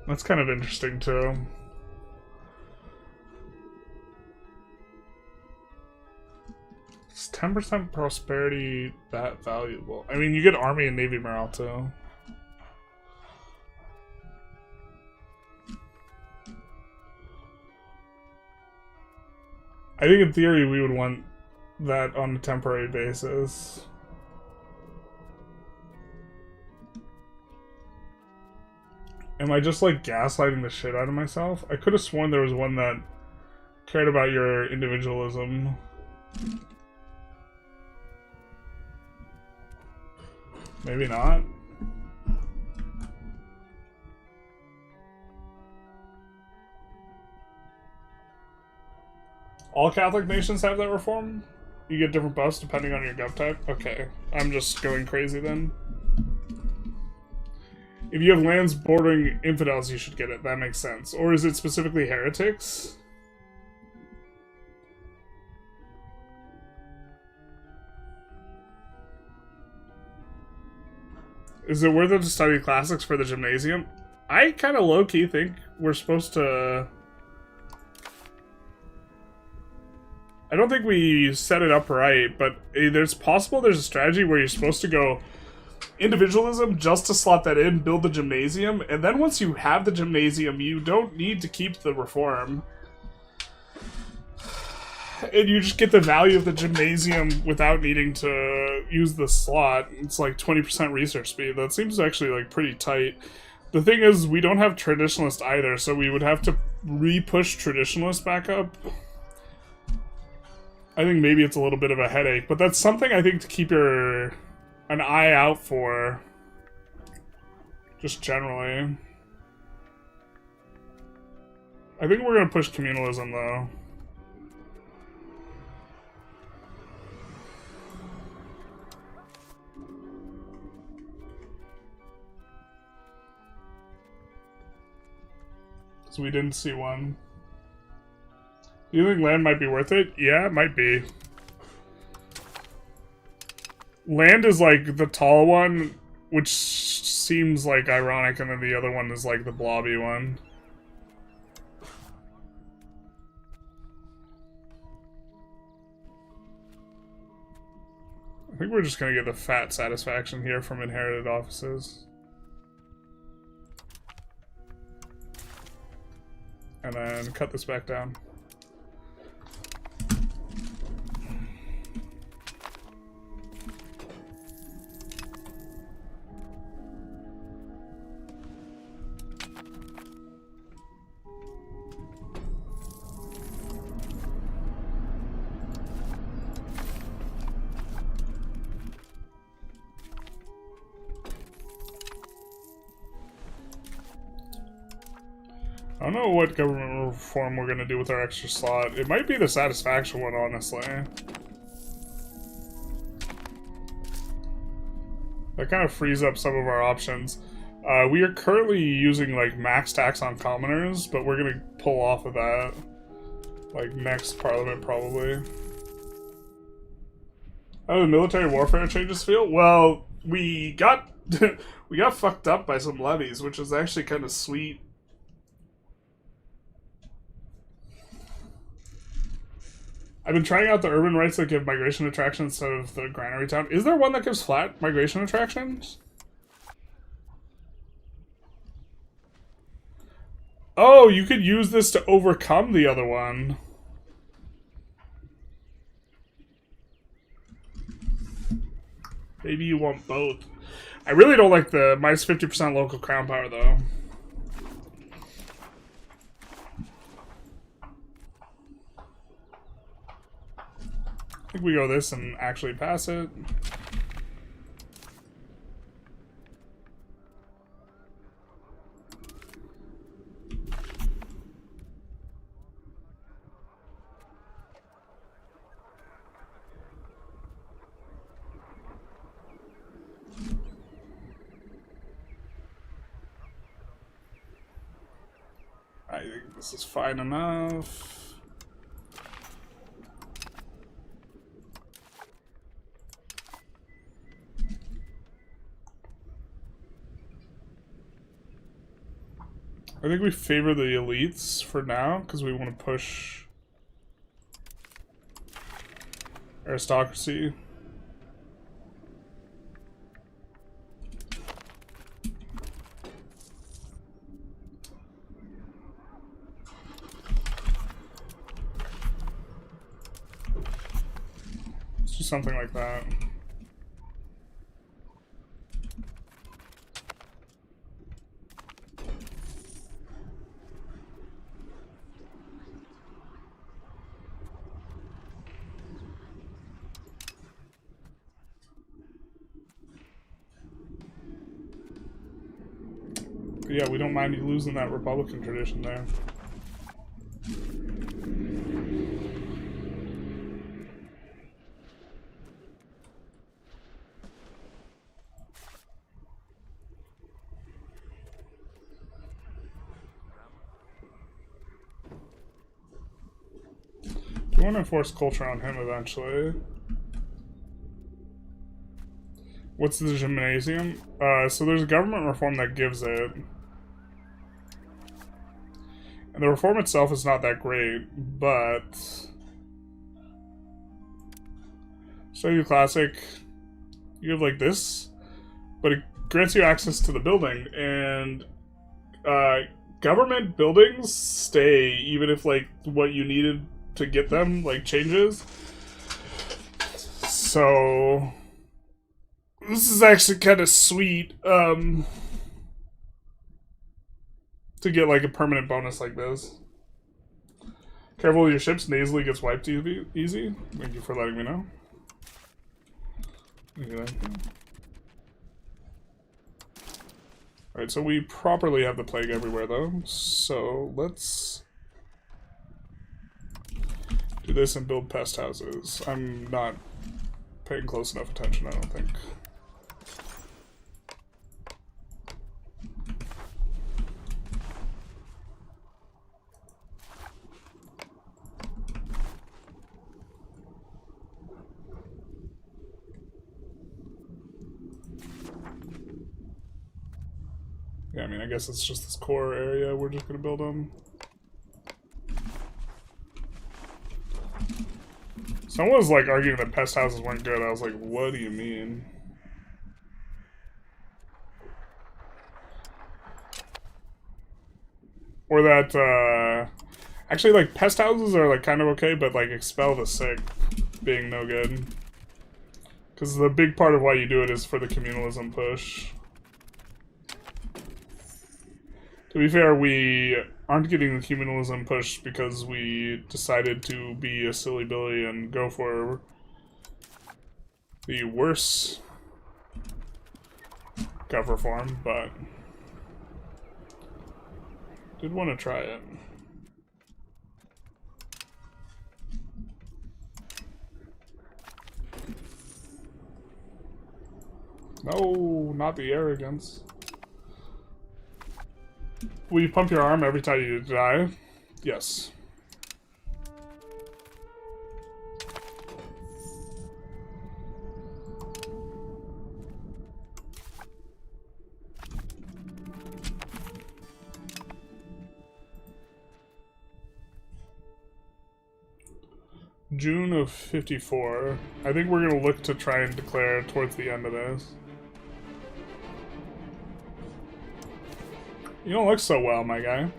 Speaker 1: That's kind of interesting, too. Is 10% prosperity that valuable? I mean, you get Army and Navy morale, too. I think in theory we would want that on a temporary basis. Am I just, like, gaslighting the shit out of myself? I could have sworn there was one that cared about your individualism. Maybe not. All Catholic nations have that reform? You get different buffs depending on your gov type? Okay. I'm just going crazy then. If you have lands bordering infidels, you should get it. That makes sense. Or is it specifically heretics? Is it worth it to study classics for the gymnasium? I kind of low-key think we're supposed to... I don't think we set it up right, but there's a strategy where you're supposed to go individualism just to slot that in, build the gymnasium, and then once you have the gymnasium, you don't need to keep the reform. And you just get the value of the gymnasium without needing to use the slot. It's like 20% research speed. That seems actually like pretty tight. The thing is, we don't have traditionalist either, so we would have to re-push traditionalist back up. I think maybe it's a little bit of a headache, but that's something I think to keep an eye out for. Just generally. I think we're gonna push communalism though. So we didn't see one. Do you think land might be worth it? Yeah, it might be. Land is like the tall one, which seems like ironic, and then the other one is like the blobby one. I think we're just gonna get the fat satisfaction here from inherited offices. And then cut this back down. I don't know what government reform we're gonna do with our extra slot. It might be the satisfaction one, honestly. That kind of frees up some of our options. We are currently using like max tax on commoners, but we're gonna pull off of that like next parliament probably. Oh, the military warfare changes feel? Well, we got we got fucked up by some levies, which is actually kind of sweet. I've been trying out the urban rights that give migration attraction instead of the granary town. Is there one that gives flat migration attractions? Oh, you could use this to overcome the other one. Maybe you want both. I really don't like the minus 50% local crown power, though. I think we go this and actually pass it. I think this is fine enough. I think we favor the elites for now, because we want to push aristocracy. Let's do something like that. Yeah, we don't mind you losing that Republican tradition there. Do you want to enforce culture on him eventually? What's the gymnasium? So there's a government reform that gives it. And the reform itself is not that great, but... Show you classic. You have like this. but it grants you access to the building, and government buildings stay even if like what you needed to get them like changes. So this is actually kind of sweet to get like a permanent bonus like this. Careful with your ships, nasally gets wiped easy. Thank you for letting me know. Alright, so we properly have the plague everywhere though, so let's do this and build pest houses. I'm not paying close enough attention, I don't think. Yeah, I mean, I guess it's just this core area we're just gonna build on. Someone was like arguing that pest houses weren't good. I was like, what do you mean? Or that, actually, like, pest houses are, like, kind of okay, but, like, expel the sick being no good. Because the big part of why you do it is for the communalism push. To be fair, we aren't getting the communalism push because we decided to be a silly Billy and go for the worse gov reform, but did want to try it. No, not the arrogance. Will you pump your arm every time you die? Yes. June of 54. I think we're gonna look to try and declare towards the end of this. You don't look so well, my guy.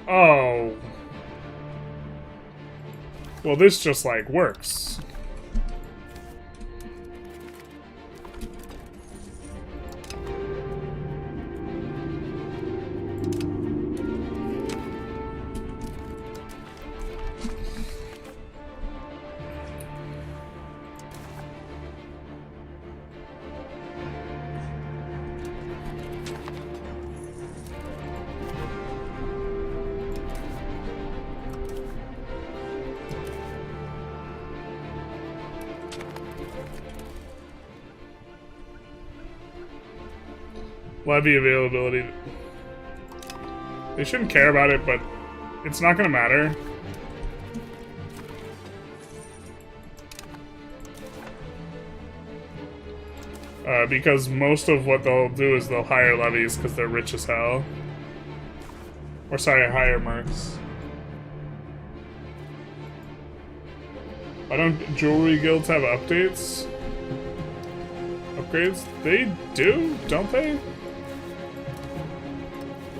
Speaker 1: Oh. Well, this just, like, works. Levy availability. They shouldn't care about it, but it's not gonna matter. Because most of what they'll do is they'll hire levies because they're rich as hell. Or sorry, hire mercs. Why don't jewelry guilds have updates? Upgrades? They do, don't they?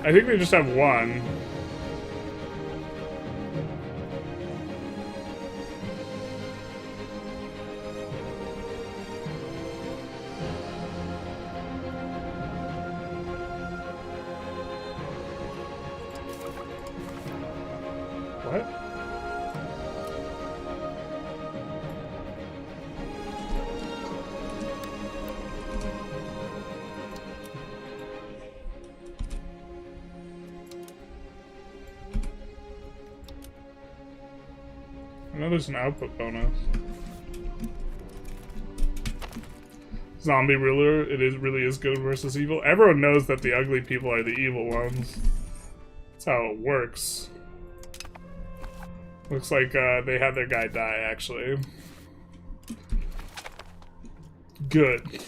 Speaker 1: I think they just have one. What? I know there's an output bonus. Zombie ruler, it is really is good versus evil. Everyone knows that the ugly people are the evil ones. That's how it works. Looks like they had their guy die, actually. Good.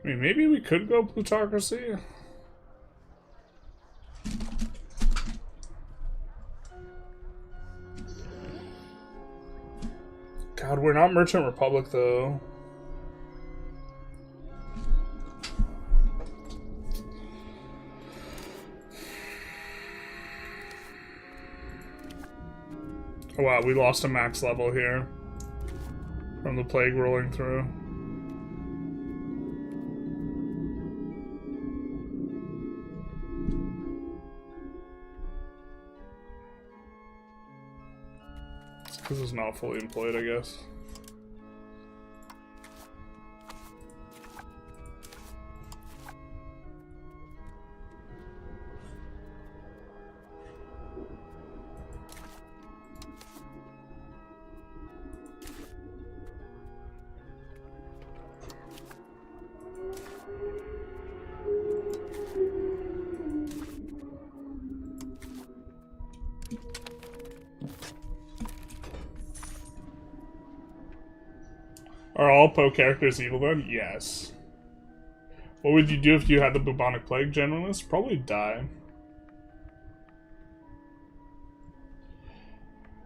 Speaker 1: I mean, maybe we could go plutocracy. God, we're not Merchant Republic, though. Oh wow, we lost a max level here from the plague rolling through. It's because it's not fully employed, I guess. Are all Poe characters evil then? Yes. What would you do if you had the bubonic plague, Generalist? Probably die.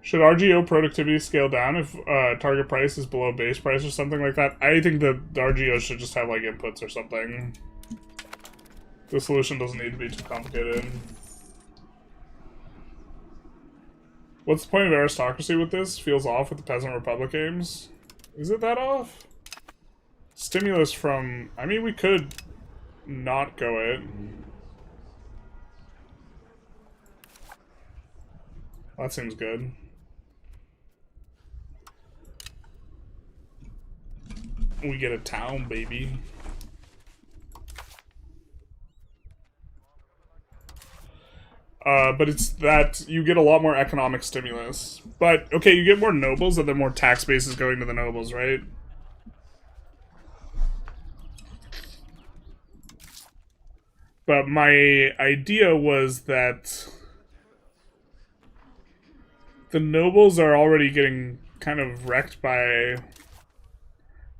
Speaker 1: Should RGO productivity scale down if target price is below base price or something like that? I think the RGO should just have like inputs or something. The solution doesn't need to be too complicated. What's the point of aristocracy with this? Feels off with the Peasant Republic aims. Is it that off? Stimulus from... I mean, we could not go it. That seems good. We get a town, baby. But it's that you get a lot more economic stimulus. But, okay, you get more nobles, and then more tax bases going to the nobles, right? But my idea was that the nobles are already getting kind of wrecked by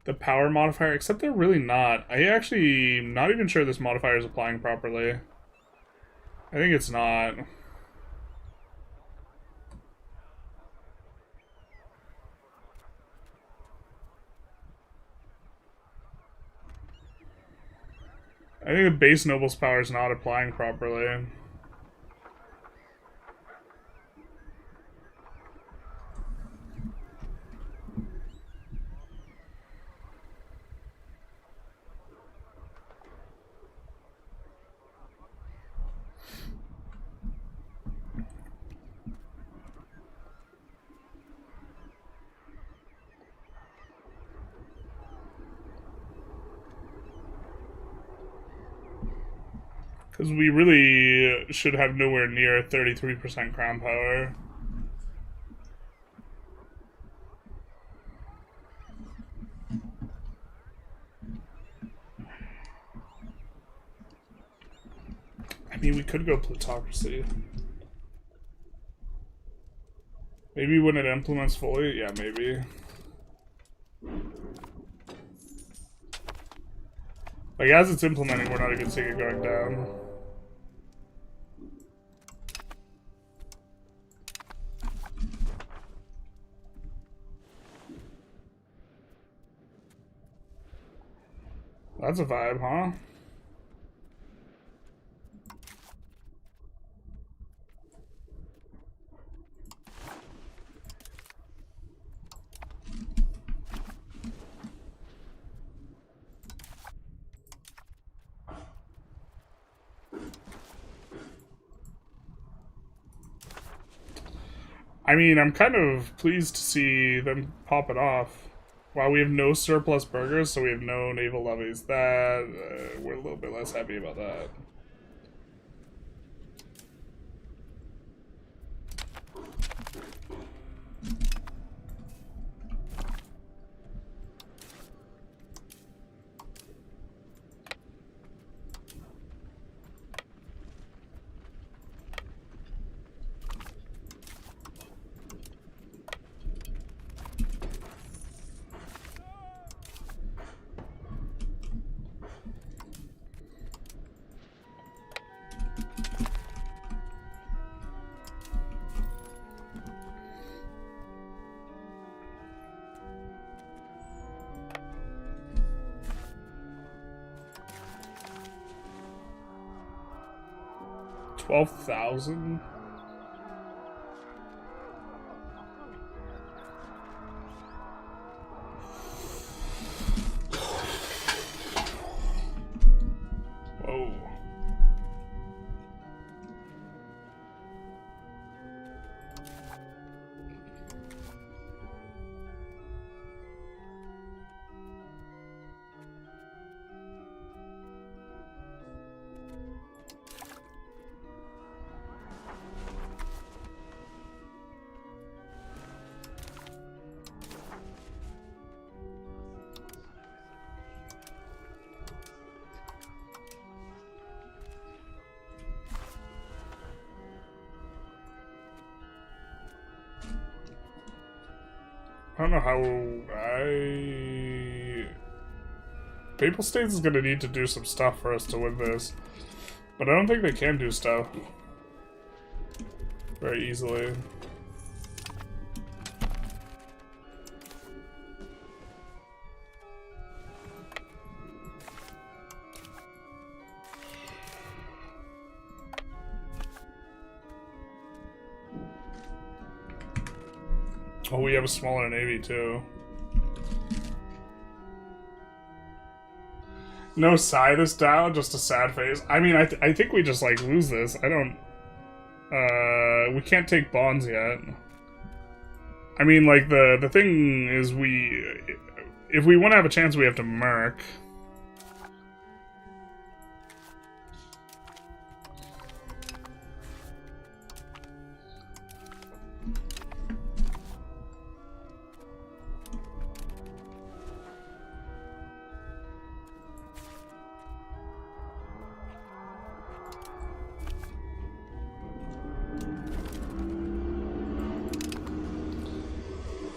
Speaker 1: the power modifier, except they're really not. I actually am not even sure this modifier is applying properly. I think it's not. I think the base noble's power is not applying properly. Because we really should have nowhere near 33% crown power. I mean, we could go plutocracy. Maybe when it implements fully? Yeah, maybe. Like, as it's implementing, we're not even seeing it going down. That's a vibe, huh? I mean, I'm kind of pleased to see them pop it off. Wow, we have no surplus burgers, so we have no naval levies. That, we're a little bit less happy about that. 12,000? Whoa. I don't know how Papal States is gonna need to do some stuff for us to win this. But I don't think they can do stuff very easily. Oh, we have a smaller navy too. No sigh this down, just a sad face. I mean, I think we just like lose this. I don't. We can't take bonds yet. I mean, like the thing is, if we want to have a chance, we have to merc.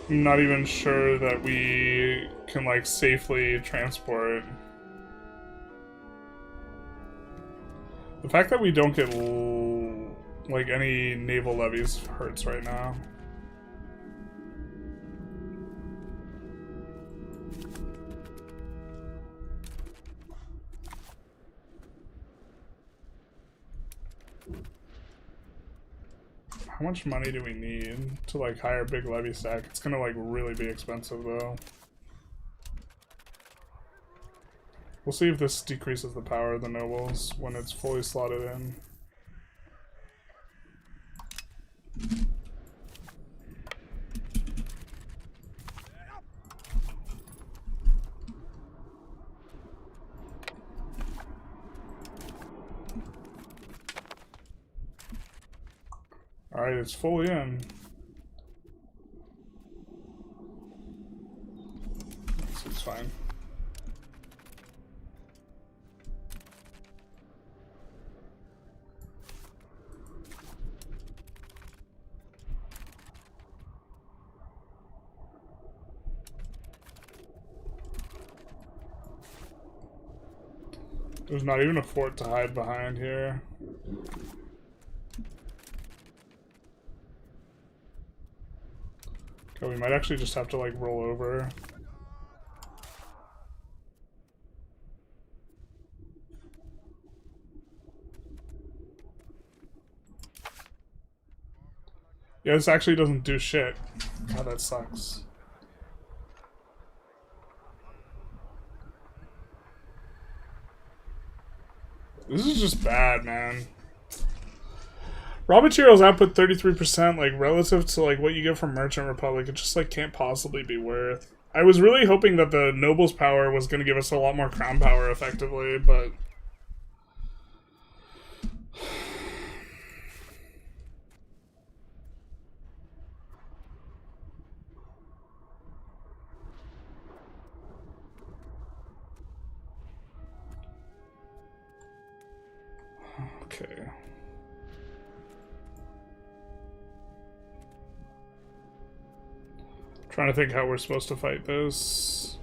Speaker 1: I'm not even sure that we can, like, safely transport. The fact that we don't get, like, any naval levies hurts right now. How much money do we need to, like, hire a big levy stack? It's gonna, like, really be expensive, though. We'll see if this decreases the power of the nobles when it's fully slotted in. Alright, it's fully in. It's fine. There's not even a fort to hide behind here. Oh, we might actually just have to, like, roll over. Yeah, this actually doesn't do shit. God, that sucks. This is just bad, man. Raw materials output 33%, like, relative to, like, what you get from Merchant Republic. It just, like, can't possibly be worth. I was really hoping that the Nobles power was going to give us a lot more crown power, effectively, but... Okay. Trying to think how we're supposed to fight this.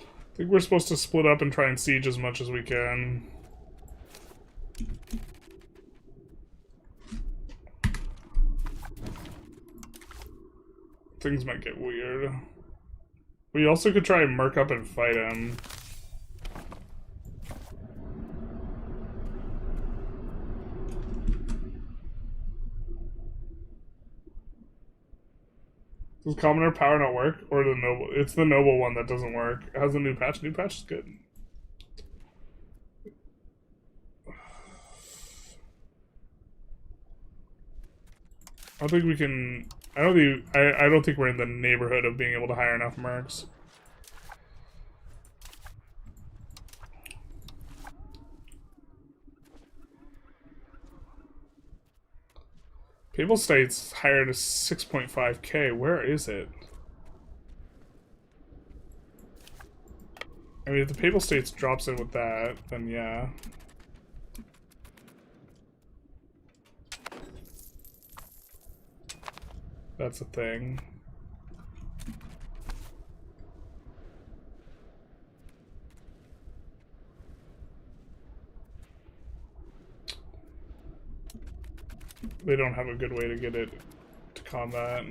Speaker 1: I think we're supposed to split up and try and siege as much as we can. Things might get weird. We also could try and merc up and fight him. Does Commoner Power not work? Or the Noble? It's the Noble one that doesn't work. It has a new patch. New patch is good. I don't think we can... I don't think we're in the neighborhood of being able to hire enough mercs. Papal States hired a 6.5k. Where is it? I mean, if the Papal States drops in with that, then yeah. That's a thing. They don't have a good way to get it to combat.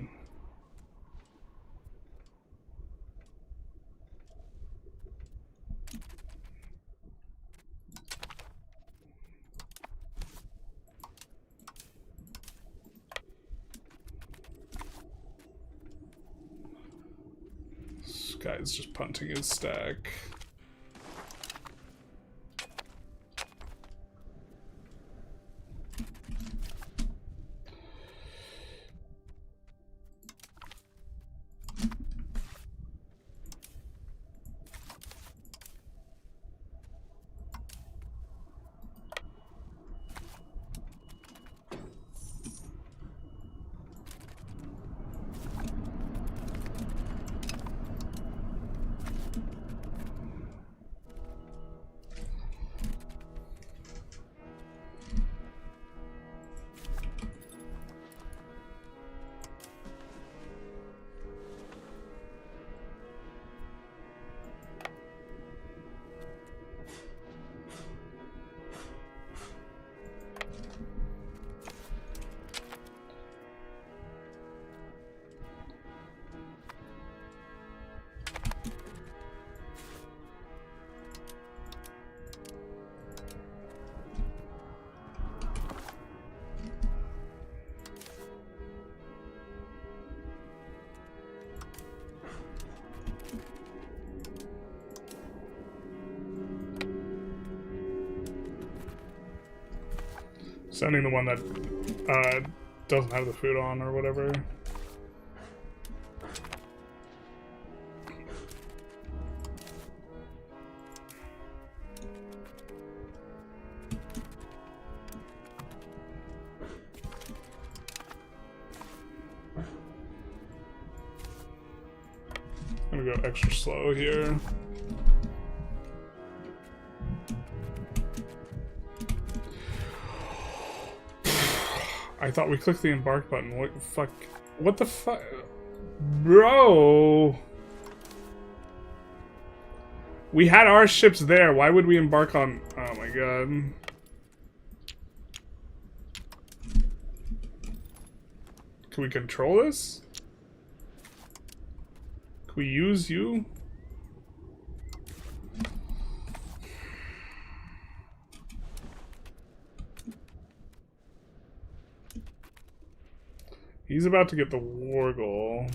Speaker 1: This guy's just punting his stack. Sending the one that doesn't have the food on or whatever. I'm gonna go extra slow here. I thought we clicked the embark button. What the fuck? What the fuck? Bro! We had our ships there. Why would we embark on... Oh my god. Can we control this? Can we use you? He's about to get the war goal.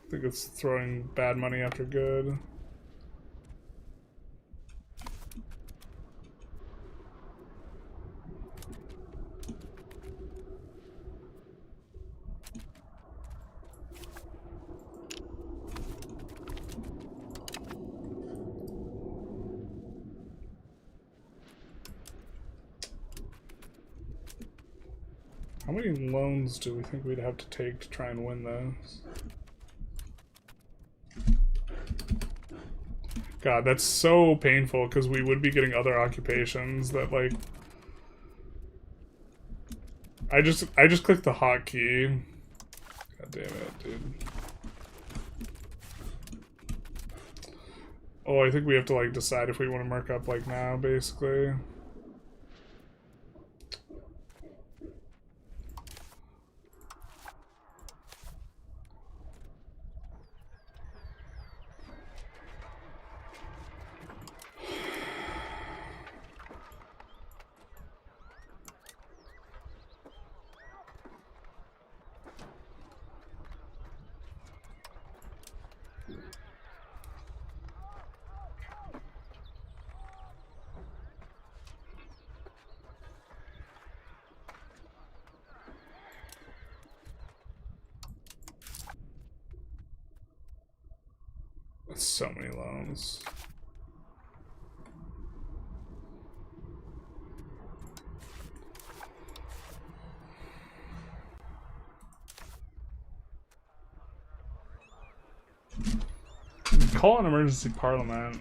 Speaker 1: I think it's throwing bad money after good. How many loans do we think we'd have to take to try and win this? God, that's so painful because we would be getting other occupations that, like... I just clicked the hotkey. God damn it, dude. Oh, I think we have to like decide if we want to mark up like now, basically. That's so many loans. Call an emergency parliament.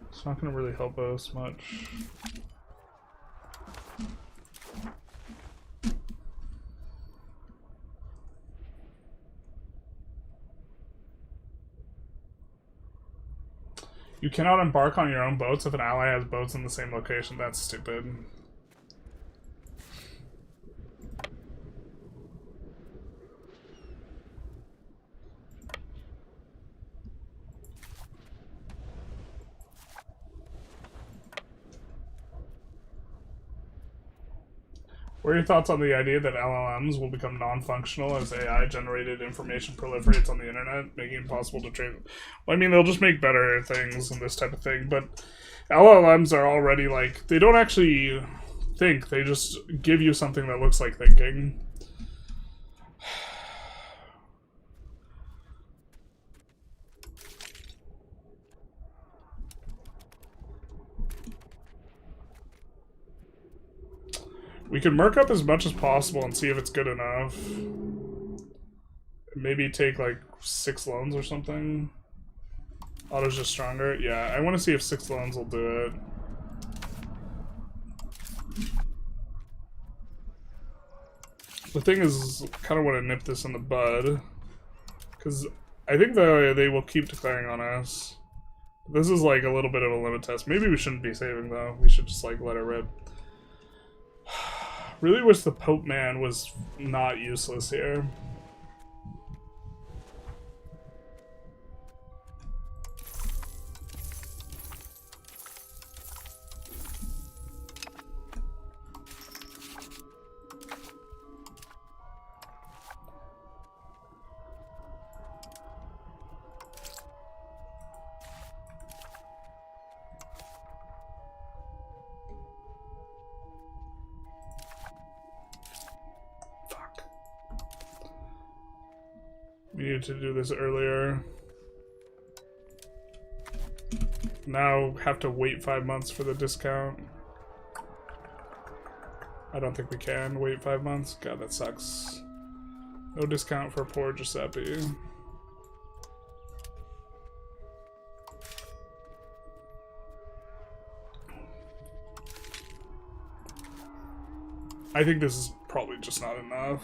Speaker 1: It's not going to really help us much. You cannot embark on your own boats if an ally has boats in the same location. That's stupid. What are your thoughts on the idea that LLMs will become non-functional as AI-generated information proliferates on the internet, making it impossible to train? Well, I mean, they'll just make better things and this type of thing, but LLMs are already, like, they don't actually think. They just give you something that looks like thinking. We can mark up as much as possible and see if it's good enough. Maybe take like 6 loans or something. Auto's just stronger. Yeah, I want to see if 6 loans will do it. The thing is, kind of want to nip this in the bud. Because I think they will keep declaring on us. This is like a little bit of a limit test. Maybe we shouldn't be saving though. We should just like let it rip. Really wish the Pope man was not useless here. We needed to do this earlier. Now have to wait 5 months for the discount. I don't think we can wait 5 months. God, that sucks. No discount for poor Giuseppe. I think this is probably just not enough.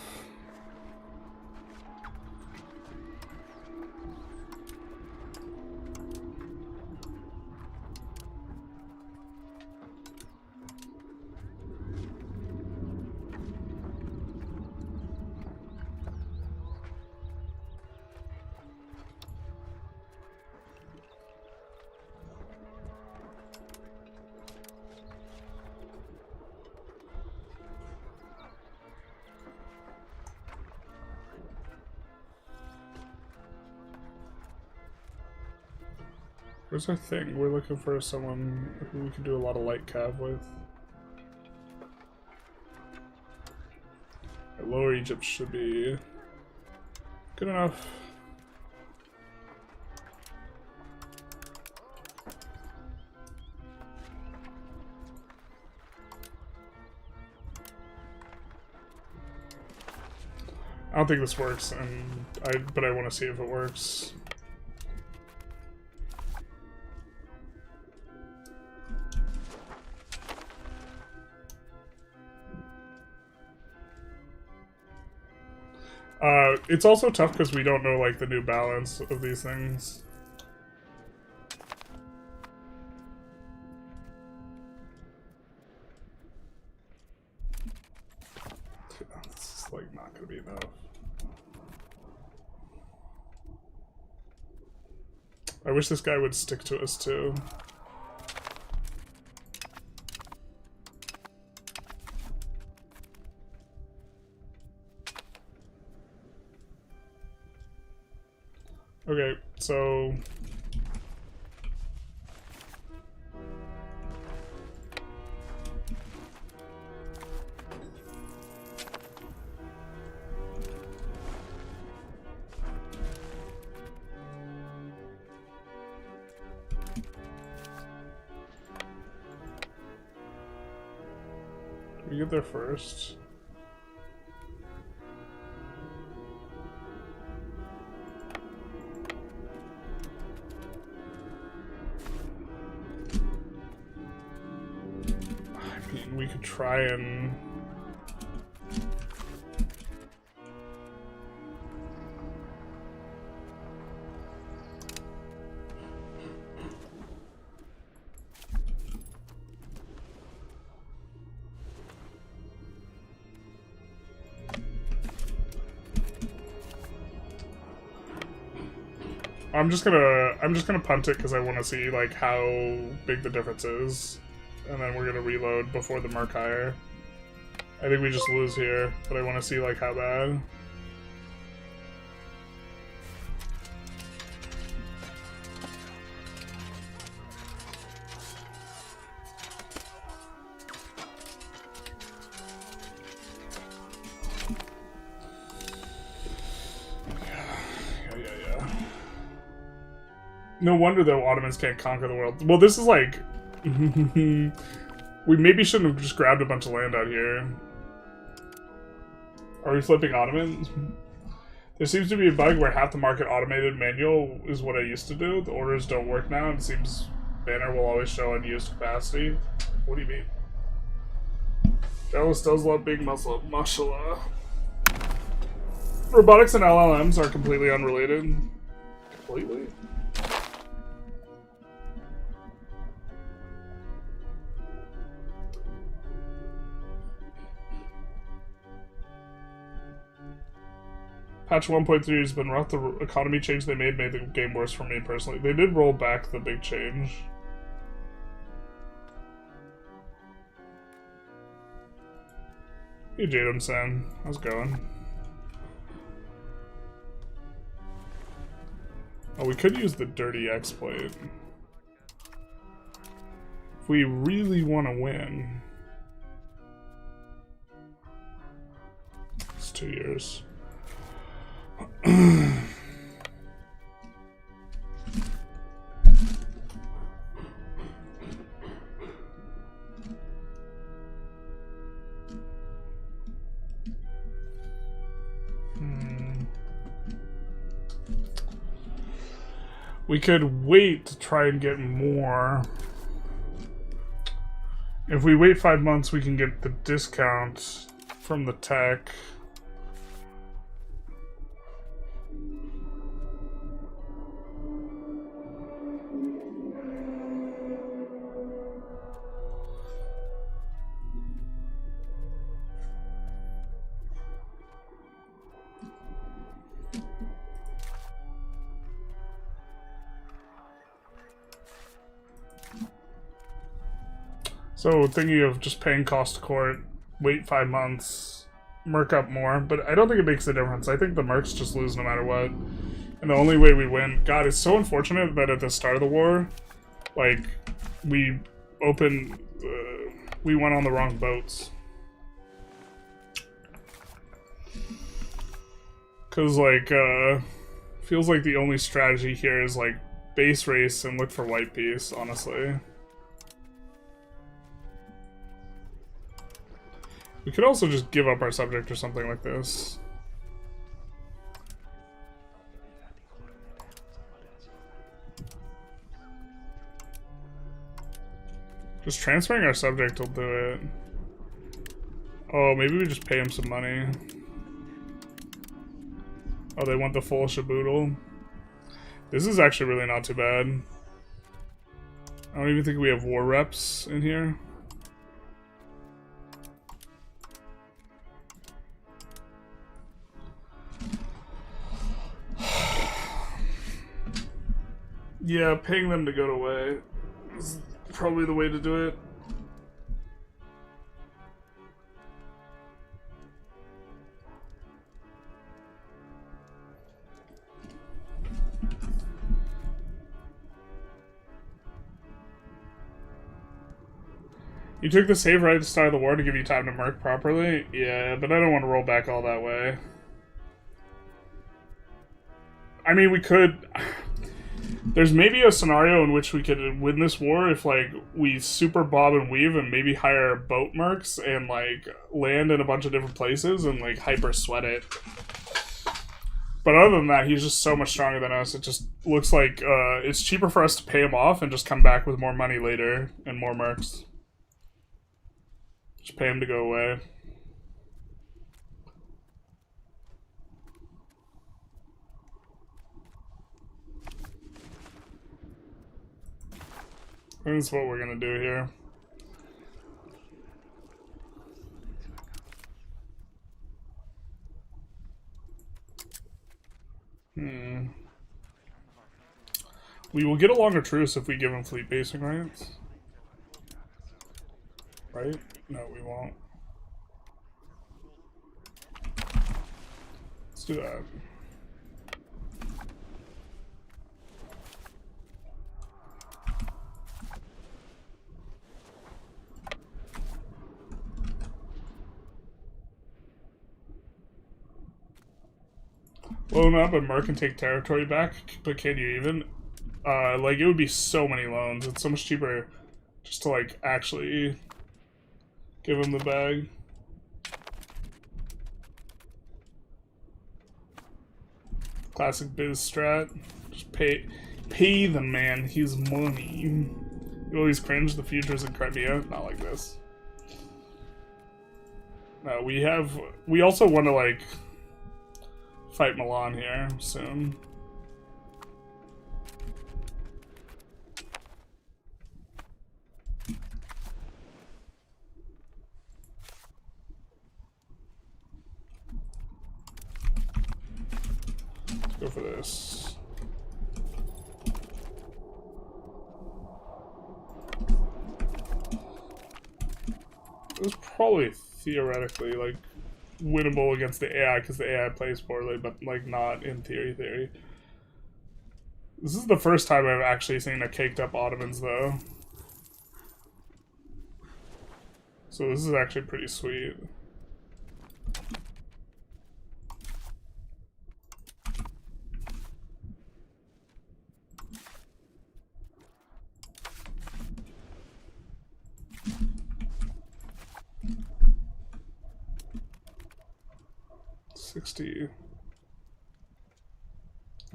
Speaker 1: Where's our thing? We're looking for someone who we can do a lot of light cav with. Lower Egypt should be good enough. I don't think this works, but I want to see if it works. It's also tough because we don't know, like, the new balance of these things. This is, like, not gonna be enough. I wish this guy would stick to us, too. Okay, so... we get there first? I mean, we could try and... I'm just gonna punt it because I want to see like how big the difference is, and then we're gonna reload before the Merc hire. I think we just lose here, but I want to see like how bad. No wonder, though, Ottomans can't conquer the world. Well, this is like... we maybe shouldn't have just grabbed a bunch of land out here. Are we flipping Ottomans? There seems to be a bug where half the market automated manual is what I used to do. The orders don't work now, and it seems banner will always show unused capacity. What do you mean? Jealous does love big muscle. Mashallah. Robotics and LLMs are completely unrelated. Completely? Patch 1.3 has been rough. The economy change they made the game worse for me personally. They did roll back the big change. Hey Jadam-san, how's it going? Oh, we could use the dirty exploit. If we really want to win. It's 2 years. We could wait to try and get more. If we wait 5 months, we can get the discount from the tech. So thinking of just paying cost to court, wait 5 months, merc up more, but I don't think it makes a difference. I think the mercs just lose no matter what. And the only way we win, God, it's so unfortunate that at the start of the war, like, we went on the wrong boats. Cause like, feels like the only strategy here is like base race and look for white peace, honestly. We could also just give up our subject or something like this. Just transferring our subject will do it. Oh, maybe we just pay him some money. Oh, they want the full shaboodle. This is actually really not too bad. I don't even think we have war reps in here. Yeah, paying them to go away is probably the way to do it. You took the save right at the start of the war to give you time to merc properly? Yeah, but I don't want to roll back all that way. I mean, we could... There's maybe a scenario in which we could win this war if, like, we super bob and weave and maybe hire boat mercs and, like, land in a bunch of different places and, like, hyper sweat it. But other than that, he's just so much stronger than us. It just looks like it's cheaper for us to pay him off and just come back with more money later and more mercs. Just pay him to go away. I think that's what we're gonna do here. We will get a longer truce if we give him fleet basing rights. Right? No, we won't. Let's do that. Loan up and Merc and take territory back, but can you even? Like, it would be so many loans. It's so much cheaper just to, like, actually give him the bag. Classic biz strat. Just pay the man his money. You always cringe, the futures in Crimea? Not like this. No, we also want to, like, fight Milan here soon. Let's go for this. It was probably theoretically, like, winnable against the AI because the AI plays poorly, but, like, not in theory. This is the first time I've actually seen a caked up Ottomans, though. So this is actually pretty sweet.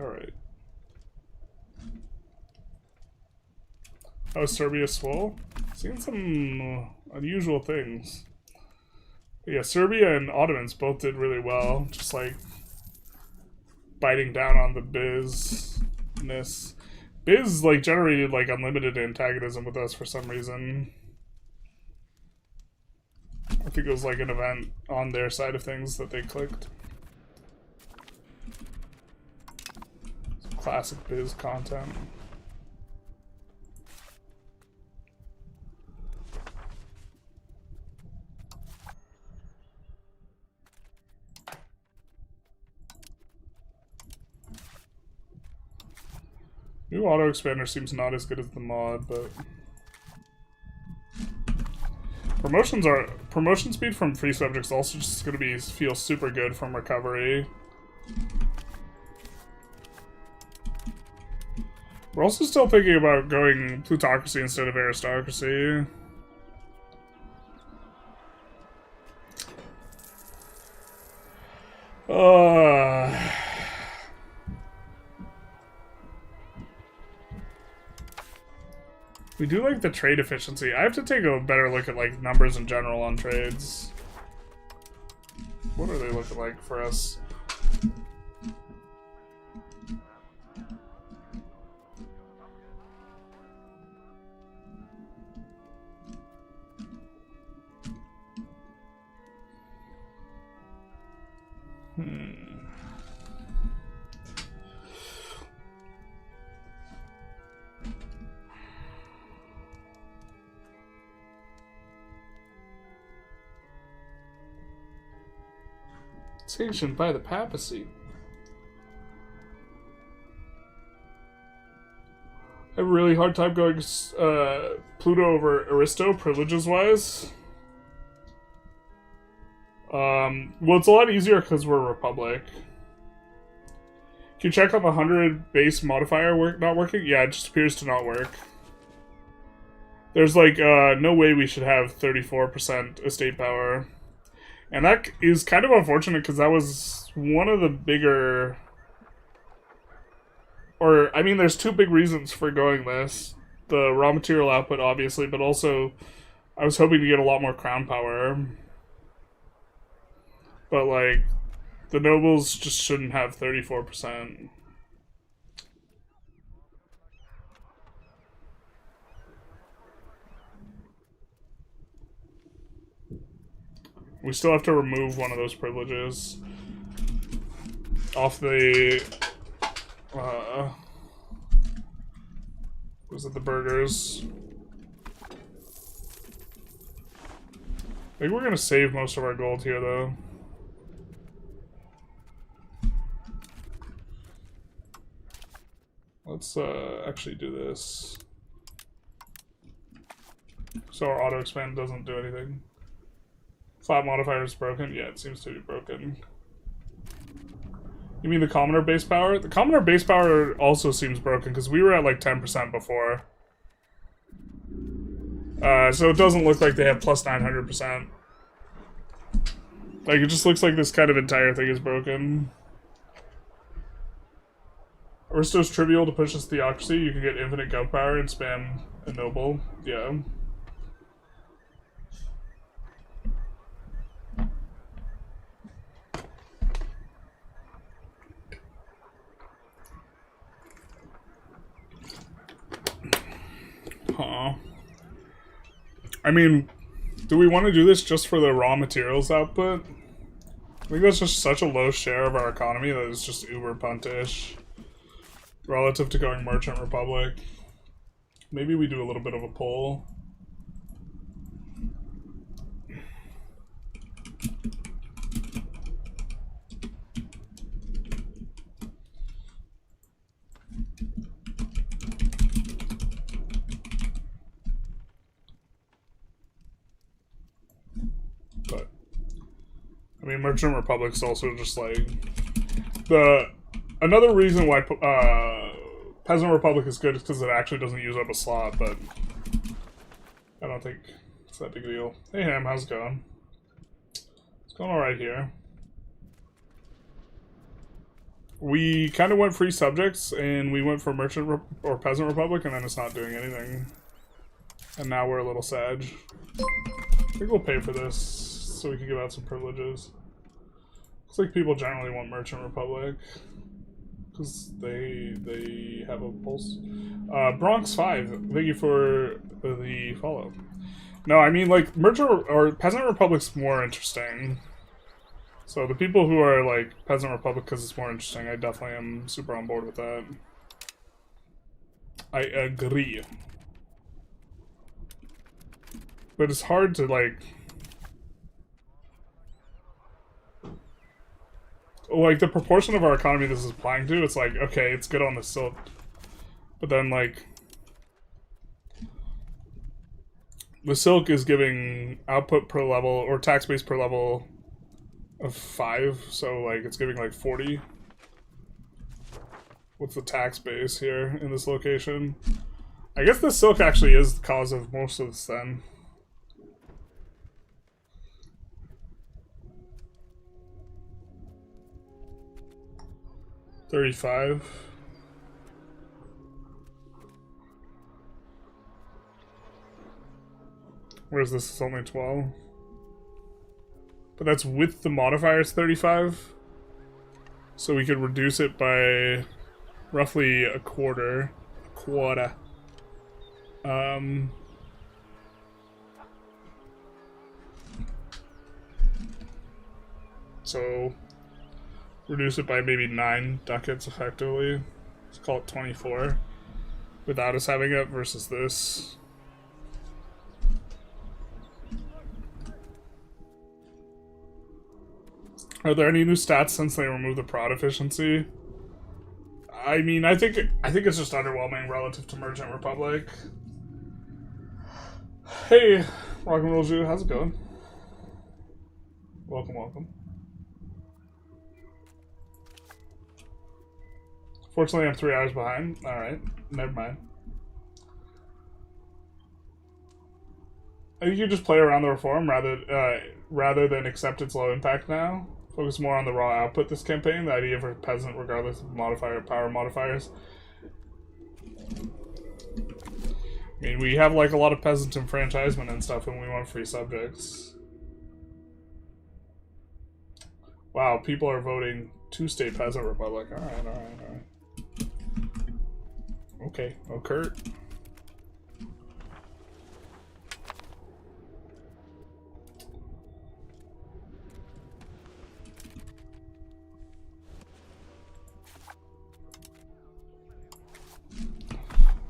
Speaker 1: Alright. Oh, Serbia swole? Seeing some unusual things. But yeah, Serbia and Ottomans both did really well. Just like biting down on the business. Biz like generated like unlimited antagonism with us for some reason. I think it was like an event on their side of things that they clicked. Some classic biz content. New auto expander seems not as good as the mod, but promotion speed from free subjects also just gonna feel super good from recovery. We're also still thinking about going plutocracy instead of aristocracy. We do like the trade efficiency. I have to take a better look at like numbers in general on trades. What are they looking like for us? Sanctioned by the papacy. I have a really hard time going Pluto over Aristo, privileges-wise. Well, it's a lot easier because we're a republic. Can you check on the 100 base modifier not working? Yeah, it just appears to not work. There's like no way we should have 34% estate power. And that is kind of unfortunate because that was one of the bigger... Or, I mean, there's two big reasons for going this. The raw material output, obviously, but also I was hoping to get a lot more crown power. But, like, the nobles just shouldn't have 34%. We still have to remove one of those privileges off the... was it the burgers? I think we're gonna save most of our gold here, though. Let's actually do this. So our auto expand doesn't do anything. Flat modifier is broken? Yeah, it seems to be broken. You mean the commoner base power? The commoner base power also seems broken because we were at like 10% before. So it doesn't look like they have plus 900%. Like, it just looks like this kind of entire thing is broken. Aristo's trivial to push this theocracy. You can get infinite gov power and spam a noble. Yeah. Huh. I mean, do we want to do this just for the raw materials output? I think that's just such a low share of our economy that it's just uber puntish relative to going Merchant Republic. Maybe we do a little bit of a pull. But I mean, Merchant Republic's also just like another reason why Peasant Republic is good is because it actually doesn't use up a slot, but I don't think it's that big a deal. Hey Ham, how's it going? It's going alright here. We kind of went free subjects, and we went for or Peasant Republic, and then it's not doing anything. And now we're a little sad. I think we'll pay for this, so we can give out some privileges. Looks like people generally want Merchant Republic. Because they have a pulse. Bronx 5, thank you for the follow. No, I mean, like, Merchant or Peasant Republic's more interesting. So the people who are, like, Peasant Republic because it's more interesting, I definitely am super on board with that. I agree. But it's hard to, like... Like, the proportion of our economy this is applying to, it's like, okay, it's good on the silk. But then, like... The silk is giving output per level, or tax base per level of 5, so, like, it's giving, like, 40. What's the tax base here in this location? I guess the silk actually is the cause of most of this, then. $35. Whereas this is only 12. But that's with the modifiers 35. So we could reduce it by roughly a quarter. So reduce it by maybe 9 ducats effectively. Let's call it 24. Without us having it versus this. Are there any new stats since they removed the prod efficiency? I mean, I think it's just underwhelming relative to Merchant Republic. Hey, Rock and Roll Jew, how's it going? Welcome, welcome. Fortunately, I'm 3 hours behind. Alright, never mind. I think you just play around the reform rather than accept its low impact now. Focus more on the raw output this campaign, the idea for peasant regardless of power modifiers. I mean, we have like a lot of peasant enfranchisement and stuff, and we want free subjects. Wow, people are voting two-state peasant republic. Alright. Okay, oh Kurt.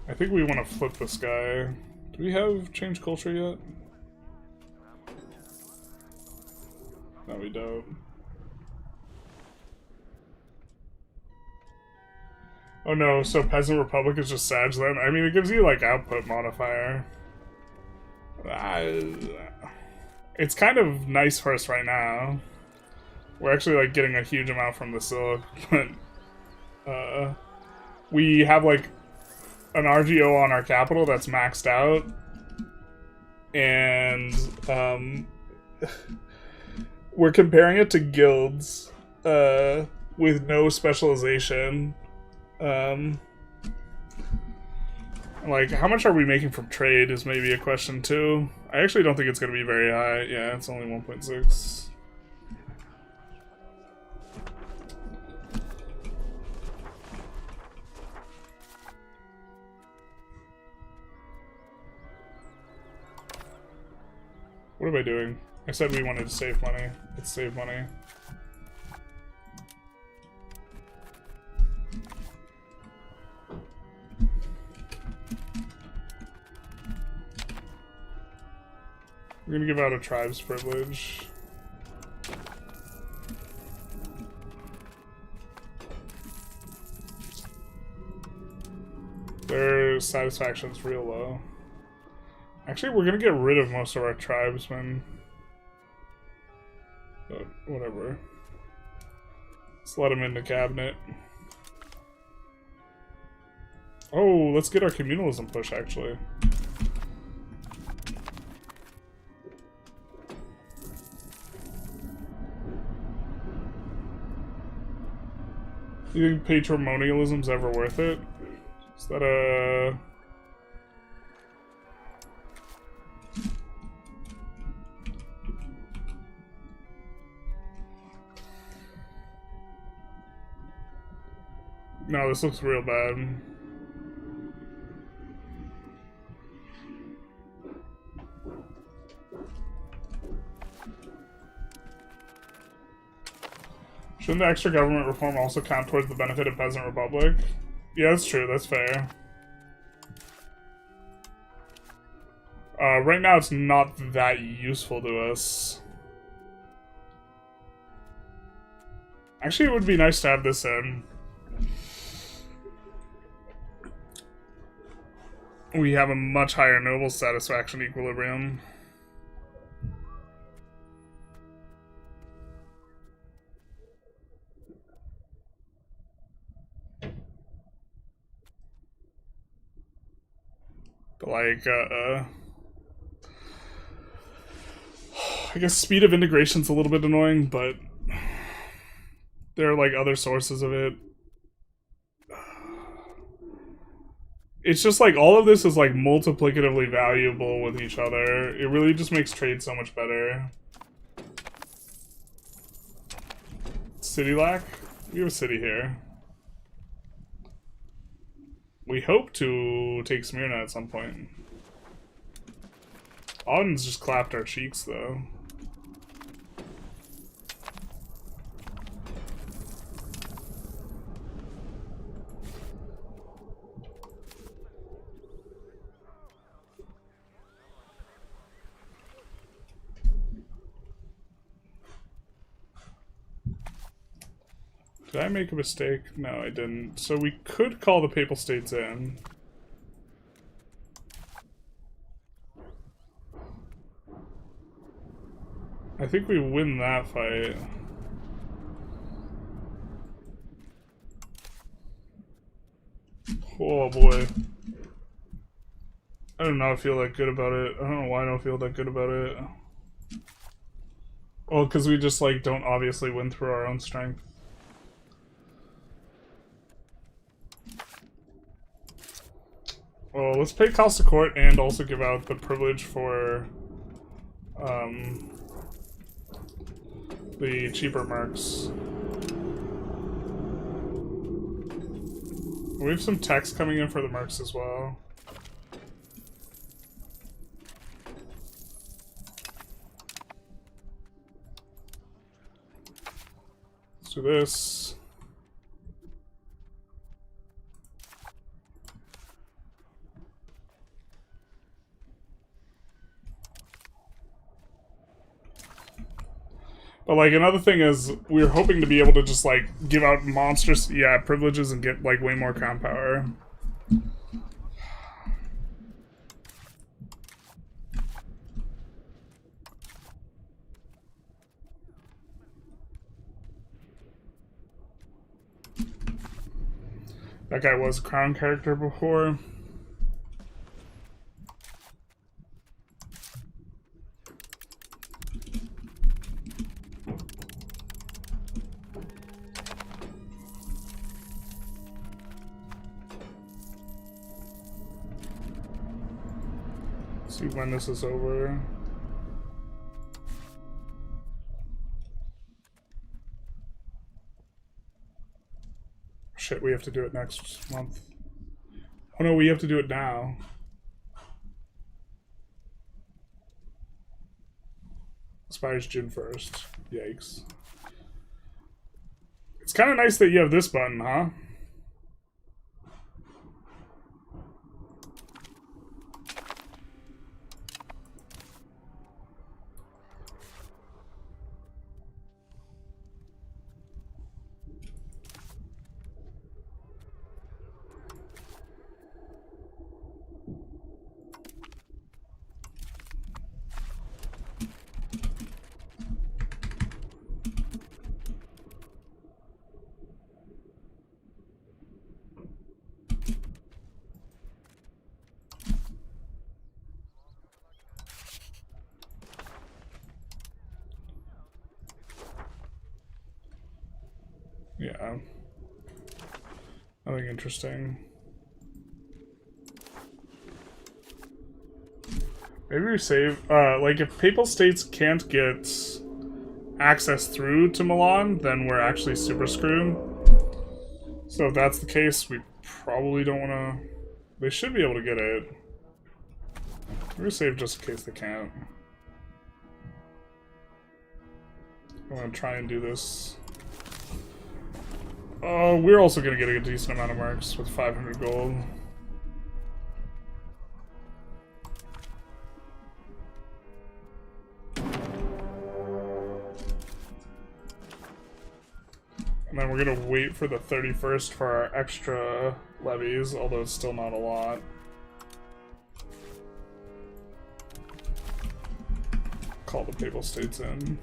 Speaker 1: I think we want to flip this guy. Do we have change culture yet? No, we don't. Oh no, so Peasant Republic is just Sag then? I mean, it gives you, like, output modifier. It's kind of nice for us right now. We're actually, like, getting a huge amount from the Silk, but... we have, like, an RGO on our capital that's maxed out. And, we're comparing it to guilds, with no specialization. Like, how much are we making from trade is maybe a question too. I actually don't think it's going to be very high. Yeah, it's only 1.6. What am I doing? I said we wanted to save money. Let's save money. We're gonna give out a tribes privilege. Their satisfaction's real low. Actually, we're gonna get rid of most of our tribesmen. But whatever. Let's let them into cabinet. Oh, let's get our communalism push, actually. Do you think patrimonialism's ever worth it? Is that a... No, this looks real bad. Shouldn't the extra government reform also count towards the benefit of Peasant Republic? Yeah, that's true, that's fair. Right now it's not that useful to us. Actually, it would be nice to have this in. We have a much higher noble satisfaction equilibrium. But like, I guess speed of integration's a little bit annoying, but there are like other sources of it. It's just like all of this is like multiplicatively valuable with each other. It really just makes trade so much better. City lack? We have a city here. We hope to take Smyrna at some point. Auden's just clapped our cheeks though. Did I make a mistake? No, I didn't. So we could call the Papal States in. I think we win that fight. Oh boy. I do not feel that good about it. I don't know why I don't feel that good about it. Well, because we just, like, don't obviously win through our own strength. Well, let's pay cost of court and also give out the privilege for the cheaper mercs. We have some text coming in for the mercs as well. Let's do this. But, like, another thing is, we're hoping to be able to just, like, give out monstrous, privileges and get, like, way more crown power. That guy was a crown character before. See when this is over. Shit, we have to do it next month. Oh no, we have to do it now. Expires June 1st. Yikes. It's kind of nice that you have this button, huh? Yeah. Nothing interesting. Maybe we save, like, if Papal States can't get access through to Milan, then we're actually super screwed. So if that's the case, we probably don't want to... They should be able to get it. We're gonna save just in case they can't. I'm gonna try and do this. We're also gonna get a decent amount of marks with 500 gold. And then we're gonna wait for the 31st for our extra levies, although it's still not a lot. Call the Papal States in.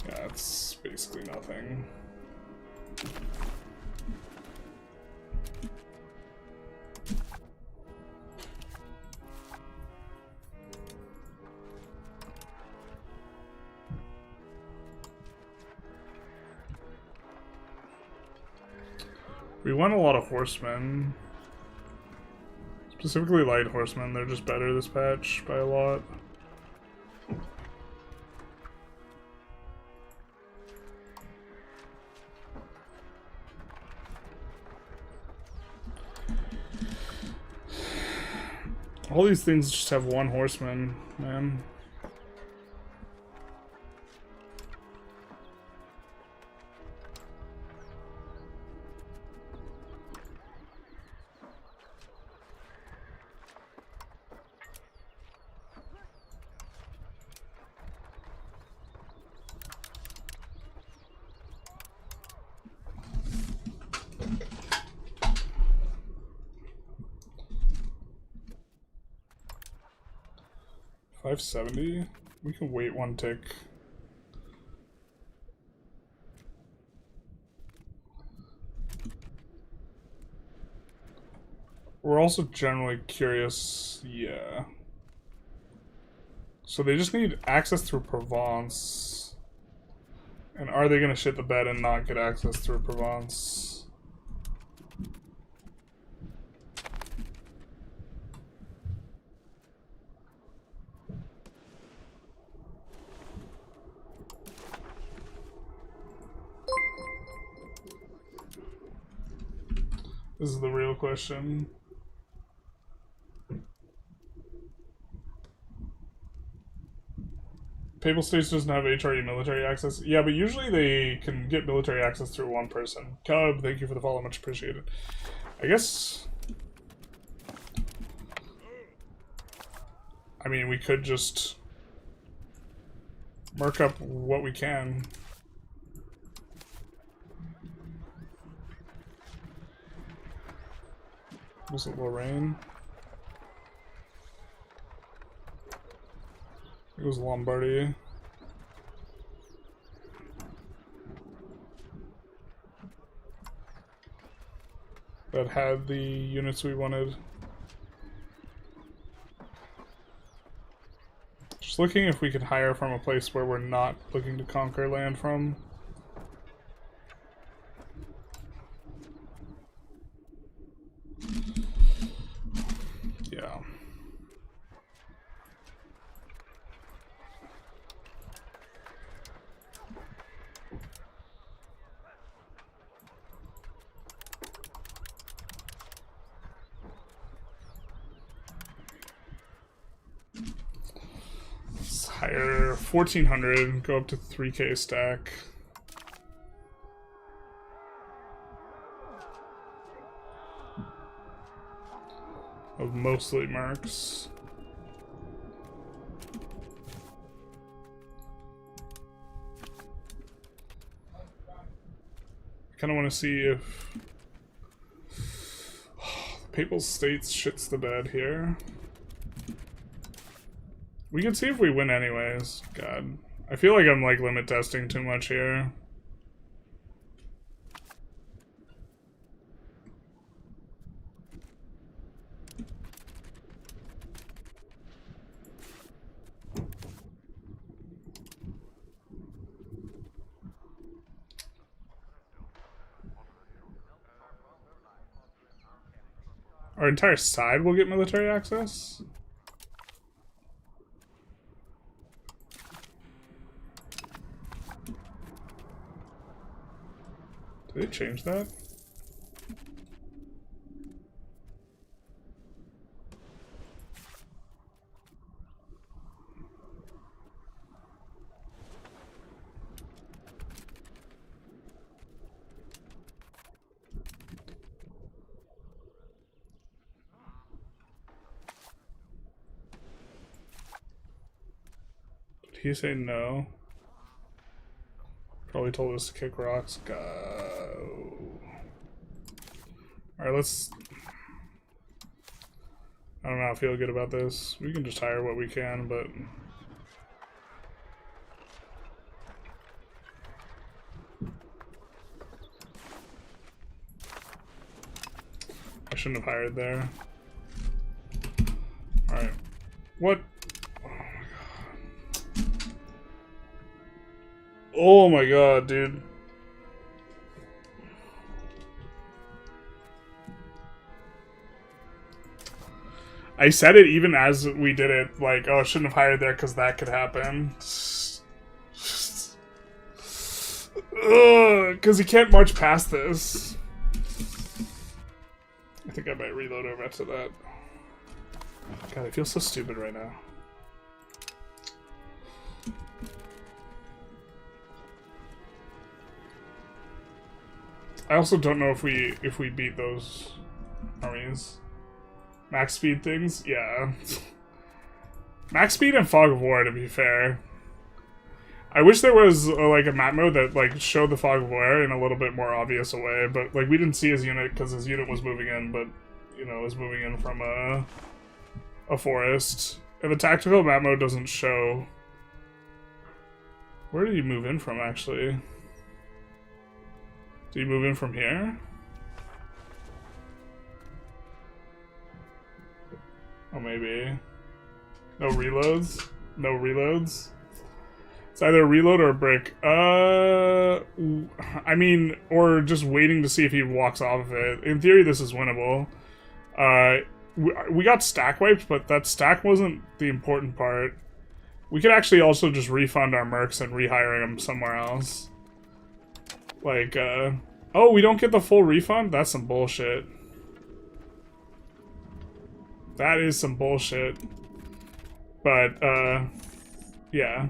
Speaker 1: Yeah, it's basically nothing. We won a lot of horsemen. Specifically light horsemen, they're just better this patch by a lot. All these things just have one horseman, man. 570? We can wait one tick. We're also generally curious, yeah. So they just need access through Provence. And are they gonna shit the bed and not get access through Provence? This is the real question. Papal States doesn't have HRE military access. Yeah, but usually they can get military access through one person. Cub, thank you for the follow, much appreciated. I guess... I mean, we could just... mark up what we can. Was it Lorraine? It was Lombardy. That had the units we wanted. Just looking if we could hire from a place where we're not looking to conquer land from. Yeah. Let's hire 1,400, go up to 3K stack. Of mostly mercs. I kind of want to see if the Papal States shits the bed here. We can see if we win anyways. God. I feel like I'm like limit testing too much here. Our entire side will get military access? Did they change that? Did he say no? Probably told us to kick rocks. Go. Alright, let's... I don't know, I feel good about this. We can just hire what we can, but... I shouldn't have hired there. Alright. What? Oh my god, dude. I said it even as we did it, like, oh, I shouldn't have hired there because that could happen. Because he can't march past this. I think I might reload over to that. God, I feel so stupid right now. I also don't know if we beat those armies. Max speed things? Yeah. Max speed and fog of war, to be fair. I wish there was like a map mode that like showed the fog of war in a little bit more obvious a way, but like we didn't see his unit because his unit was moving in, but you know, it was moving in from a forest. If a tactical map mode doesn't show... Where did you move in from, actually? Did you move in from here? Oh, maybe. No reloads? No reloads? It's either a reload or a brick. I mean, or just waiting to see if he walks off of it. In theory, this is winnable. We got stack wiped, but that stack wasn't the important part. We could actually also just refund our mercs and rehire them somewhere else. Like, oh, we don't get the full refund? That's some bullshit. That is some bullshit. But, yeah.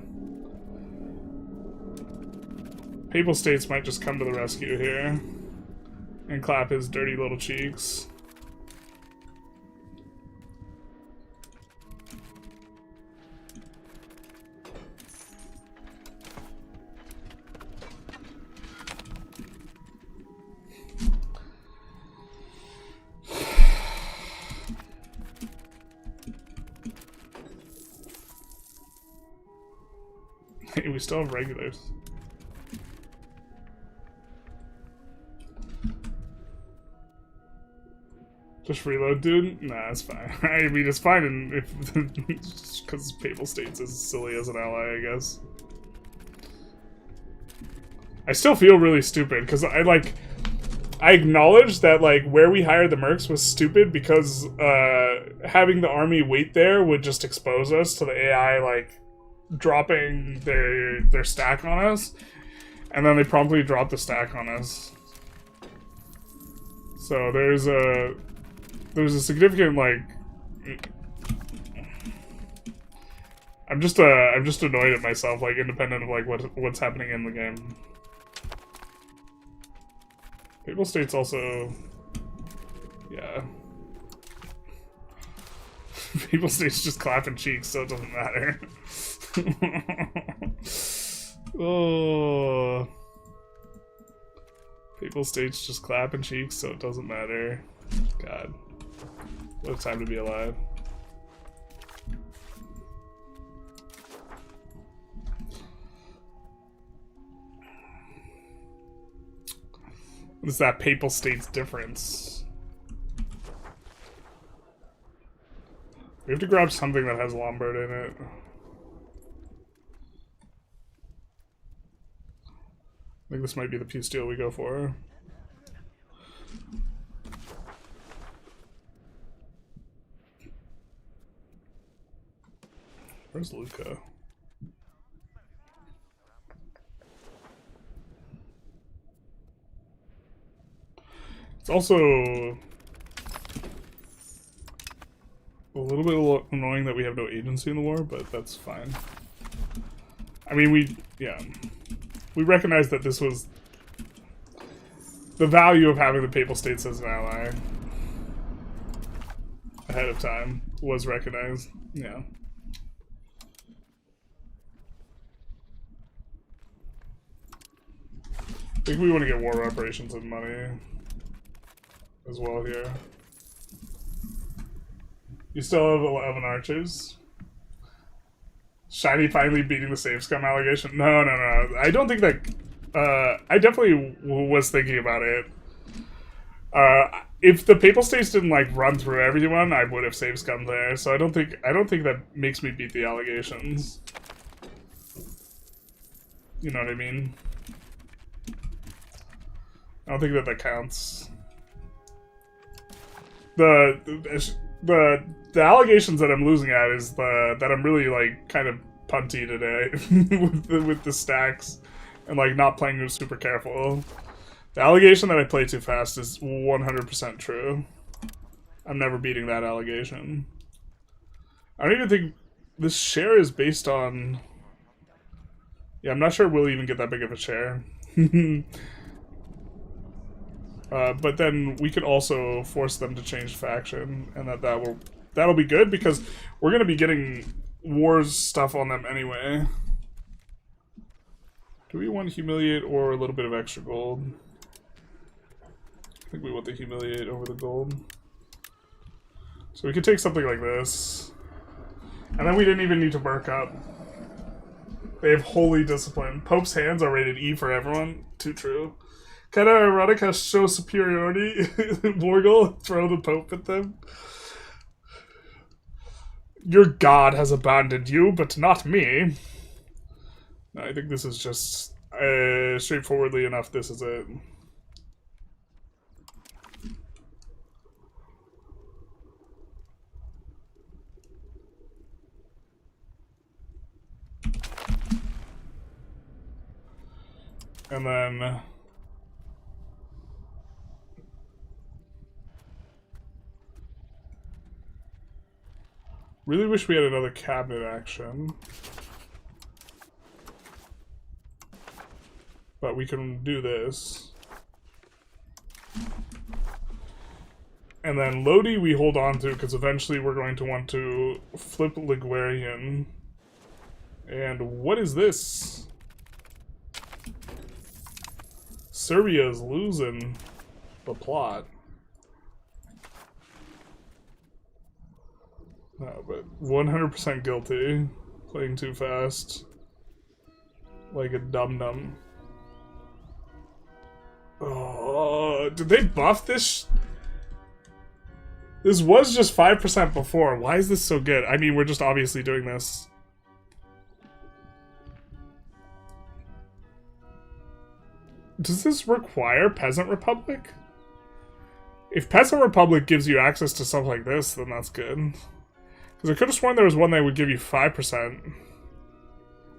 Speaker 1: Papal States might just come to the rescue here and clap his dirty little cheeks. Hey, we still have regulars. Just reload, dude? Nah, it's fine. I mean, it's fine if because Papal States is silly as an ally, I guess. I still feel really stupid because I acknowledge that like where we hired the mercs was stupid because having the army wait there would just expose us to the AI like dropping their stack on us, and then they promptly drop the stack on us. So there's a significant like I'm just annoyed at myself, like independent of like what's happening in the game. Papal States also, yeah. Papal States just clapping cheeks, so it doesn't matter. Oh. Papal States just clapping cheeks, so it doesn't matter. God. What a time to be alive. What is that Papal States difference? We have to grab something that has Lombard in it. I think this might be the peace deal we go for. Where's Luca? It's also a little bit annoying that we have no agency in the war, but that's fine. I mean, we recognize that this was the value of having the Papal States as an ally ahead of time was recognized. Yeah. I think we want to get war reparations and money as well here. You still have 11 archers. Shiny finally beating the Save Scum allegation. No. I don't think that. I definitely was thinking about it. If the Papal States didn't like run through everyone, I would have Save Scum there. So I don't think that makes me beat the allegations. You know what I mean? I don't think that counts. The allegations that I'm losing at is that I'm really like kind of punty today with the stacks and like not playing super careful. The allegation that I play too fast is 100% true. I'm never beating that allegation. I don't even think this share is based on. Yeah, I'm not sure we'll even get that big of a share. But then we could also force them to change faction, and that'll be good because we're gonna be getting wars stuff on them anyway. Do we want humiliate or a little bit of extra gold? I think we want the humiliate over the gold. So we could take something like this. And then we didn't even need to work up. They have holy discipline. Pope's hands are rated E for everyone. Too true. Kind of ironic how show superiority. Morgul, throw the Pope at them. Your god has abandoned you, but not me. I think this is just straightforwardly enough. This is it. And then really wish we had another cabinet action. But we can do this. And then Lodi we hold on to because eventually we're going to want to flip Liguarian. And what is this? Serbia is losing the plot. No, but 100% guilty. Playing too fast. Like a dum-dum. Oh, did they buff this? This was just 5% before. Why is this so good? I mean, we're just obviously doing this. Does this require Peasant Republic? If Peasant Republic gives you access to stuff like this, then that's good. Because I could have sworn there was one that would give you 5%.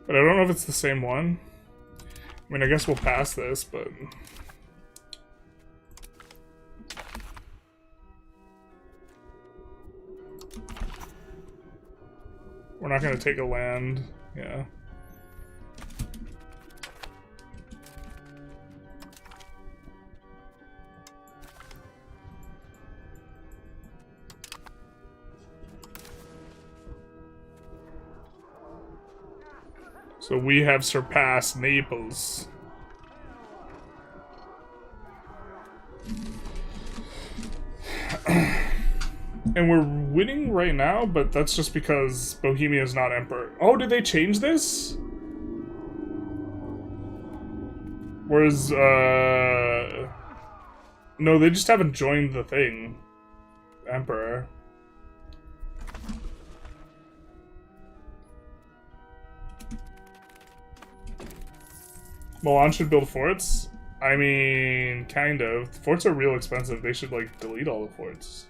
Speaker 1: But I don't know if it's the same one. I mean, I guess we'll pass this, but... We're not going to take a land. Yeah. So we have surpassed Naples. And we're winning right now, but that's just because Bohemia is not emperor. Oh, did they change this? Whereas, no, they just haven't joined the thing. Emperor. Milan should build forts? I mean, kind of. Forts are real expensive. They should, like, delete all the forts.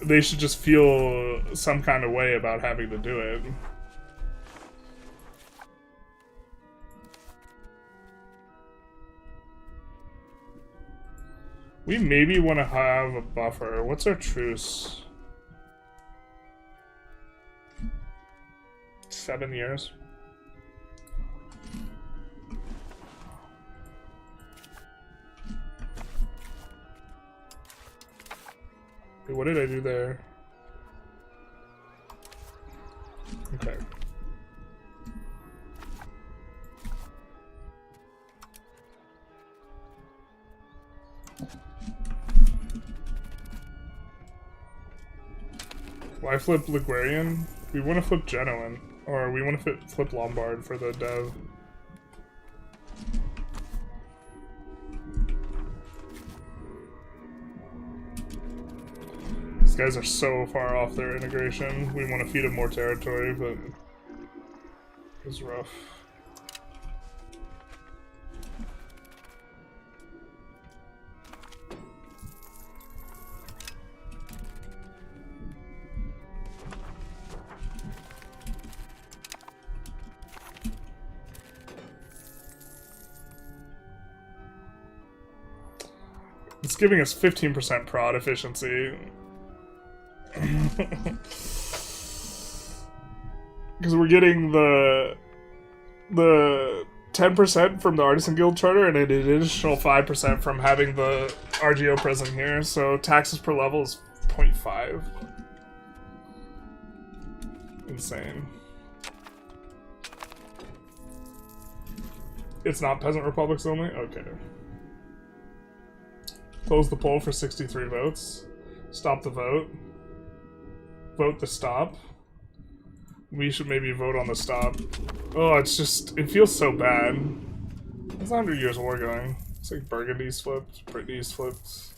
Speaker 1: They should just feel some kind of way about having to do it. We maybe want to have a buffer. What's our truce? 7 years. Wait, what did I do there? Okay. Why flip Liguarian? We want to flip Genoan. Or we want to flip Lombard for the dev. These guys are so far off their integration. We want to feed them more territory, but it's rough. It's giving us 15% prod efficiency. Because we're getting the 10% from the Artisan Guild Charter and an additional 5% from having the RGO present here. So taxes per level is 0.5. Insane. It's not Peasant Republics only? Okay. Close the poll for 63 votes. Stop the vote. Vote to stop. we should maybe vote on the stop. Oh, it's just, it feels so bad. How's the 100 Years' War going? It's like Burgundy's flipped, Brittany's flipped.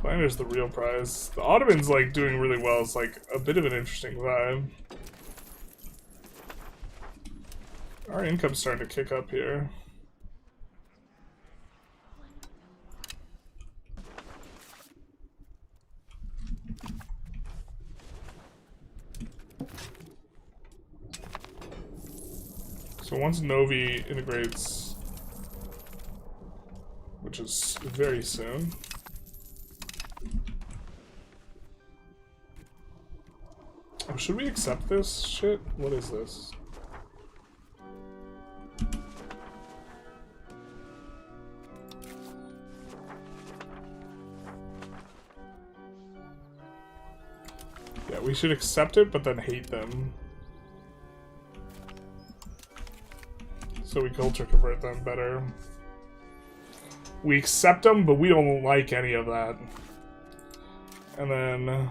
Speaker 1: Flanders the real prize. The Ottomans like doing really well. It's like a bit of an interesting vibe. Our income's starting to kick up here. So once Novi integrates, which is very soon. Oh, should we accept this shit? What is this? Yeah, we should accept it, but then hate them. So we culture convert them better. We accept them, but we don't like any of that. And then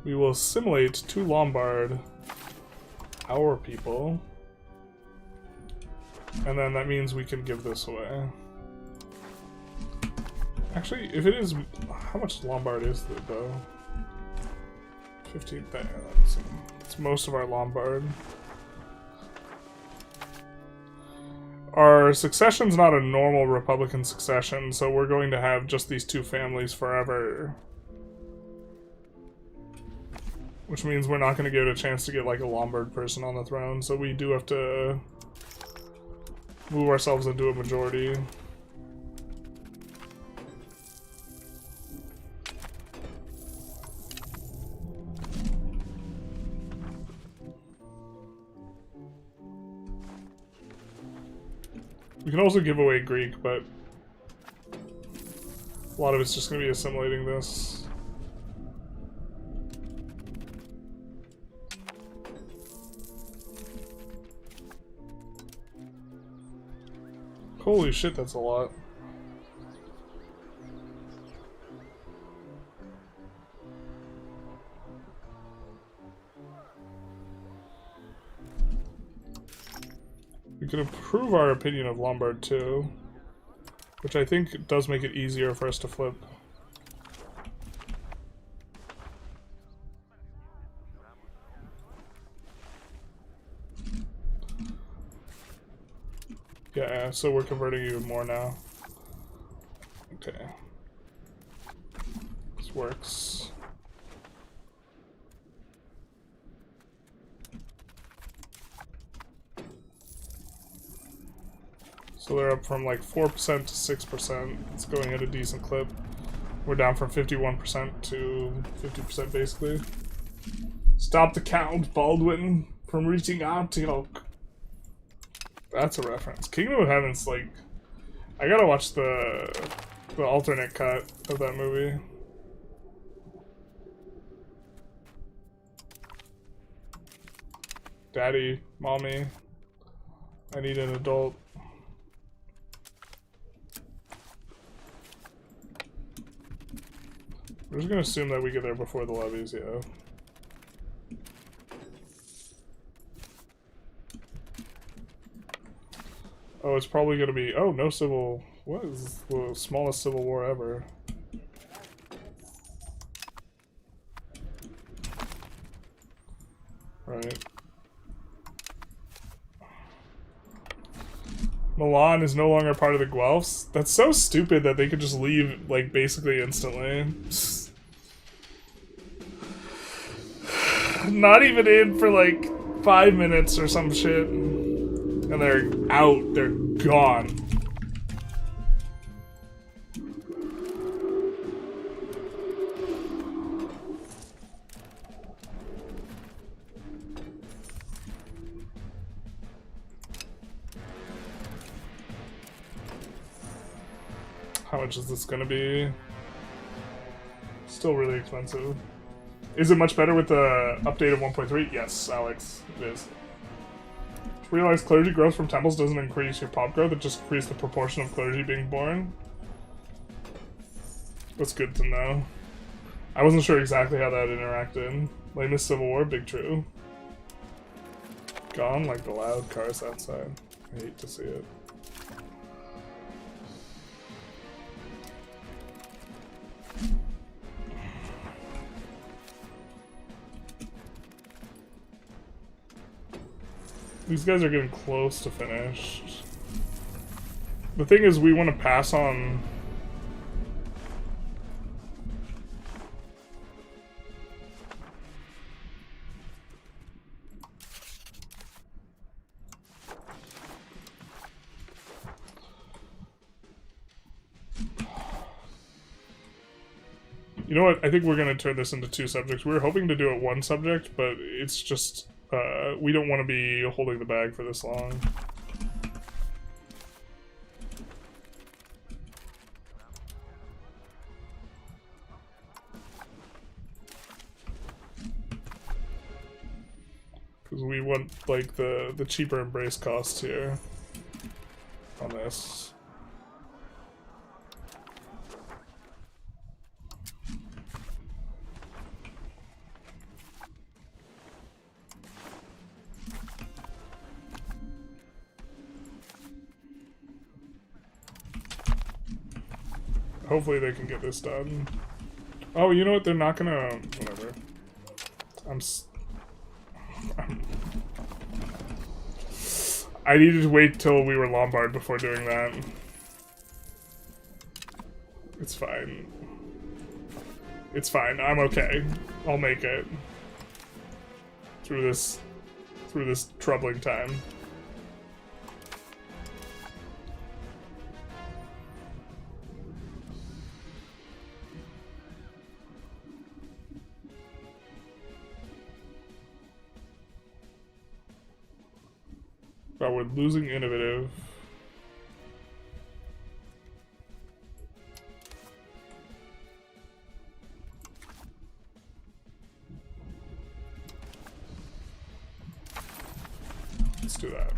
Speaker 1: we will assimilate to Lombard our people. And then that means we can give this away. Actually, if it is, how much Lombard is it though? 15,000. It's most of our Lombard. Our succession's not a normal Republican succession, so we're going to have just these two families forever. Which means we're not going to get a chance to get like a Lombard person on the throne, so we do have to move ourselves into a majority. We can also give away Greek, but a lot of it's just going to be assimilating this. Holy shit, that's a lot. We can improve our opinion of Lombard too, which I think does make it easier for us to flip. Yeah, so we're converting even more now. Okay. This works. So they're up from like 4% to 6%. It's going at a decent clip. We're down from 51% to 50% basically. Stop the Count Baldwin from reaching Antioch. That's a reference. Kingdom of Heaven's like... I gotta watch the alternate cut of that movie. Daddy, mommy, I need an adult. We're just gonna assume that we get there before the levies, yeah. Oh, it's probably gonna be, oh, no civil, what is the smallest civil war ever? Right. Milan is no longer part of the Guelphs? That's so stupid that they could just leave, like, basically instantly. Not even in for, like, 5 minutes or some shit. And they're out. They're gone. How much is this gonna be? Still really expensive. Is it much better with the update of 1.3? Yes, Alex, it is. Realize clergy growth from temples doesn't increase your pop growth, it just increases the proportion of clergy being born. That's good to know. I wasn't sure exactly how that interacted. Lamest Civil War, big true. Gone like the loud cars outside. I hate to see it. These guys are getting close to finished. The thing is, we want to pass on... You know what? I think we're going to turn this into 2 subjects. We were hoping to do it 1 subject, but it's just... we don't want to be holding the bag for this long. Because we want, like, the cheaper embrace costs here on this. Hopefully they can get this done. Oh, you know what? They're not gonna... Whatever. I needed to wait till we were Lombard before doing that. It's fine. It's fine. I'm okay. I'll make it. Through this troubling time. But we're losing innovative. Let's do that.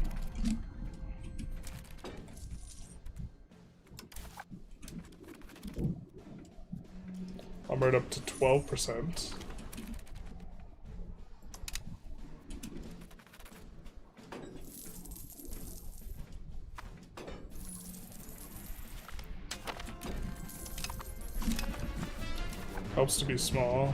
Speaker 1: I'm right up to 12%. Helps to be small.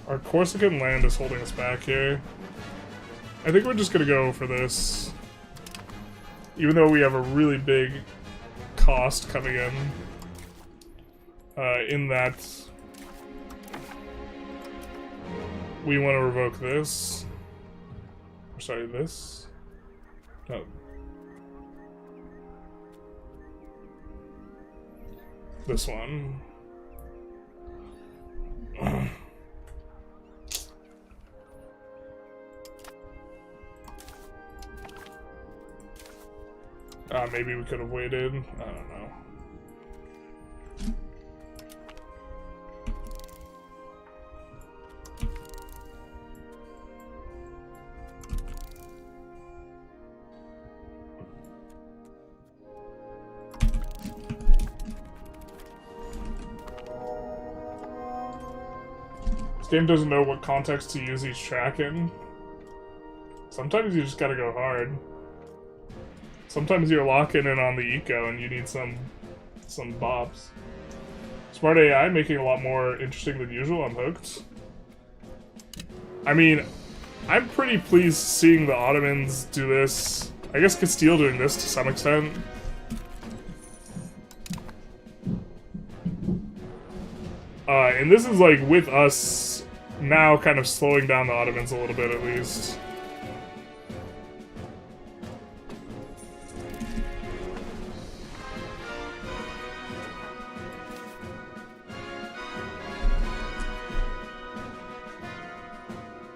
Speaker 1: Our Corsican land is holding us back here. I think we're just gonna go for this. Even though we have a really big cost coming in that we want to revoke this. Or sorry, this? No. This one. Maybe we could have waited. I don't know. This game doesn't know what context to use each track in. Sometimes you just gotta go hard. Sometimes you're locking in on the eco and you need some bops. Smart AI making a lot more interesting than usual. I'm hooked. I mean, I'm pretty pleased seeing the Ottomans do this. I guess Castile doing this to some extent. And this is like with us now kind of slowing down the Ottomans a little bit at least.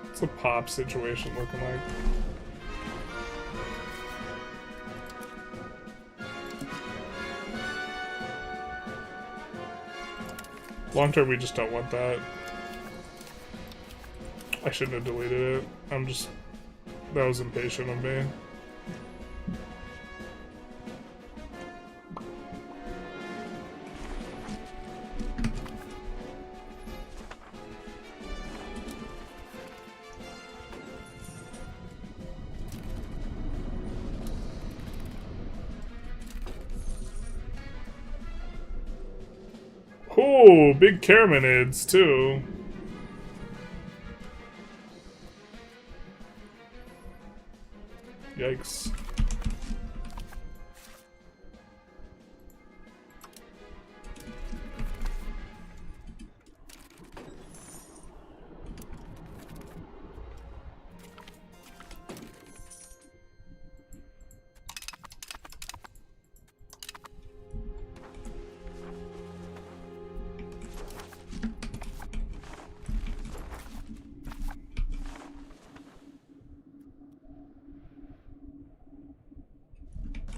Speaker 1: What's the pop situation looking like? Long term, we just don't want that. I shouldn't have deleted it. That was impatient of me. Oh, big Caramanids, too. Yikes.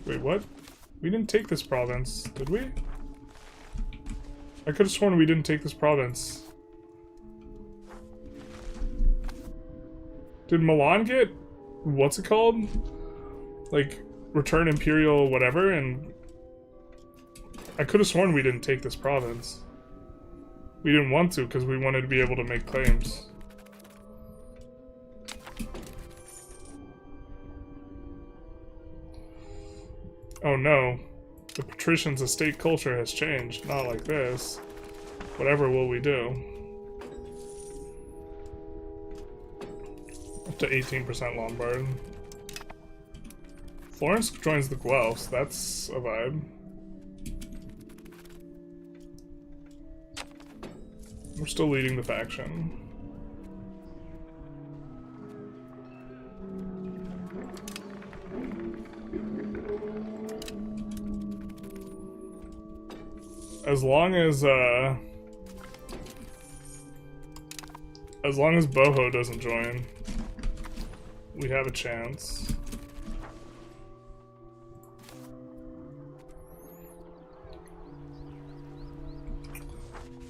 Speaker 1: Wait, what? We didn't take this province, did we? I could have sworn we didn't take this province. Did Milan get... what's it called? Like, return Imperial whatever, and... I could have sworn we didn't take this province. We didn't want to, because we wanted to be able to make claims. Oh no. The patricians' estate culture has changed. Not like this. Whatever will we do? Up to 18% Lombard. Florence joins the Guelphs. That's a vibe. We're still leading the faction. As long as Boho doesn't join, we have a chance.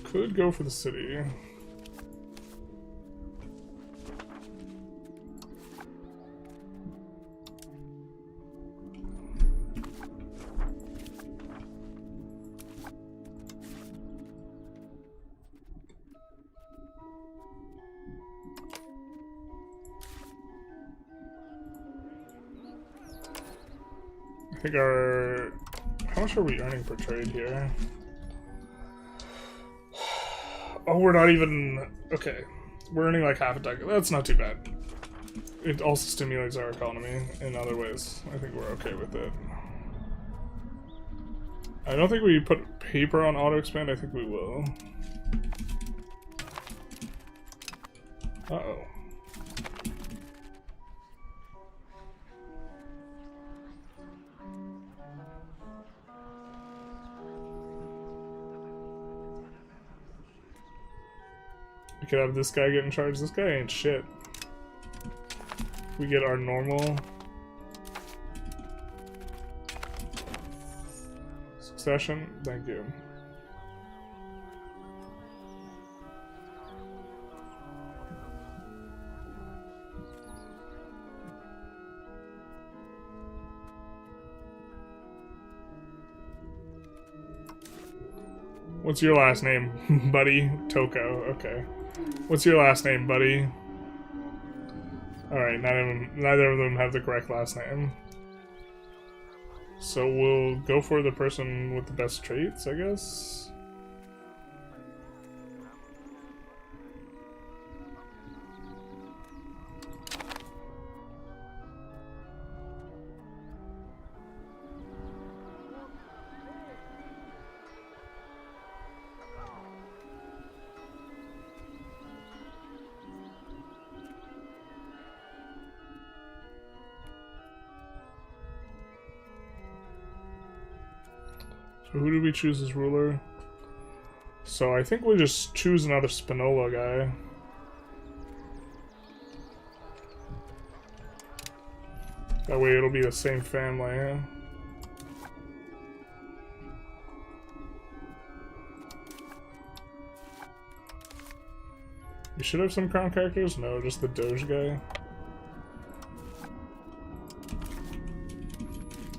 Speaker 1: Could go for the city. I think our... how much are we earning per trade here? Oh, we're not even... okay. We're earning like half a ducat. That's not too bad. It also stimulates our economy in other ways. I think we're okay with it. I don't think we put paper on auto-expand. I think we will. Uh-oh. We could have this guy get in charge. This guy ain't shit. We get our normal succession. Thank you. What's your last name, buddy? Toko. Okay. What's your last name, buddy? Alright, neither of them have the correct last name. So we'll go for the person with the best traits, I guess? So who do we choose as ruler? So I think we'll just choose another Spinola guy. That way it'll be the same family, huh? We should have some crown characters? No, just the Doge guy.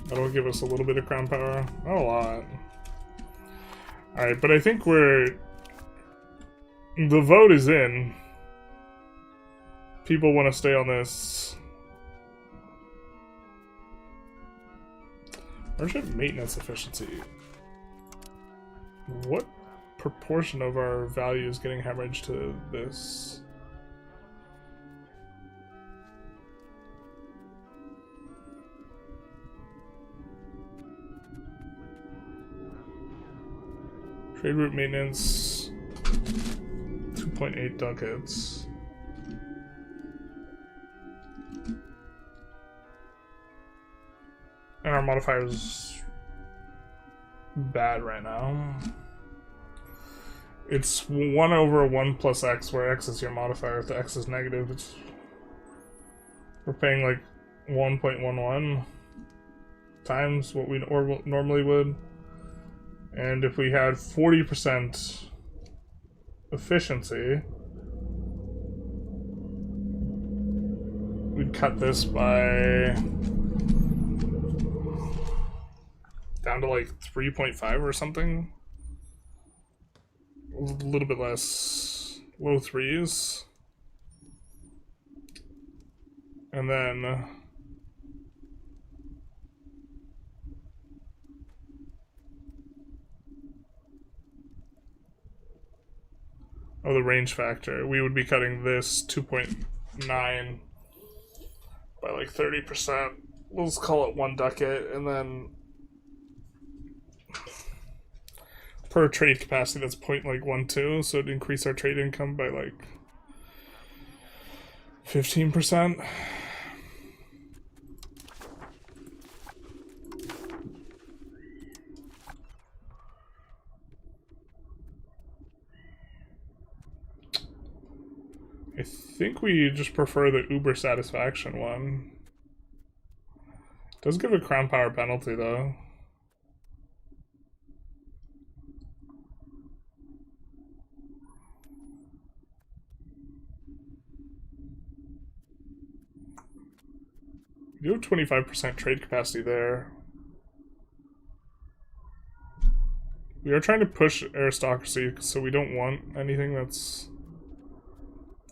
Speaker 1: That'll give us a little bit of crown power. Not a lot. Alright, but I think we're... the vote is in. People want to stay on this. Worship maintenance efficiency. What proportion of our value is getting hemorrhaged to this? Trade route maintenance, 2.8 ducats. And our modifier is bad right now. It's 1 over 1 plus x, where x is your modifier. If the x is negative, we're paying like 1.11 times what we normally would. And if we had 40% efficiency, we'd cut this by down to like 3.5 or something. A little bit less, low threes. And then oh, the range factor. We would be cutting this 2.9 by like 30%. Let's call it 1 ducat, and then per trade capacity, that's 0.12, so it'd increase our trade income by like 15%. I think we just prefer the Uber satisfaction one. It does give a crown power penalty though. We do have 25% trade capacity there. We are trying to push aristocracy, so we don't want anything that's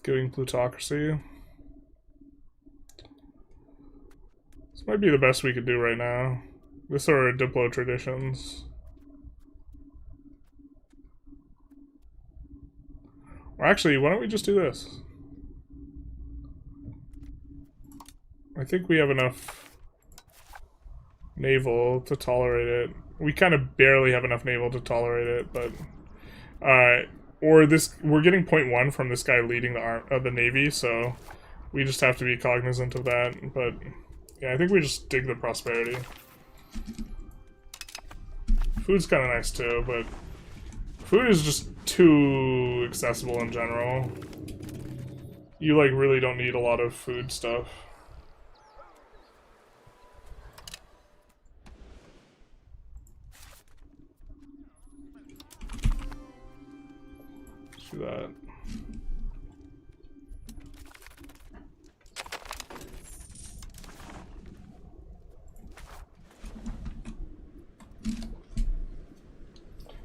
Speaker 1: giving plutocracy. This might be the best we could do right now. This are our Diplo traditions. Or actually, why don't we just do this? I think we have enough naval to tolerate it. We kind of barely have enough naval to tolerate it, but or this, we're getting 0.1 from this guy leading the navy, so we just have to be cognizant of that. But yeah, I think we just dig the prosperity. Food's kind of nice too, but food is just too accessible in general. You like really don't need a lot of food stuff. Do that.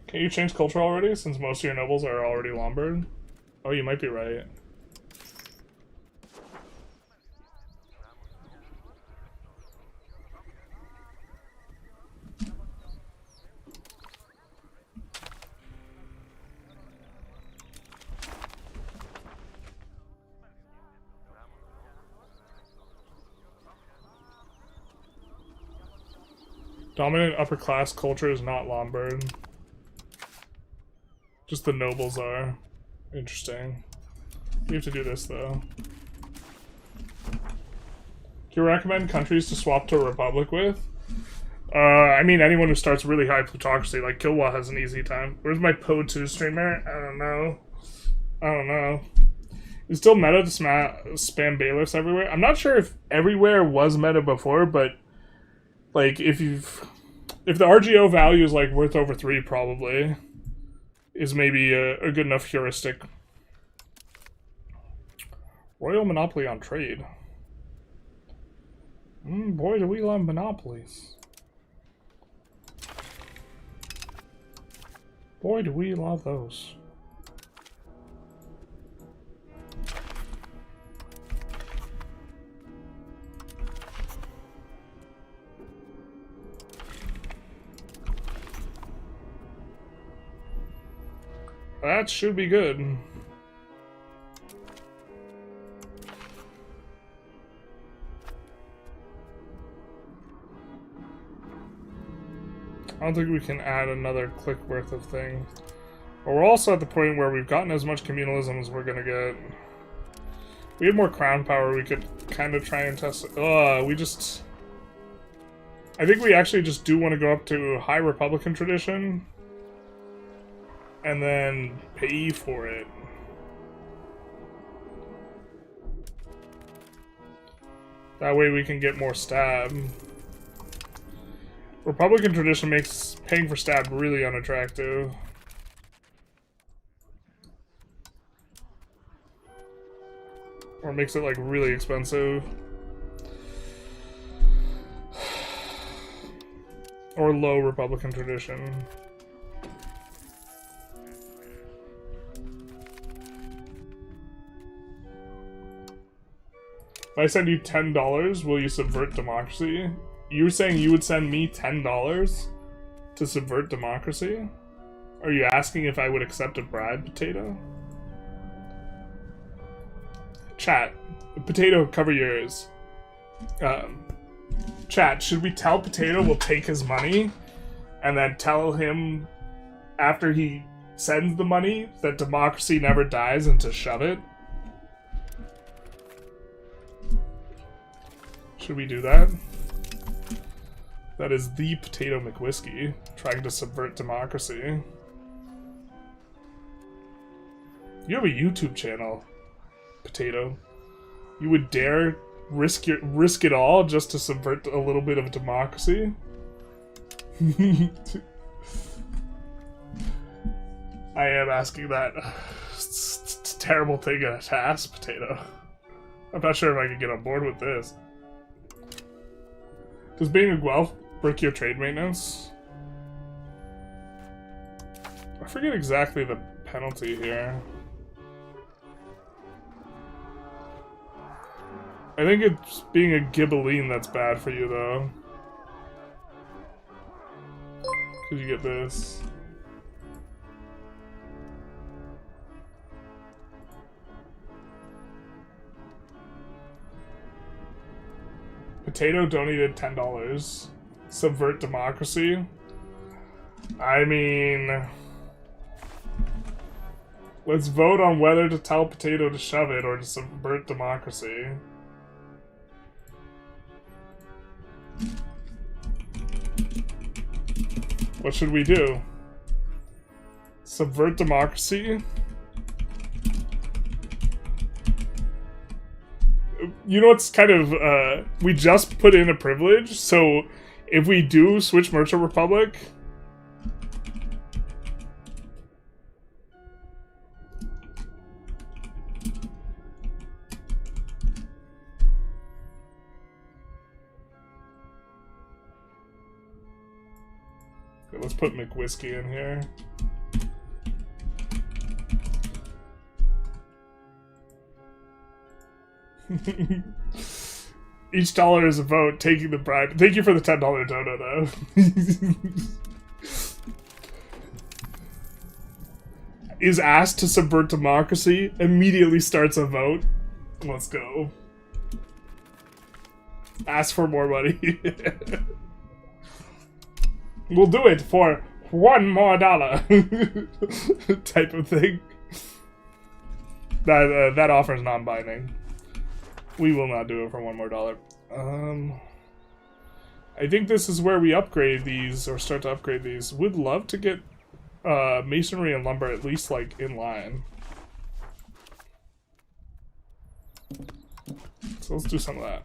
Speaker 1: Can you change culture already, since most of your nobles are already Lombard? Oh, you might be right. Dominant upper class culture is not Lombard. Just the nobles are. Interesting. We have to do this though. Do you recommend countries to swap to a republic with? I mean anyone who starts really high plutocracy, like Kilwa has an easy time. Where's my Po2 streamer? I don't know. It's still meta to spam bailiffs everywhere. I'm not sure if everywhere was meta before, but like, if the RGO value is, like, worth over 3, probably, is maybe a good enough heuristic. Royal monopoly on trade. Boy, do we love monopolies. Boy, do we love those. That should be good. I don't think we can add another click worth of thing. But we're also at the point where we've gotten as much communalism as we're gonna get. If we had more crown power, we could kind of try and test it. We just... I think we actually just do want to go up to high Republican tradition. And then pay for it. That way we can get more stab. Republican tradition makes paying for stab really unattractive. Or makes it like really expensive. Or low Republican tradition. If I send you $10, will you subvert democracy? You were saying you would send me $10 to subvert democracy? Are you asking if I would accept a bribe, Potato? Chat. Potato, cover your ears. Chat, should we tell Potato we'll take his money and then tell him after he sends the money that democracy never dies and to shove it? Should we do that? That is the Potato McWhiskey, trying to subvert democracy. You have a YouTube channel, Potato. You would dare risk it all just to subvert a little bit of democracy? I am asking that. It's a terrible thing to ask, Potato. I'm not sure if I can get on board with this. Does being a Guelph break your trade maintenance? I forget exactly the penalty here. I think it's being a Ghibelline that's bad for you, though. Because you get this. Potato donated $10. Subvert democracy. I mean... let's vote on whether to tell Potato to shove it or to subvert democracy. What should we do? Subvert democracy? You know what's kind of, we just put in a privilege, so if we do switch Merchant Republic... Okay, let's put McWhiskey in here. Each dollar is a vote, taking the bribe. Thank you for the $10 dono, though. Is asked to subvert democracy, immediately starts a vote. Let's go. Ask for more money. We'll do it for $1 more type of thing. That offer is non-binding. We will not do it for $1 more. I think this is where we upgrade these, or start to upgrade these. Would love to get masonry and lumber at least, like, in line. So let's do some of that.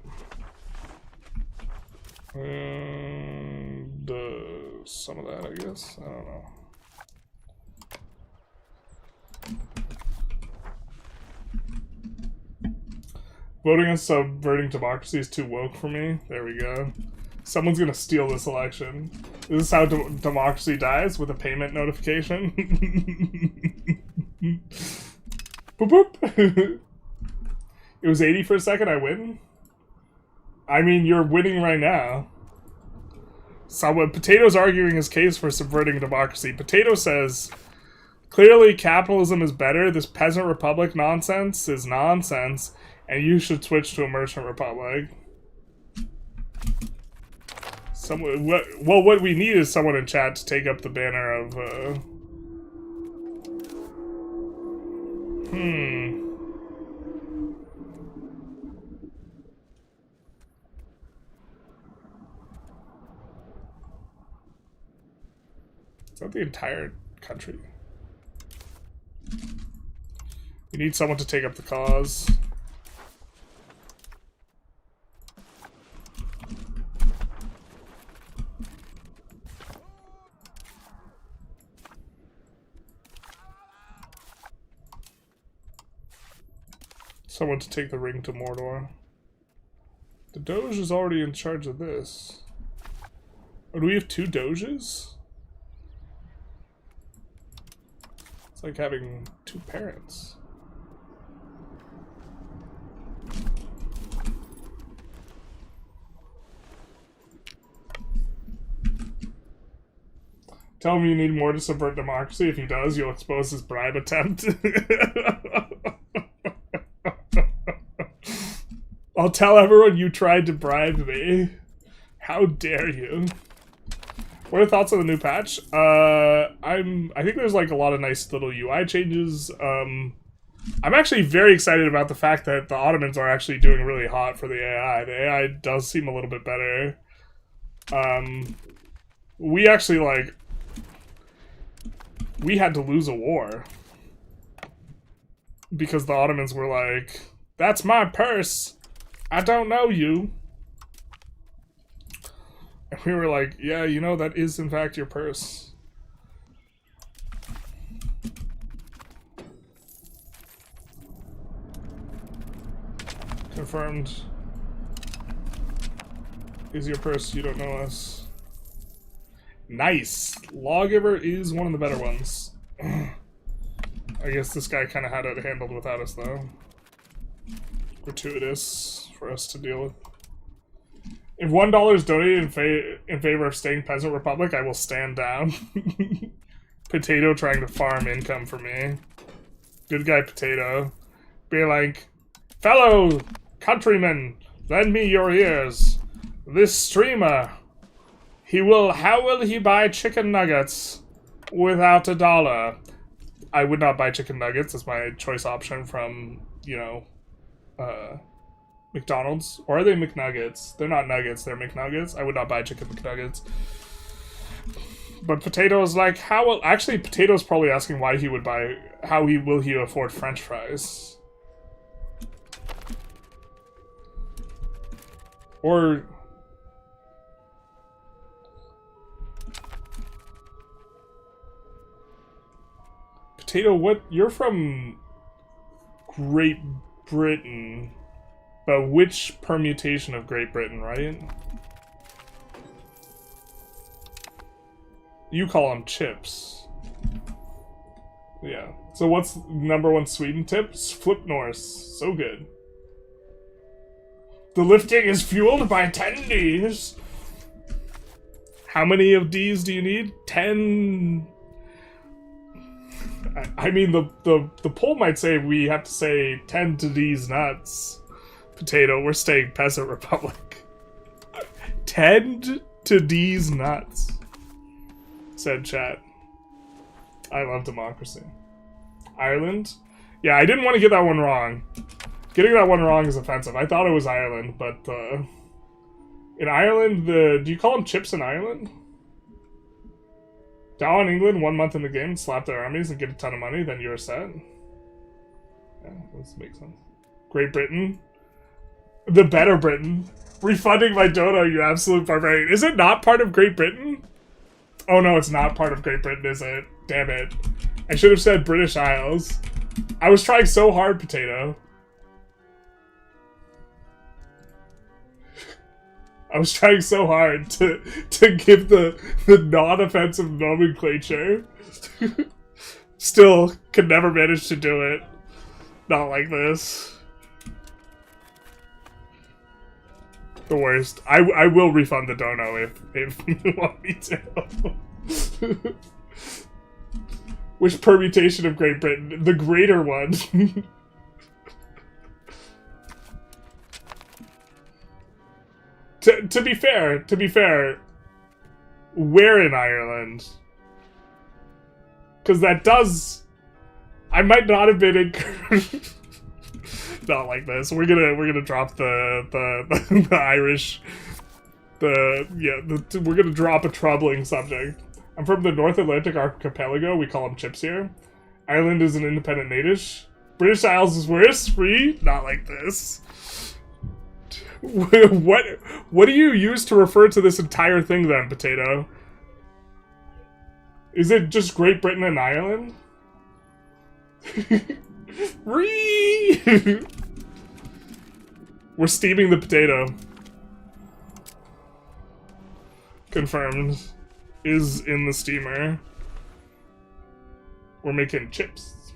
Speaker 1: And some of that, I guess. I don't know. Voting on subverting democracy is too woke for me. There we go. Someone's gonna steal this election. This is how democracy dies, with a payment notification. Boop boop. It was 80 for a second, I win? I mean, you're winning right now. Someone, Potato's arguing his case for subverting democracy. Potato says Clearly, capitalism is better. This peasant republic nonsense is nonsense, and you should switch to a merchant republic. What we need is someone in chat to take up the banner of, Is that the entire country? You need someone to take up the cause. Someone to take the ring to Mordor. The Doge is already in charge of this. Oh, do we have 2 Doges? It's like having 2 parents. Tell him you need more to subvert democracy. If he does, you'll expose his bribe attempt. I'll tell everyone you tried to bribe me. How dare you? What are your thoughts on the new patch? I think there's like a lot of nice little UI changes. I'm actually very excited about the fact that the Ottomans are actually doing really hot for the AI. The AI does seem a little bit better. We actually like... We had to lose a war. Because the Ottomans were like, that's my purse. I don't know you. And we were like, yeah, you know, that is in fact your purse. Confirmed. Is your purse, you don't know us. Nice! Lawgiver is one of the better ones. I guess this guy kind of had it handled without us, though. Gratuitous for us to deal with. If $1 is donated in favor of staying Peasant Republic, I will stand down. Potato trying to farm income for me. Good guy, Potato. Be like, fellow countrymen, lend me your ears. This streamer, how will he buy chicken nuggets without $1? I would not buy chicken nuggets as my choice option from, you know, McDonald's. Or are they McNuggets? They're not nuggets, they're McNuggets. I would not buy chicken McNuggets. But Potato's like, actually, Potato's probably asking why he would buy, will he afford French fries? Or... Potato, you're from Great Britain, but which permutation of Great Britain, right? You call them chips. Yeah. So what's #1 Sweden tip? Flip Norse. So good. The lifting is fueled by 10 Ds. How many of Ds do you need? 10... I mean, the poll might say we have to say 10 to D's nuts. Potato, we're staying Peasant Republic. 10 to D's nuts. Said chat. I love democracy. Ireland? Yeah, I didn't want to get that one wrong. Getting that one wrong is offensive. I thought it was Ireland, but in Ireland, do you call them chips in Ireland? Down in England, 1 month in the game, slap their armies and get a ton of money, then you're set. Yeah, this makes sense. Great Britain. The better Britain. Refunding my dono, you absolute barbarian. Is it not part of Great Britain? Oh no, it's not part of Great Britain, is it? Damn it. I should have said British Isles. I was trying so hard, Potato. I was trying so hard to give the non-offensive nomenclature. Still, could never manage to do it. Not like this. The worst. I will refund the dono if you want me to. Which permutation of Great Britain? The greater one. To be fair, where in Ireland? Because that does... I might not have been in... Not like this. We're gonna drop the Irish... we're gonna drop a troubling subject. I'm from the North Atlantic Archipelago. We call them chips here. Ireland is an independent nation. British Isles is worse. Free? Not like this. What do you use to refer to this entire thing then, Potato? Is it just Great Britain and Ireland? Free! We're steaming the potato. Confirmed. Is in the steamer. We're making chips.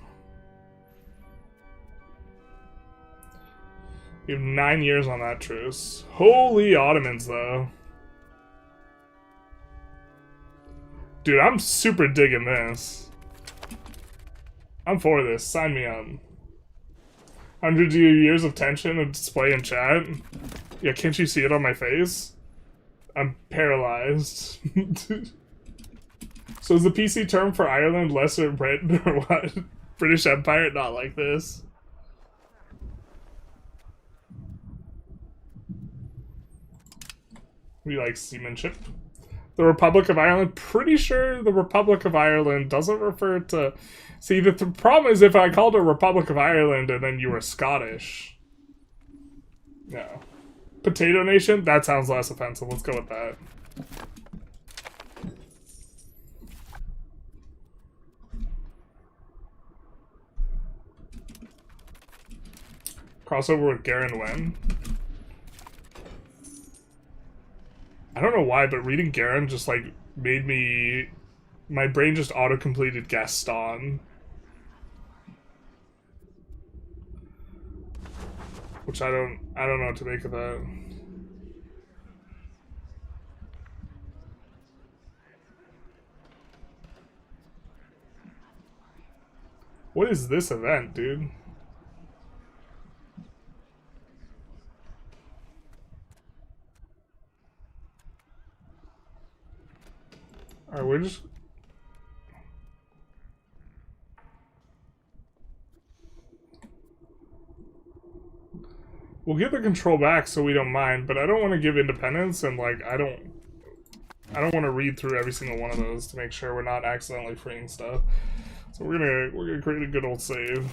Speaker 1: We have 9 years on that truce. Holy Ottomans, though. Dude, I'm super digging this. I'm for this. Sign me up. 100 years of tension of display in chat. Yeah, can't you see it on my face? I'm paralyzed. So is the PC term for Ireland Lesser Britain or what? British Empire? Not like this. We like seamanship. The Republic of Ireland? Pretty sure the Republic of Ireland doesn't refer to... See, the problem is if I called it Republic of Ireland and then you were Scottish. No. Potato Nation? That sounds less offensive. Let's go with that. Crossover with Garen Wen. I don't know why, but reading Garen just like made me... My brain just auto-completed Gaston. Which I don't know what to make of that. What is this event, dude? Alright, we're just... We'll give the control back so we don't mind, but I don't want to give independence, and like I don't want to read through every single one of those to make sure we're not accidentally freeing stuff. So we're gonna create a good old save.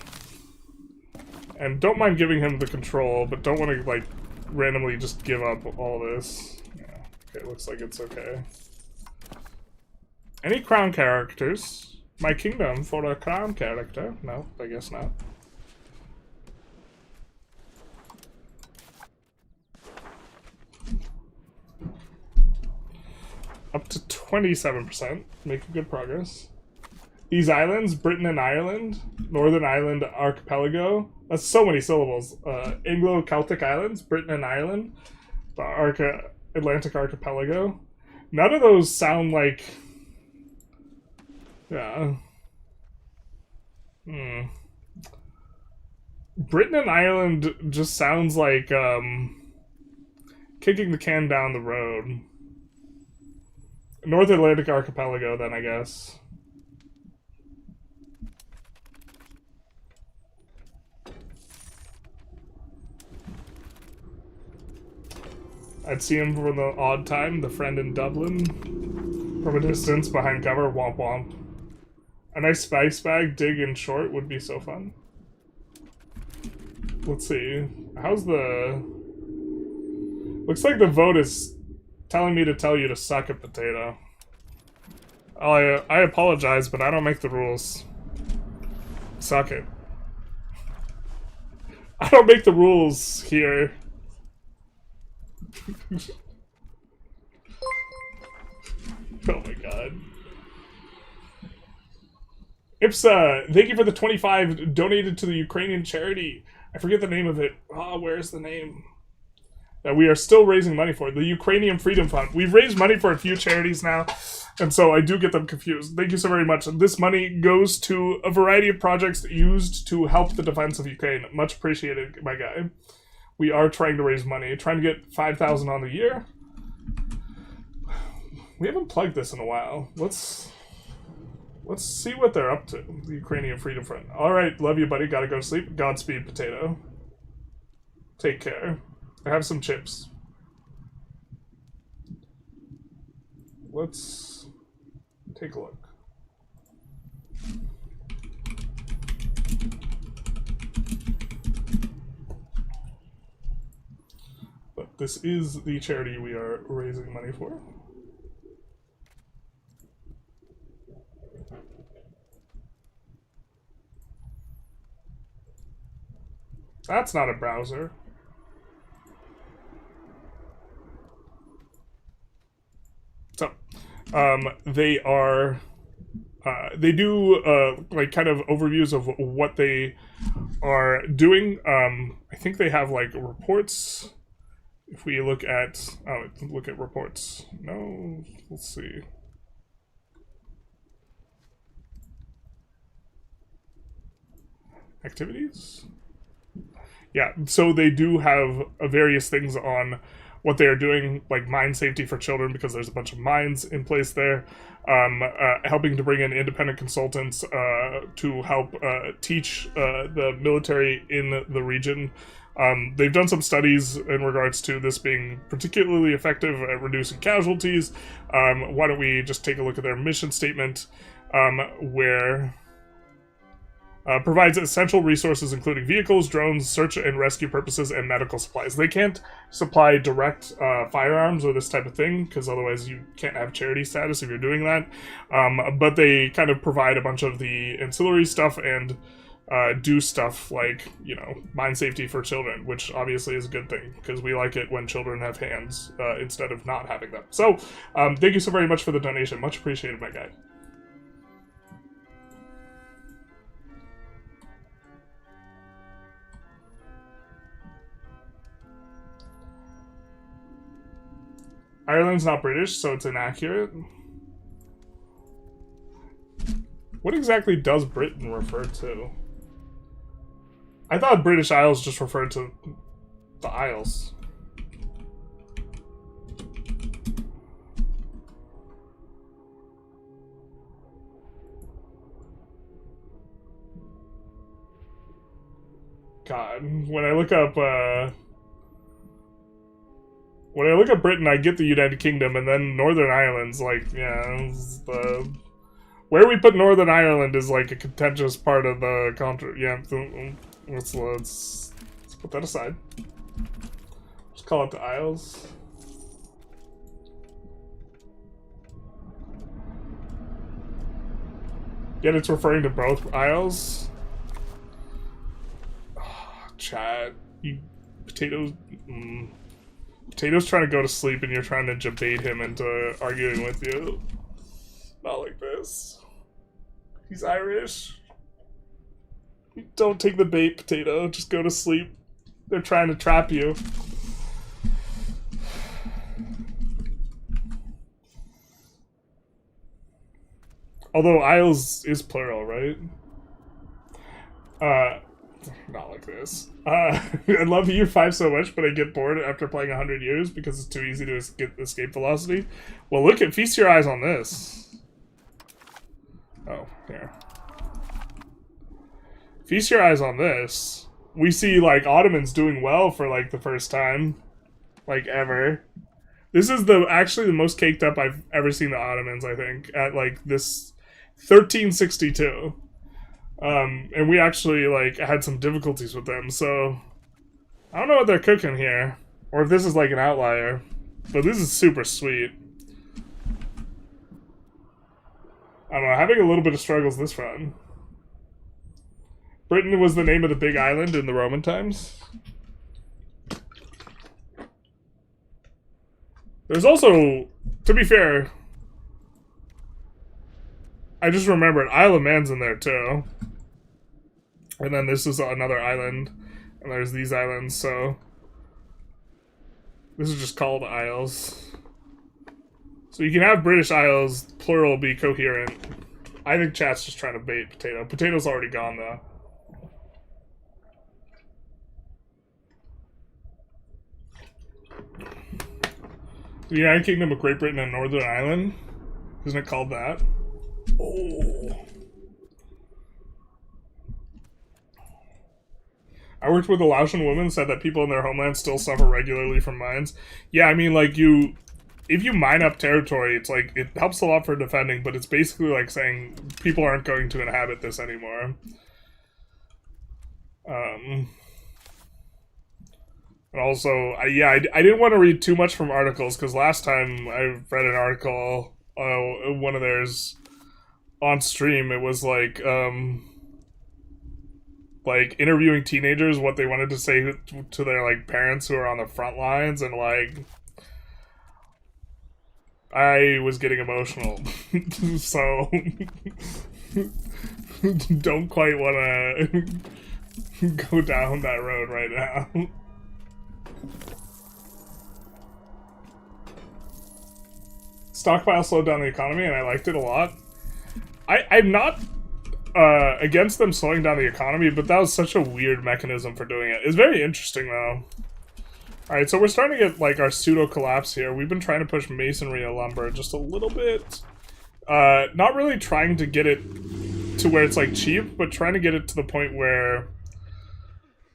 Speaker 1: And don't mind giving him the control, but don't want to like randomly just give up all this. Yeah, okay, looks like it's okay. Any crown characters? My kingdom for a crown character? No, I guess not. Up to 27%, making good progress. These islands, Britain and Ireland, Northern Ireland Archipelago. That's so many syllables. Anglo-Celtic Islands, Britain and Ireland, the Atlantic Archipelago. None of those sound like... Yeah. Britain and Ireland just sounds like, kicking the can down the road. North Atlantic Archipelago, then, I guess. I'd see him for the odd time, the friend in Dublin. From a distance, behind cover, womp womp. A nice spice bag, dig in short would be so fun. Let's see. How's the... Looks like the vote is telling me to tell you to suck a potato. I apologize, but I don't make the rules. Suck it. I don't make the rules here. Oh my god. Ipsa, thank you for the 25 donated to the Ukrainian charity. I forget the name of it. Ah, where's the name? that we are still raising money for. The Ukrainian Freedom Fund. We've raised money for a few charities now, and so I do get them confused. Thank you so very much. This money goes to a variety of projects used to help the defense of Ukraine. Much appreciated, my guy. We are trying to raise money. Trying to get 5,000 on the year. We haven't plugged this in a while. Let's see what they're up to. The Ukrainian Freedom Front. Alright, love you, buddy. Gotta go to sleep. Godspeed, potato. Take care. I have some chips. Let's take a look. But this is the charity we are raising money for. That's not a browser. So, they are, they do, like, kind of overviews of what they are doing. I think they have, like, reports. If we look at, look at reports. No, let's see. Activities? Yeah, so they do have various things on what they are doing, like mine safety for children, because there's a bunch of mines in place there. Helping to bring in independent consultants to help teach the military in the region. They've done some studies in regards to this being particularly effective at reducing casualties. Why don't we just take a look at their mission statement, where... provides essential resources including vehicles, drones, search and rescue purposes, and medical supplies. They can't supply direct firearms or this type of thing, because otherwise you can't have charity status if you're doing that. But they kind of provide a bunch of the ancillary stuff and do stuff like, you know, mine safety for children, which obviously is a good thing, because we like it when children have hands instead of not having them. So, thank you so very much for the donation. Much appreciated, my guy. Ireland's not British, so it's inaccurate. What exactly does Britain refer to? I thought British Isles just referred to the Isles. God, when I look up, when I look at Britain, I get the United Kingdom, and then Northern Ireland's like, yeah, where we put Northern Ireland is like a contentious part of the country. Yeah, let's put that aside. Just call it the Isles. Yet it's referring to both Isles. Oh, Chad, you potatoes. Potato's trying to go to sleep and you're trying to debate him into arguing with you. Not like this. He's Irish. Don't take the bait, Potato. Just go to sleep. They're trying to trap you. Although Isles is plural, right? Not like this. I love EU5 so much, but I get bored after playing 100 years because it's too easy to escape velocity. Well, look at feast your eyes on this. Oh, here. Feast your eyes on this. We see, like, Ottomans doing well for, like, the first time. Like, ever. This is actually the most caked up I've ever seen the Ottomans, I think. At, like, this 1362. And we actually, like, had some difficulties with them, so... I don't know what they're cooking here. Or if this is, like, an outlier. But this is super sweet. I don't know, having a little bit of struggles this run. Britain was the name of the big island in the Roman times. There's also, to be fair... I just remembered Isle of Man's in there, too. And then this is another island, and there's these islands, so... This is just called Isles. So you can have British Isles, plural, be coherent. I think chat's just trying to bait Potato. Potato's already gone, though. The United Kingdom of Great Britain and Northern Ireland? Isn't it called that? Oh. I worked with a Laotian woman said that people in their homeland still suffer regularly from mines. Yeah, I mean, like, if you mine up territory, it's like, it helps a lot for defending, but it's basically like saying people aren't going to inhabit this anymore. And also, I didn't want to read too much from articles, because last time I read an article, one of theirs on stream, it was like interviewing teenagers, what they wanted to say to their, like, parents who are on the front lines, and, like, I was getting emotional. So, don't quite want to go down that road right now. Stockpile slowed down the economy, and I liked it a lot. I'm not against them slowing down the economy, but that was such a weird mechanism for doing it. It's very interesting, though. Alright, so we're starting to get, like, our pseudo-collapse here. We've been trying to push masonry and lumber just a little bit. Not really trying to get it to where it's, like, cheap, but trying to get it to the point where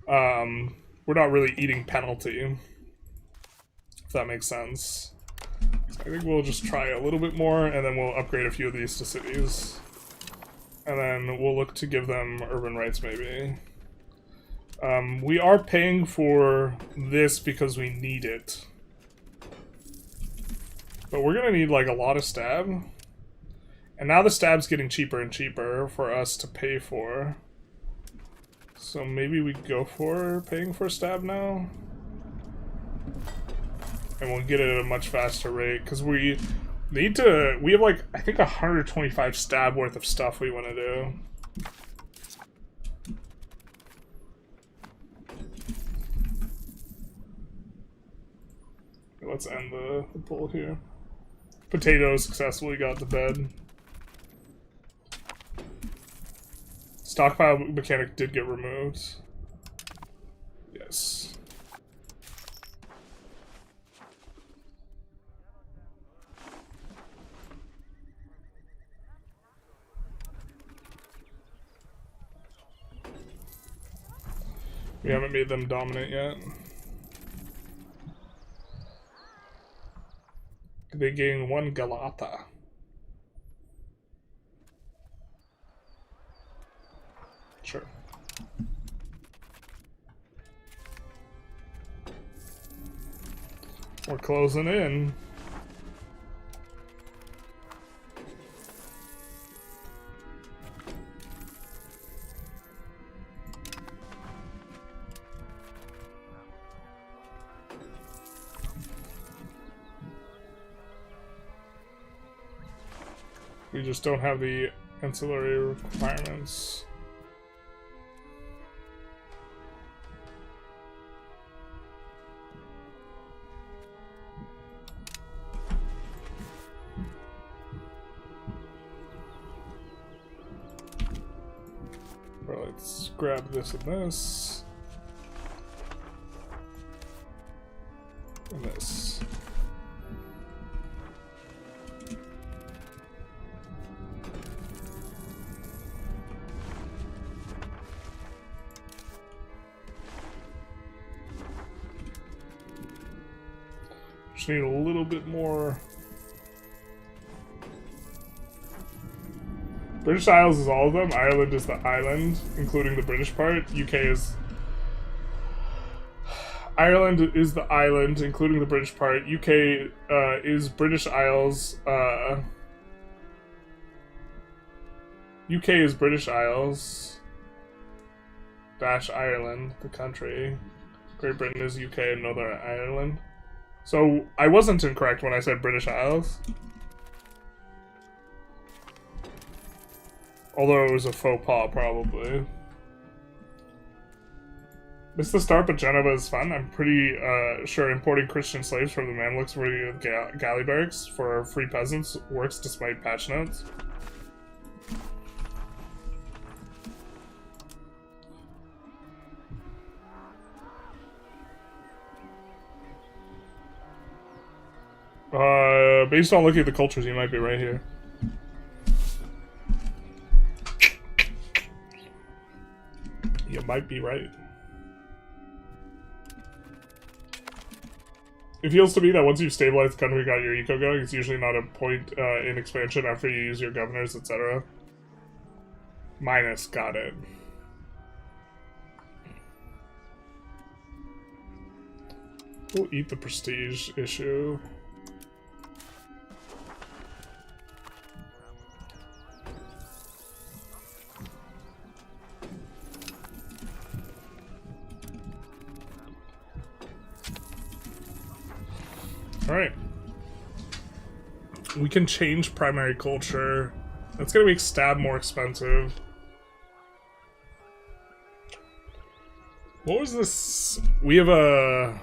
Speaker 1: we're not really eating penalty. If that makes sense. So I think we'll just try a little bit more, and then we'll upgrade a few of these to cities. And then we'll look to give them urban rights, maybe. We are paying for this because we need it. But we're gonna need, like, a lot of stab. And now the stab's getting cheaper and cheaper for us to pay for. So maybe we go for paying for stab now? And we'll get it at a much faster rate, because we have, like, I think 125 stab worth of stuff we want to do. Let's end the pull here. Potato successfully got to bed. Stockpile mechanic did get removed. Yes. We haven't made them dominant yet. They gain 1 Galata. Sure. We're closing in. We just don't have the ancillary requirements. Well, let's grab this and this. And this. Just need a little bit more. British Isles is all of them. Ireland is the island, including the British part. UK is... Ireland is the island, including the British part. UK is British Isles. UK is British Isles. Dash Ireland, the country. Great Britain is UK and Northern Ireland. So, I wasn't incorrect when I said British Isles. Although it was a faux pas, probably. It's the start, but Genova is fun. I'm pretty sure importing Christian slaves from the Mamluks for the galley barracks for free peasants works despite patch notes. Based on looking at the cultures, you might be right here. You might be right. It feels to me that once you've stabilized the country, got your eco going, it's usually not a point in expansion after you use your governors, etc. Minus, got it. We'll eat the prestige issue. Alright. We can change primary culture. That's gonna make stab more expensive. What was this? We have a...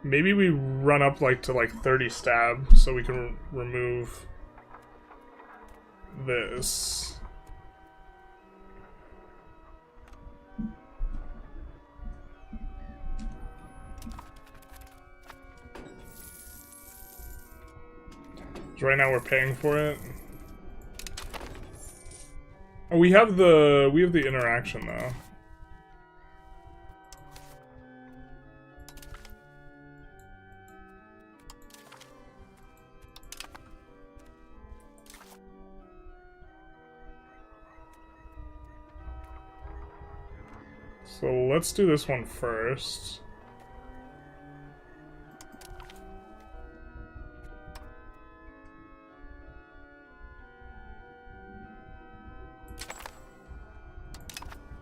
Speaker 1: Maybe we run up like to like 30 stab so we can remove this. Right now we're paying for it. Oh, we have the interaction though. So let's do this one first.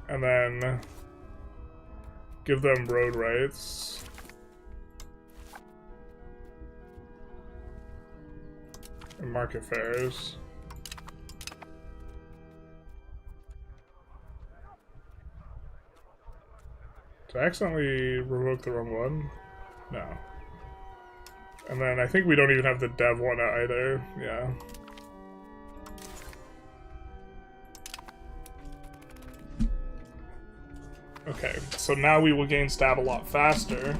Speaker 1: And then give them road rights. And market fairs. Did I accidentally revoke the wrong one? No. And then I think we don't even have the dev one either. Yeah. Okay, so now we will gain stab a lot faster.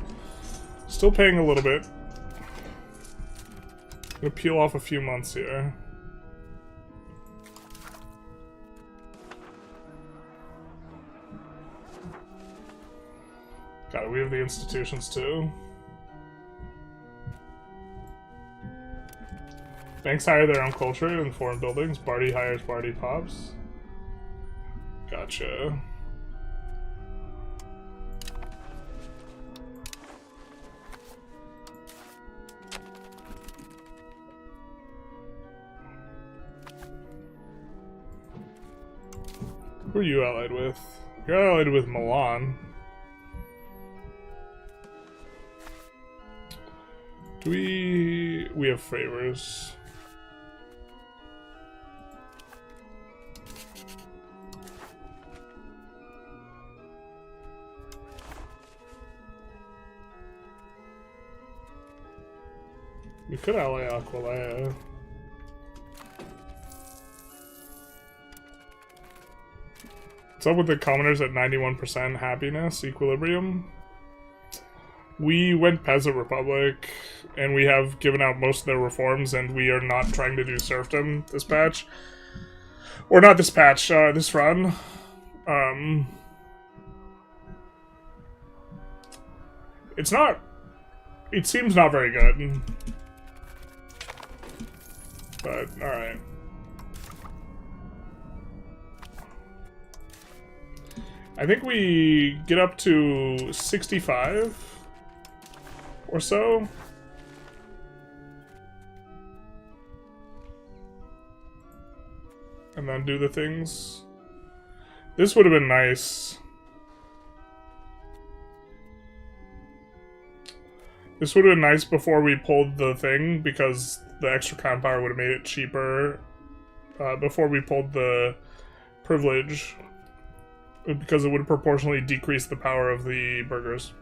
Speaker 1: Still paying a little bit. Gonna peel off a few months here. Got it, we have the institutions too. Banks hire their own culture in foreign buildings. Barty hires Barty pops. Gotcha. Who are you allied with? You're allied with Milan. Do we have favors? We could ally Aquileia. What's up with the commoners at 91% happiness, equilibrium? We went Peasant Republic, and we have given out most of their reforms, and we are not trying to do serfdom this patch. Or not this patch, this run. It's not... It seems not very good. But, alright. I think we get up to 65 or so. And then do the things. This would have been nice. This would have been nice before we pulled the thing, because the extra crown power would have made it cheaper before we pulled the privilege. because it would proportionally decrease the power of the burghers.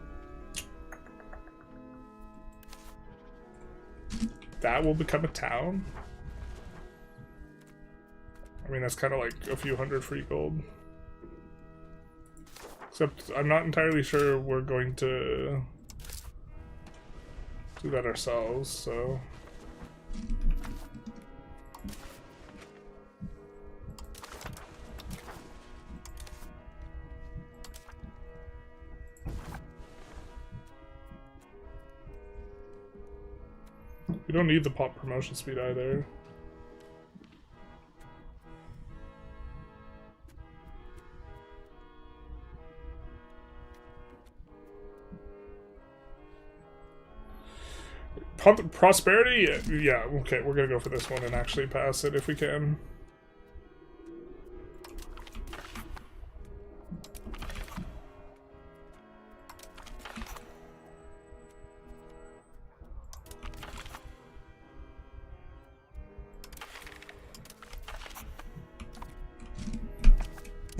Speaker 1: That will become a town? I mean, that's kind of like a few hundred free gold. Except I'm not entirely sure we're going to do that ourselves, so... We don't need the pop promotion speed either. Prosperity? Yeah, okay, we're gonna go for this one and actually pass it if we can.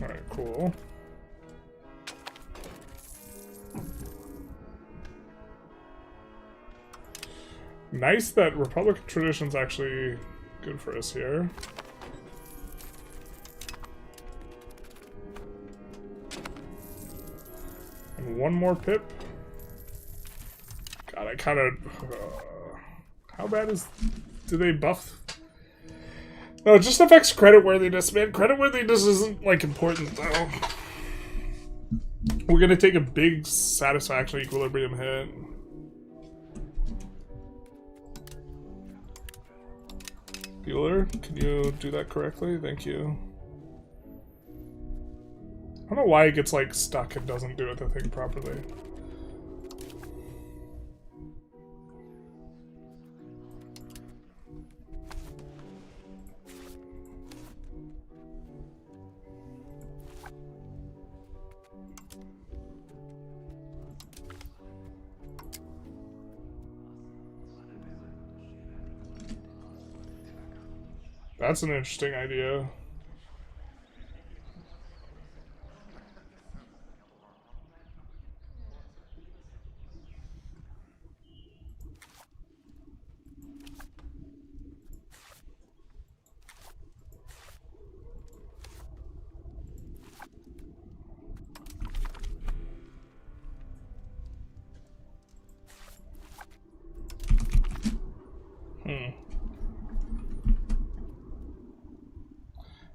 Speaker 1: Alright, cool. Nice that Republican tradition's actually good for us here. And one more pip. God, I kind of... how bad is... Do they buff... No, it just affects creditworthiness, man. Creditworthiness isn't, like, important, though. We're gonna take a big satisfaction equilibrium hit. Bueller, can you do that correctly? Thank you. I don't know why it gets, like, stuck and doesn't do the thing properly. That's an interesting idea.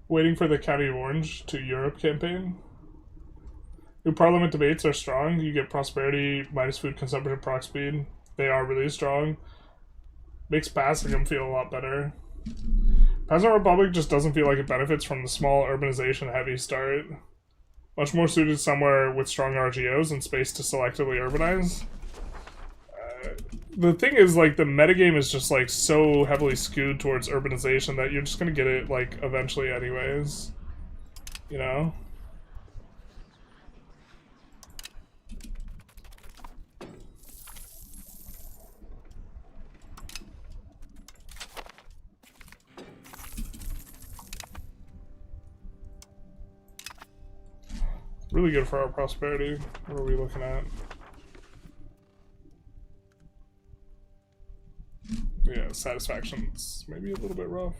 Speaker 1: Waiting for the County of Orange to Europe campaign. New parliament debates are strong. You get prosperity minus food consumption proc speed. They are really strong. Makes passing them feel a lot better. Peasant Republic just doesn't feel like it benefits from the small urbanization heavy start. Much more suited somewhere with strong RGOs and space to selectively urbanize. The thing is, like, the metagame is just, like, so heavily skewed towards urbanization that you're just gonna get it, like, eventually anyways. You know? Really good for our prosperity. What are we looking at? Yeah, satisfaction's maybe a little bit rough.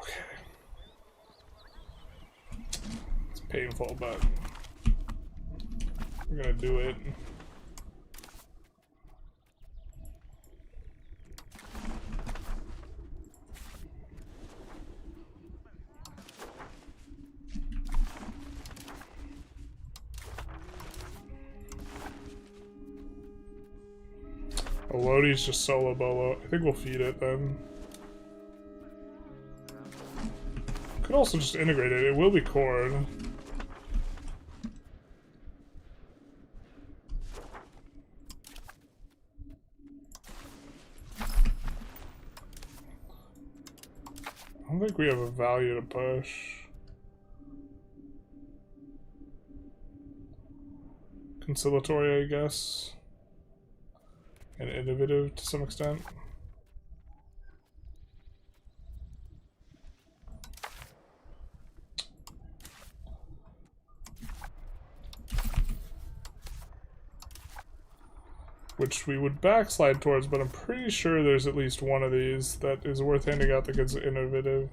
Speaker 1: Okay. It's painful, but we're gonna do it. Lodi's just solo bolo. I think we'll feed it then. Could also just integrate it. It will be cord. don't think we have a value to push. Conciliatory, I guess. And innovative to some extent. Which we would backslide towards, but I'm pretty sure there's at least one of these that is worth handing out that gets innovative.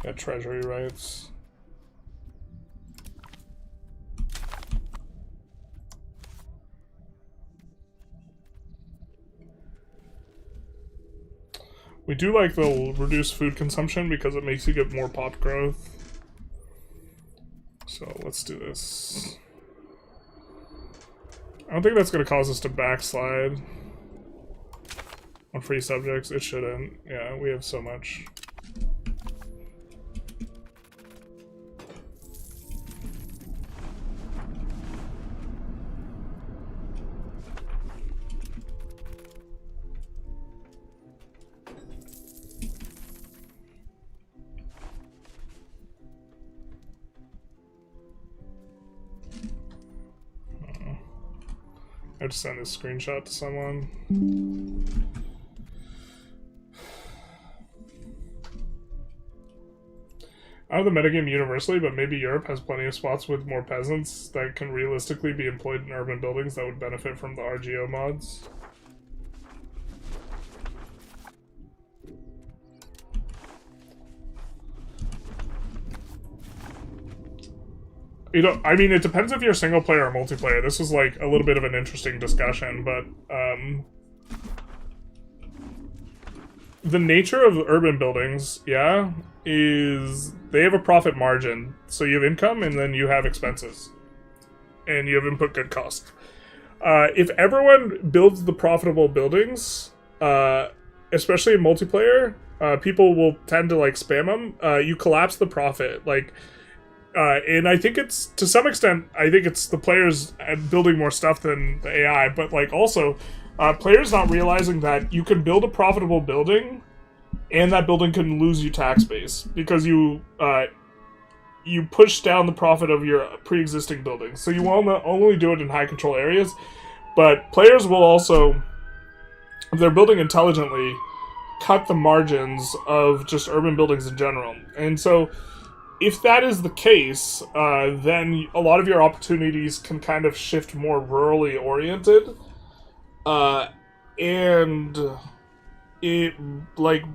Speaker 1: Yeah, treasury rights. We do like the reduced food consumption because it makes you get more pop growth. So let's do this. I don't think that's going to cause us to backslide on free subjects. It shouldn't. Yeah, we have so much. I just sent this screenshot to someone. I don't know the metagame universally, but maybe Europe has plenty of spots with more peasants that can realistically be employed in urban buildings that would benefit from the RGO mods. You know, I mean, it depends if you're single player or multiplayer. This was like a little bit of an interesting discussion, but the nature of urban buildings, yeah, is they have a profit margin. So you have income and then you have expenses. And you have input good cost. If everyone builds the profitable buildings, especially in multiplayer, people will tend to like spam them. You collapse the profit. Like, and I think it's, to some extent, I think it's the players building more stuff than the AI, but like also, players not realizing that you can build a profitable building, and that building can lose you tax base, because you push down the profit of your pre-existing buildings. So you will not only do it in high control areas, but players will also, if they're building intelligently, cut the margins of just urban buildings in general. And so, if that is the case, then a lot of your opportunities can kind of shift more rurally oriented. And it, like,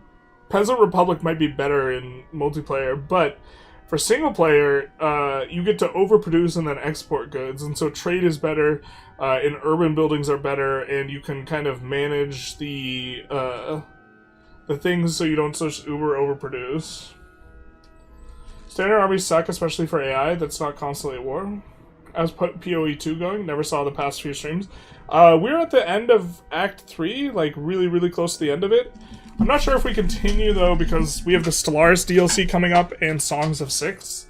Speaker 1: Peasant Republic might be better in multiplayer, but for single player, you get to overproduce and then export goods, and so trade is better, and urban buildings are better, and you can kind of manage the things so you don't such uber overproduce. Standard armies suck, especially for AI that's not constantly at war. As PoE 2 going, never saw the past few streams. We're at the end of Act 3, like really, really close to the end of it. I'm not sure if we continue though, because we have the Stellaris DLC coming up and Songs of Six.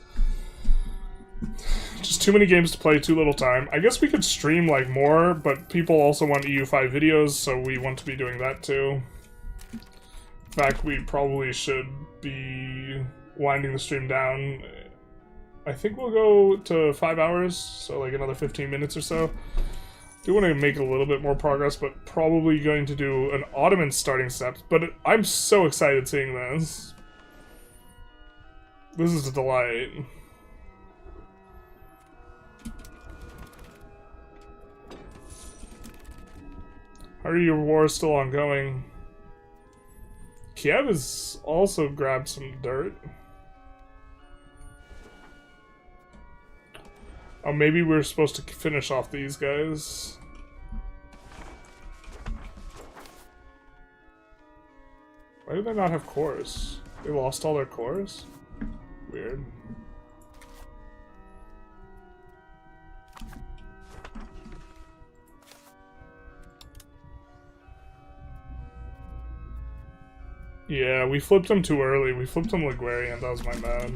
Speaker 1: Just too many games to play, too little time. I guess we could stream like more, but people also want EU5 videos, so we want to be doing that too. In fact, we probably should be winding the stream down. I think we'll go to 5 hours, so like another 15 minutes or so. Do want to make a little bit more progress, but probably going to do an Ottoman starting steps. But I'm so excited seeing this. This is a delight. How are your wars still ongoing? Kiev has also grabbed some dirt. Oh, maybe we're supposed to finish off these guys. Why do they not have cores? They lost all their cores? Weird. Yeah, we flipped him too early. We flipped him Liguarian. That was my bad.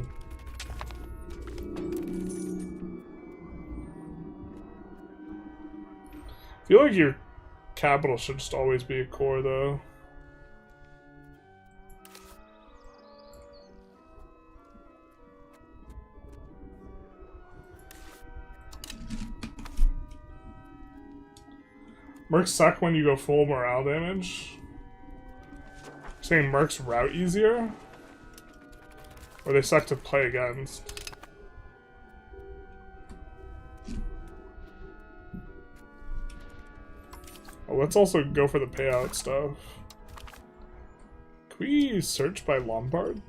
Speaker 1: I feel like your capital should just always be a core, though. Mercs suck when you go full morale damage. You're saying Mercs route easier? Or they suck to play against? Oh, let's also go for the payout stuff. Can we search by Lombard?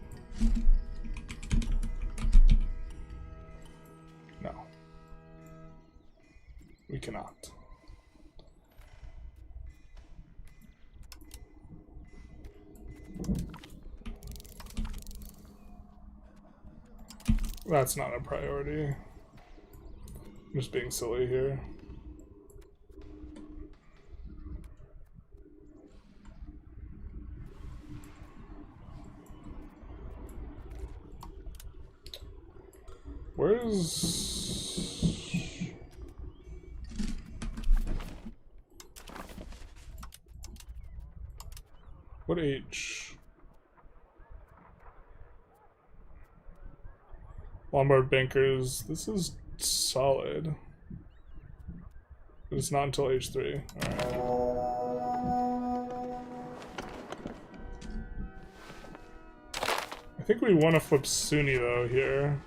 Speaker 1: No. We cannot. That's not a priority. I'm just being silly here. Where's... What H? Lombard Bankers. This is solid. But it's not until H3. Alright. I think we want to flip Sunni though here.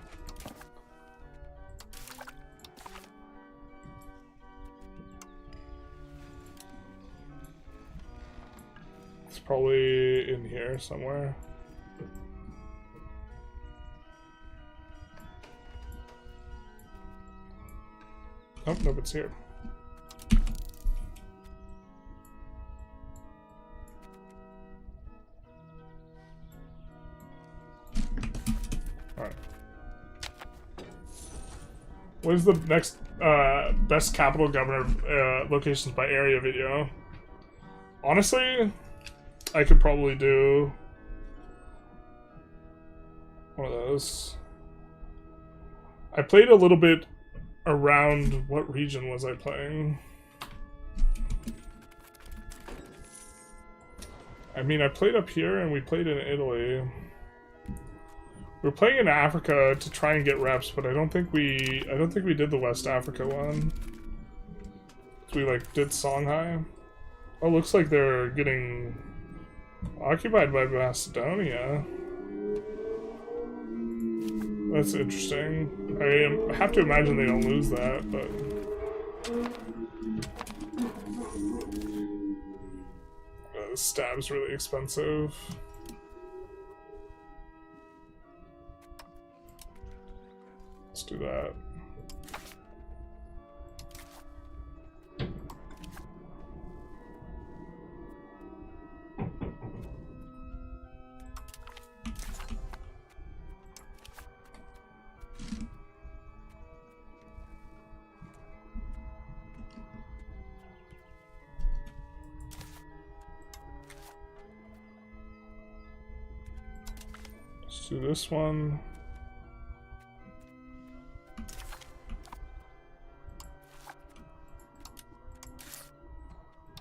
Speaker 1: It's probably in here somewhere. Oh, nope, it's here. Alright. What is the next best capital governor locations by area video? Honestly, I could probably do one of those. I played a little bit around, what region was I playing? I mean, I played up here and we played in Italy. We were playing in Africa to try and get reps, but I don't think we did the West Africa one. So we like did Songhai. Oh, looks like they're getting occupied by Macedonia. That's interesting. I have to imagine they don't lose that, but... the stab's really expensive. Let's do that. Let's do this one.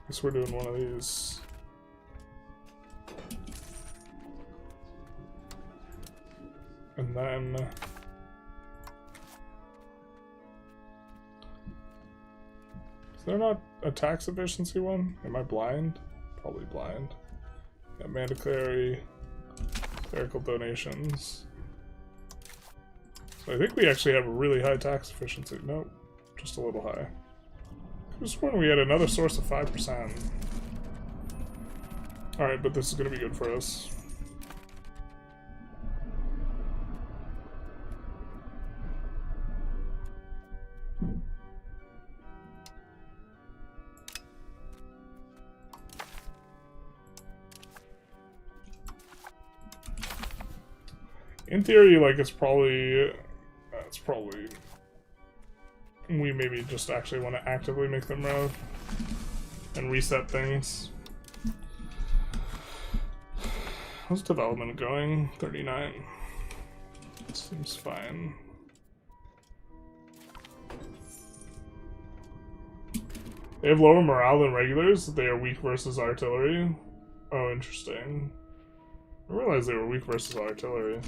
Speaker 1: Guess we're doing one of these. And then... is there not a tax efficiency one? Am I blind? Probably blind. Yeah, mandatory clerical donations. So I think we actually have a really high tax efficiency. Nope, just a little high. I was sworn we had another source of 5%. Alright, but this is going to be good for us. In theory, like, it's probably... we maybe just actually want to actively make them rev and reset things. How's development going? 39. Seems fine. They have lower morale than regulars. They are weak versus artillery. Oh, interesting. I realized they were weak versus artillery.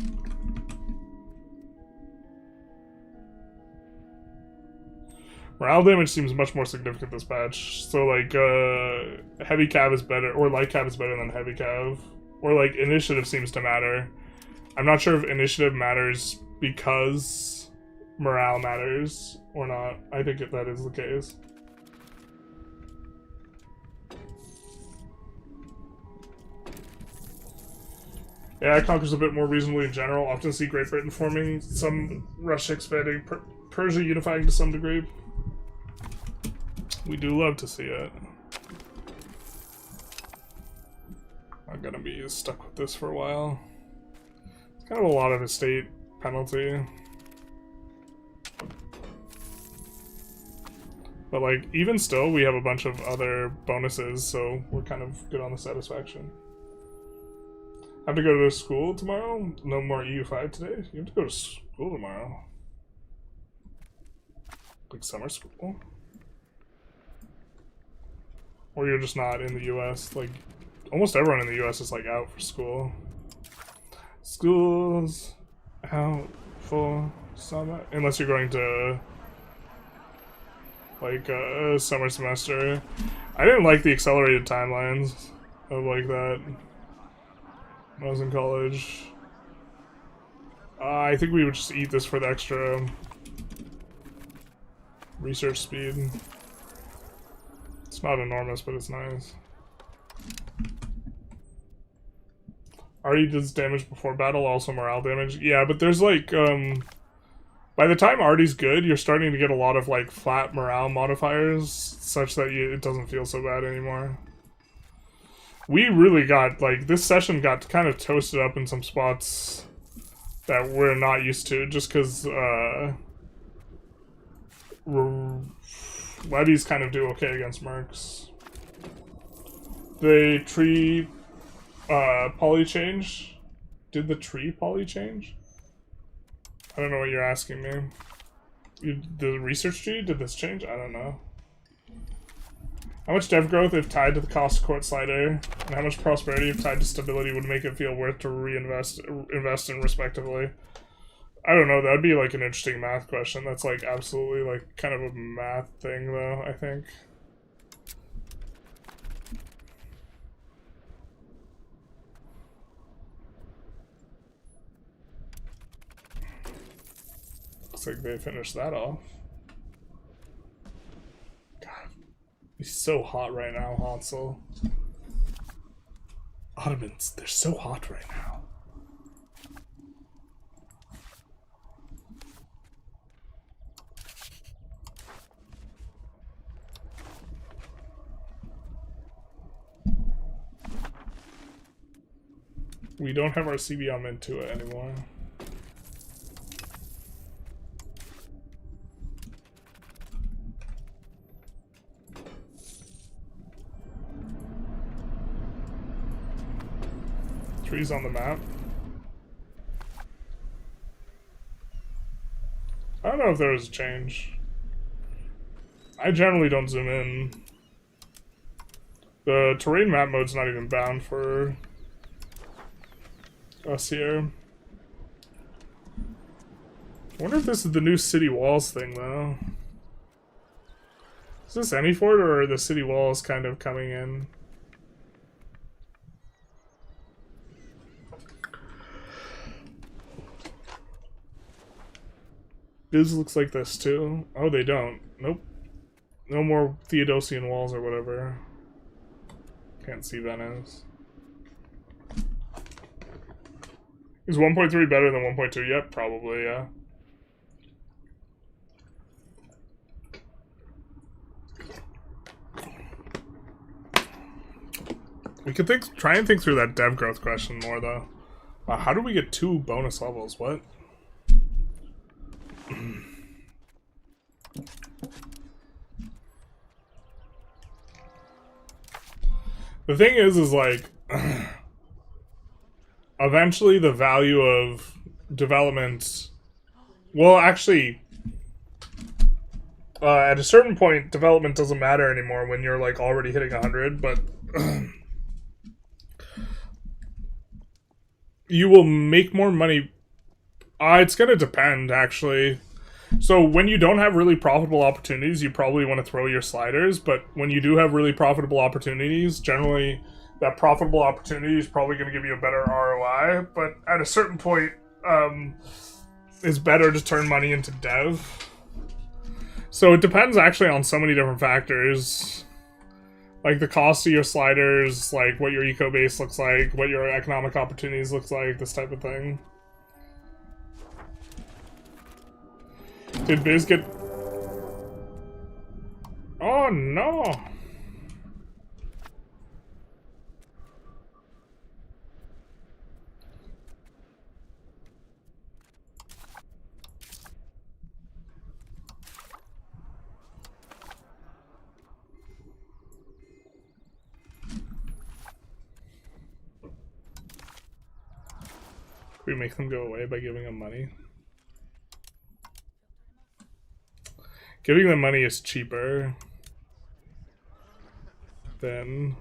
Speaker 1: Morale damage seems much more significant this patch. So, like, heavy cav is better, or light cav is better than heavy cav. Or, like, initiative seems to matter. I'm not sure if initiative matters because morale matters or not. I think if that is the case. Yeah, Conquer's a bit more reasonably in general. Often see Great Britain forming, some Russia expanding, Persia unifying to some degree. We do love to see it. I'm gonna be stuck with this for a while. It's kind of a lot of estate penalty. But like, even still, we have a bunch of other bonuses, so we're kind of good on the satisfaction. Have to go to school tomorrow? No more EU5 today? You have to go to school tomorrow. Like summer school? Or you're just not in the US? Like, almost everyone in the US is like out for school. School's out for summer. Unless you're going to like a summer semester. I didn't like the accelerated timelines of like that. When I was in college. I think we would just eat this for the extra research speed. It's not enormous, but it's nice. Artie does damage before battle, also morale damage. Yeah, but there's like, by the time Artie's good, you're starting to get a lot of like flat morale modifiers, such that it doesn't feel so bad anymore. We really got, like, this session got kind of toasted up in some spots that we're not used to, just because, levies kind of do okay against mercs. The tree, poly change? Did the tree poly change? I don't know what you're asking me. The research tree? Did this change? I don't know. How much dev growth, if tied to the cost court slider, and how much prosperity, if tied to stability, would make it feel worth to invest in respectively? I don't know, that'd be like an interesting math question. That's like absolutely like kind of a math thing though, I think. Looks like they finished that off. He's so hot right now, Hansel. Ottomans, they're so hot right now. We don't have our CBM into it anymore. Trees on the map. I don't know if there was a change. I generally don't zoom in. The terrain map mode's not even bound for us here. I wonder if this is the new city walls thing though. Is this any fort or are the city walls kind of coming in? This looks like this too. Oh, they don't. Nope. No more Theodosian walls or whatever. Can't see Venice. Is 1.3 better than 1.2? Yep, probably, yeah. We could try and think through that dev growth question more though. Wow, how do we get 2 bonus levels? What? The thing is like eventually the value of development, well, actually, at a certain point, development doesn't matter anymore when you're like already hitting 100, but you will make more money. It's gonna depend, actually. So when you don't have really profitable opportunities, you probably want to throw your sliders, but when you do have really profitable opportunities, generally that profitable opportunity is probably going to give you a better ROI, but at a certain point, it's better to turn money into dev. So it depends actually on so many different factors. Like the cost of your sliders, like what your eco base looks like, what your economic opportunities looks like, this type of thing. Did Biz get... Oh no! We make them go away by giving them money. Giving them money is cheaper than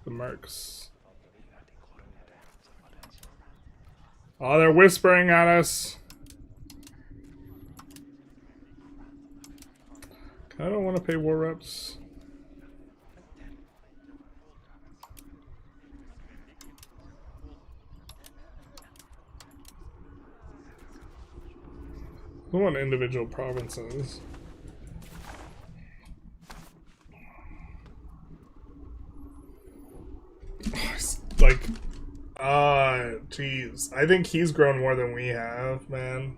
Speaker 1: the mercs. Oh, they're whispering at us. I don't want to pay war reps. I want individual provinces. Like, jeez. I think he's grown more than we have, man.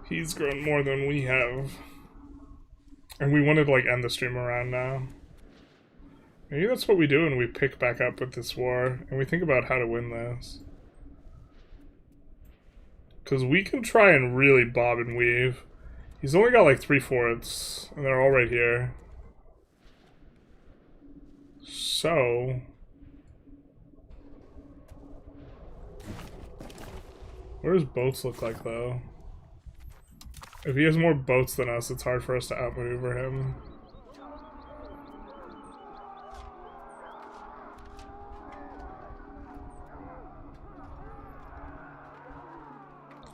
Speaker 1: He's grown more than we have. And we wanted to, like, end the stream around now. Maybe that's what we do when we pick back up with this war, and we think about how to win this. Because we can try and really bob and weave. He's only got, like, 3/4, and they're all right here. So... what does boats look like, though? If he has more boats than us, it's hard for us to outmaneuver him.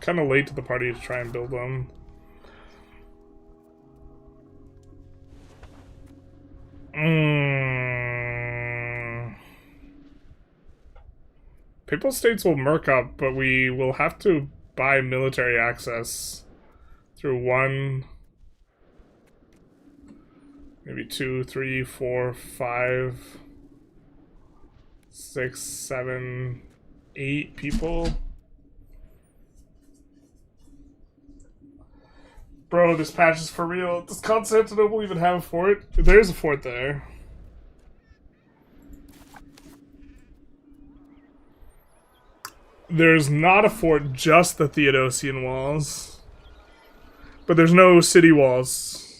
Speaker 1: Kind of late to the party to try and build them. Papal states will merc up, but we will have to buy military access through 1, maybe 2, 3, 4, 5, 6, 7, 8 people. Bro, this patch is for real. Does Constantinople even have a fort? There's a fort there. There's not a fort, just the Theodosian walls. But there's no city walls,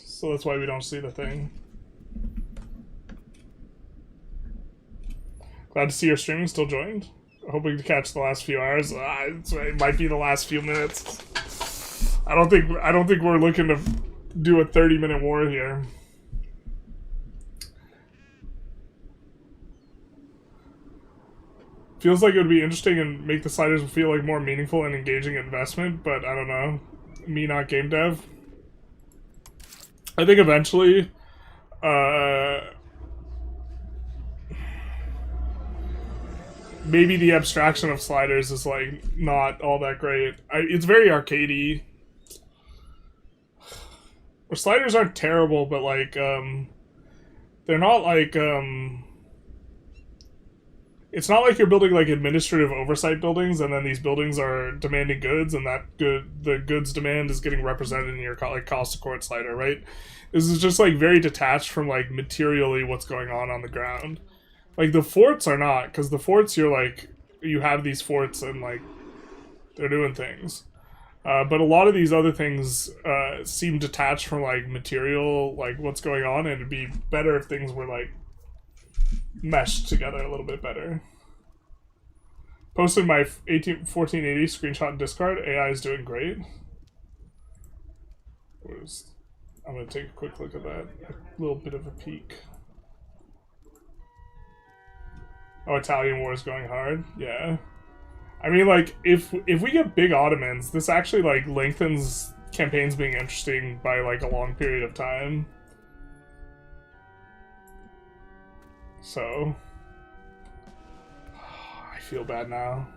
Speaker 1: so that's why we don't see the thing. Glad to see your streaming still joined. Hoping to catch the last few hours. It might be the last few minutes. I don't think we're looking to do a 30-minute war here. Feels like it would be interesting and make the sliders feel like more meaningful and engaging investment, but I don't know. Me not game dev. I think eventually maybe the abstraction of sliders is like not all that great. It's very arcadey. Or sliders aren't terrible, but like they're not like it's not like you're building like administrative oversight buildings and then these buildings are demanding goods and the goods demand is getting represented in your like cost of court slider, right? This is just like very detached from like materially what's going on the ground. Like, the forts are not, because the forts, you're like, you have these forts and, like, they're doing things. But a lot of these other things seem detached from, like, material, like, what's going on, and it'd be better if things were, like, meshed together a little bit better. Posted my 1480 screenshot in Discord. AI is doing great. I'm going to take a quick look at that. A little bit of a peek. Oh, Italian War is going hard? Yeah. I mean, like, if we get big Ottomans, this actually, like, lengthens campaigns being interesting by, like, a long period of time. So... I feel bad now.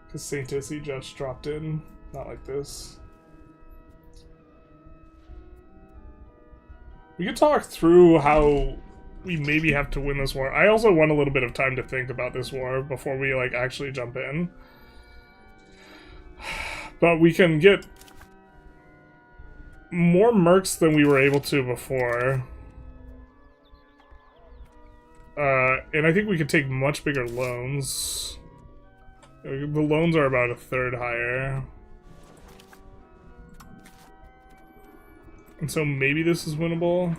Speaker 1: Because Saint Issy just dropped in. Not like this. We could talk through how we maybe have to win this war. I also want a little bit of time to think about this war before we, like, actually jump in. But we can get more mercs than we were able to before. And I think we could take much bigger loans. The loans are about a third higher. And so maybe this is winnable.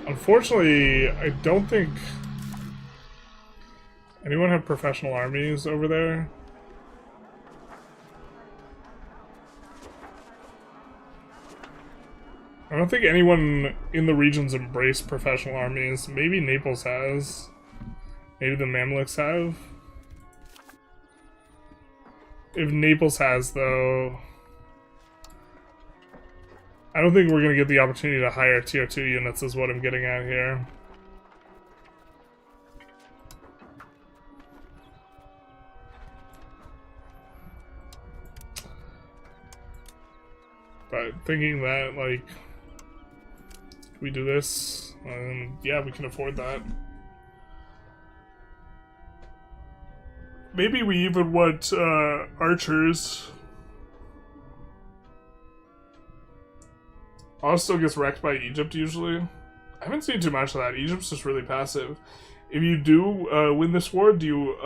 Speaker 1: Unfortunately, I don't think... Anyone have professional armies over there? I don't think anyone in the regions embrace professional armies. Maybe Naples has. Maybe the Mamluks have. If Naples has, though... I don't think we're going to get the opportunity to hire tier 2 units is what I'm getting at here. But thinking that, like, we do this, yeah, we can afford that. Maybe we even want archers. Oz still gets wrecked by Egypt usually. I haven't seen too much of that. Egypt's just really passive. If you do win this war, do you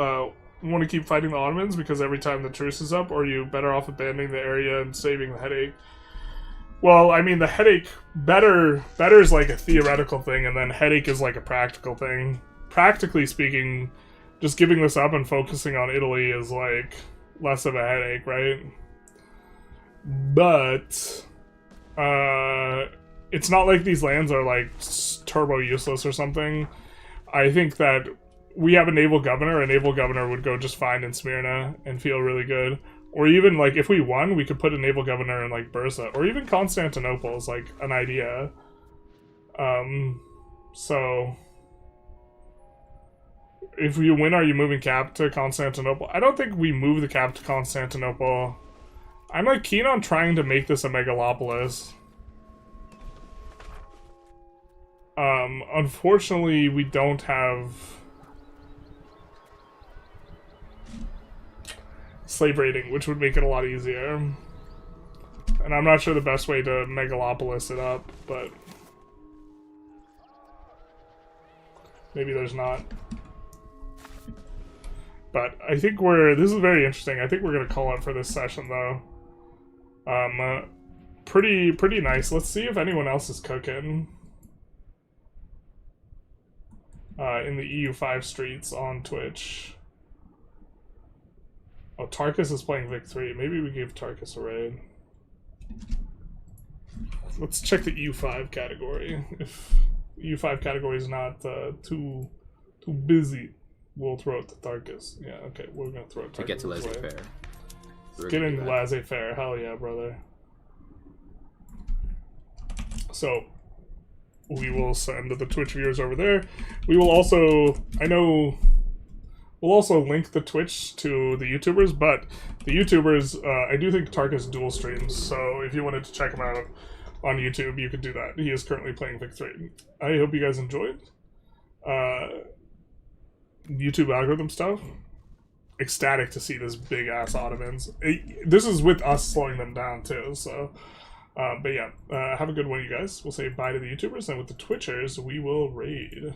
Speaker 1: want to keep fighting the Ottomans because every time the truce is up, or are you better off abandoning the area and saving the headache? Well, I mean, the headache, better is like a theoretical thing, and then headache is like a practical thing. Practically speaking, just giving this up and focusing on Italy is like less of a headache, right? But it's not like these lands are like turbo useless or something. I think that we have a naval governor would go just fine in Smyrna and feel really good. Or even, like, if we won, we could put a naval governor in, like, Bursa. Or even Constantinople is, like, an idea. So... If you win, are you moving cap to Constantinople? I don't think we move the cap to Constantinople. I'm, like, keen on trying to make this a megalopolis. Unfortunately, we don't have... slave raiding, which would make it a lot easier. And I'm not sure the best way to megalopolis it up, but maybe there's not. But I think this is very interesting. I think we're gonna call it for this session though. Pretty nice. Let's see if anyone else is cooking in the EU5 streets on Twitch. Oh, Tarkus is playing Vic 3. Maybe we give Tarkus a raid. Let's check the EU5 category. If the EU5 category is not too busy, we'll throw it to Tarkus. Yeah, okay, we're gonna throw it to Tarkus.
Speaker 2: To get to laissez-faire.
Speaker 1: Get in laissez-faire. Hell yeah, brother. So, we will send the Twitch viewers over there. We will also... We'll also link the Twitch to the YouTubers, but the YouTubers, I do think Tarkus dual streams, so if you wanted to check him out on YouTube, you could do that. He is currently playing Vic 3. I hope you guys enjoyed. YouTube algorithm stuff. Ecstatic to see this big ass Ottomans. This is with us slowing them down too. So, but yeah, have a good one, you guys. We'll say bye to the YouTubers, and with the Twitchers, we will raid.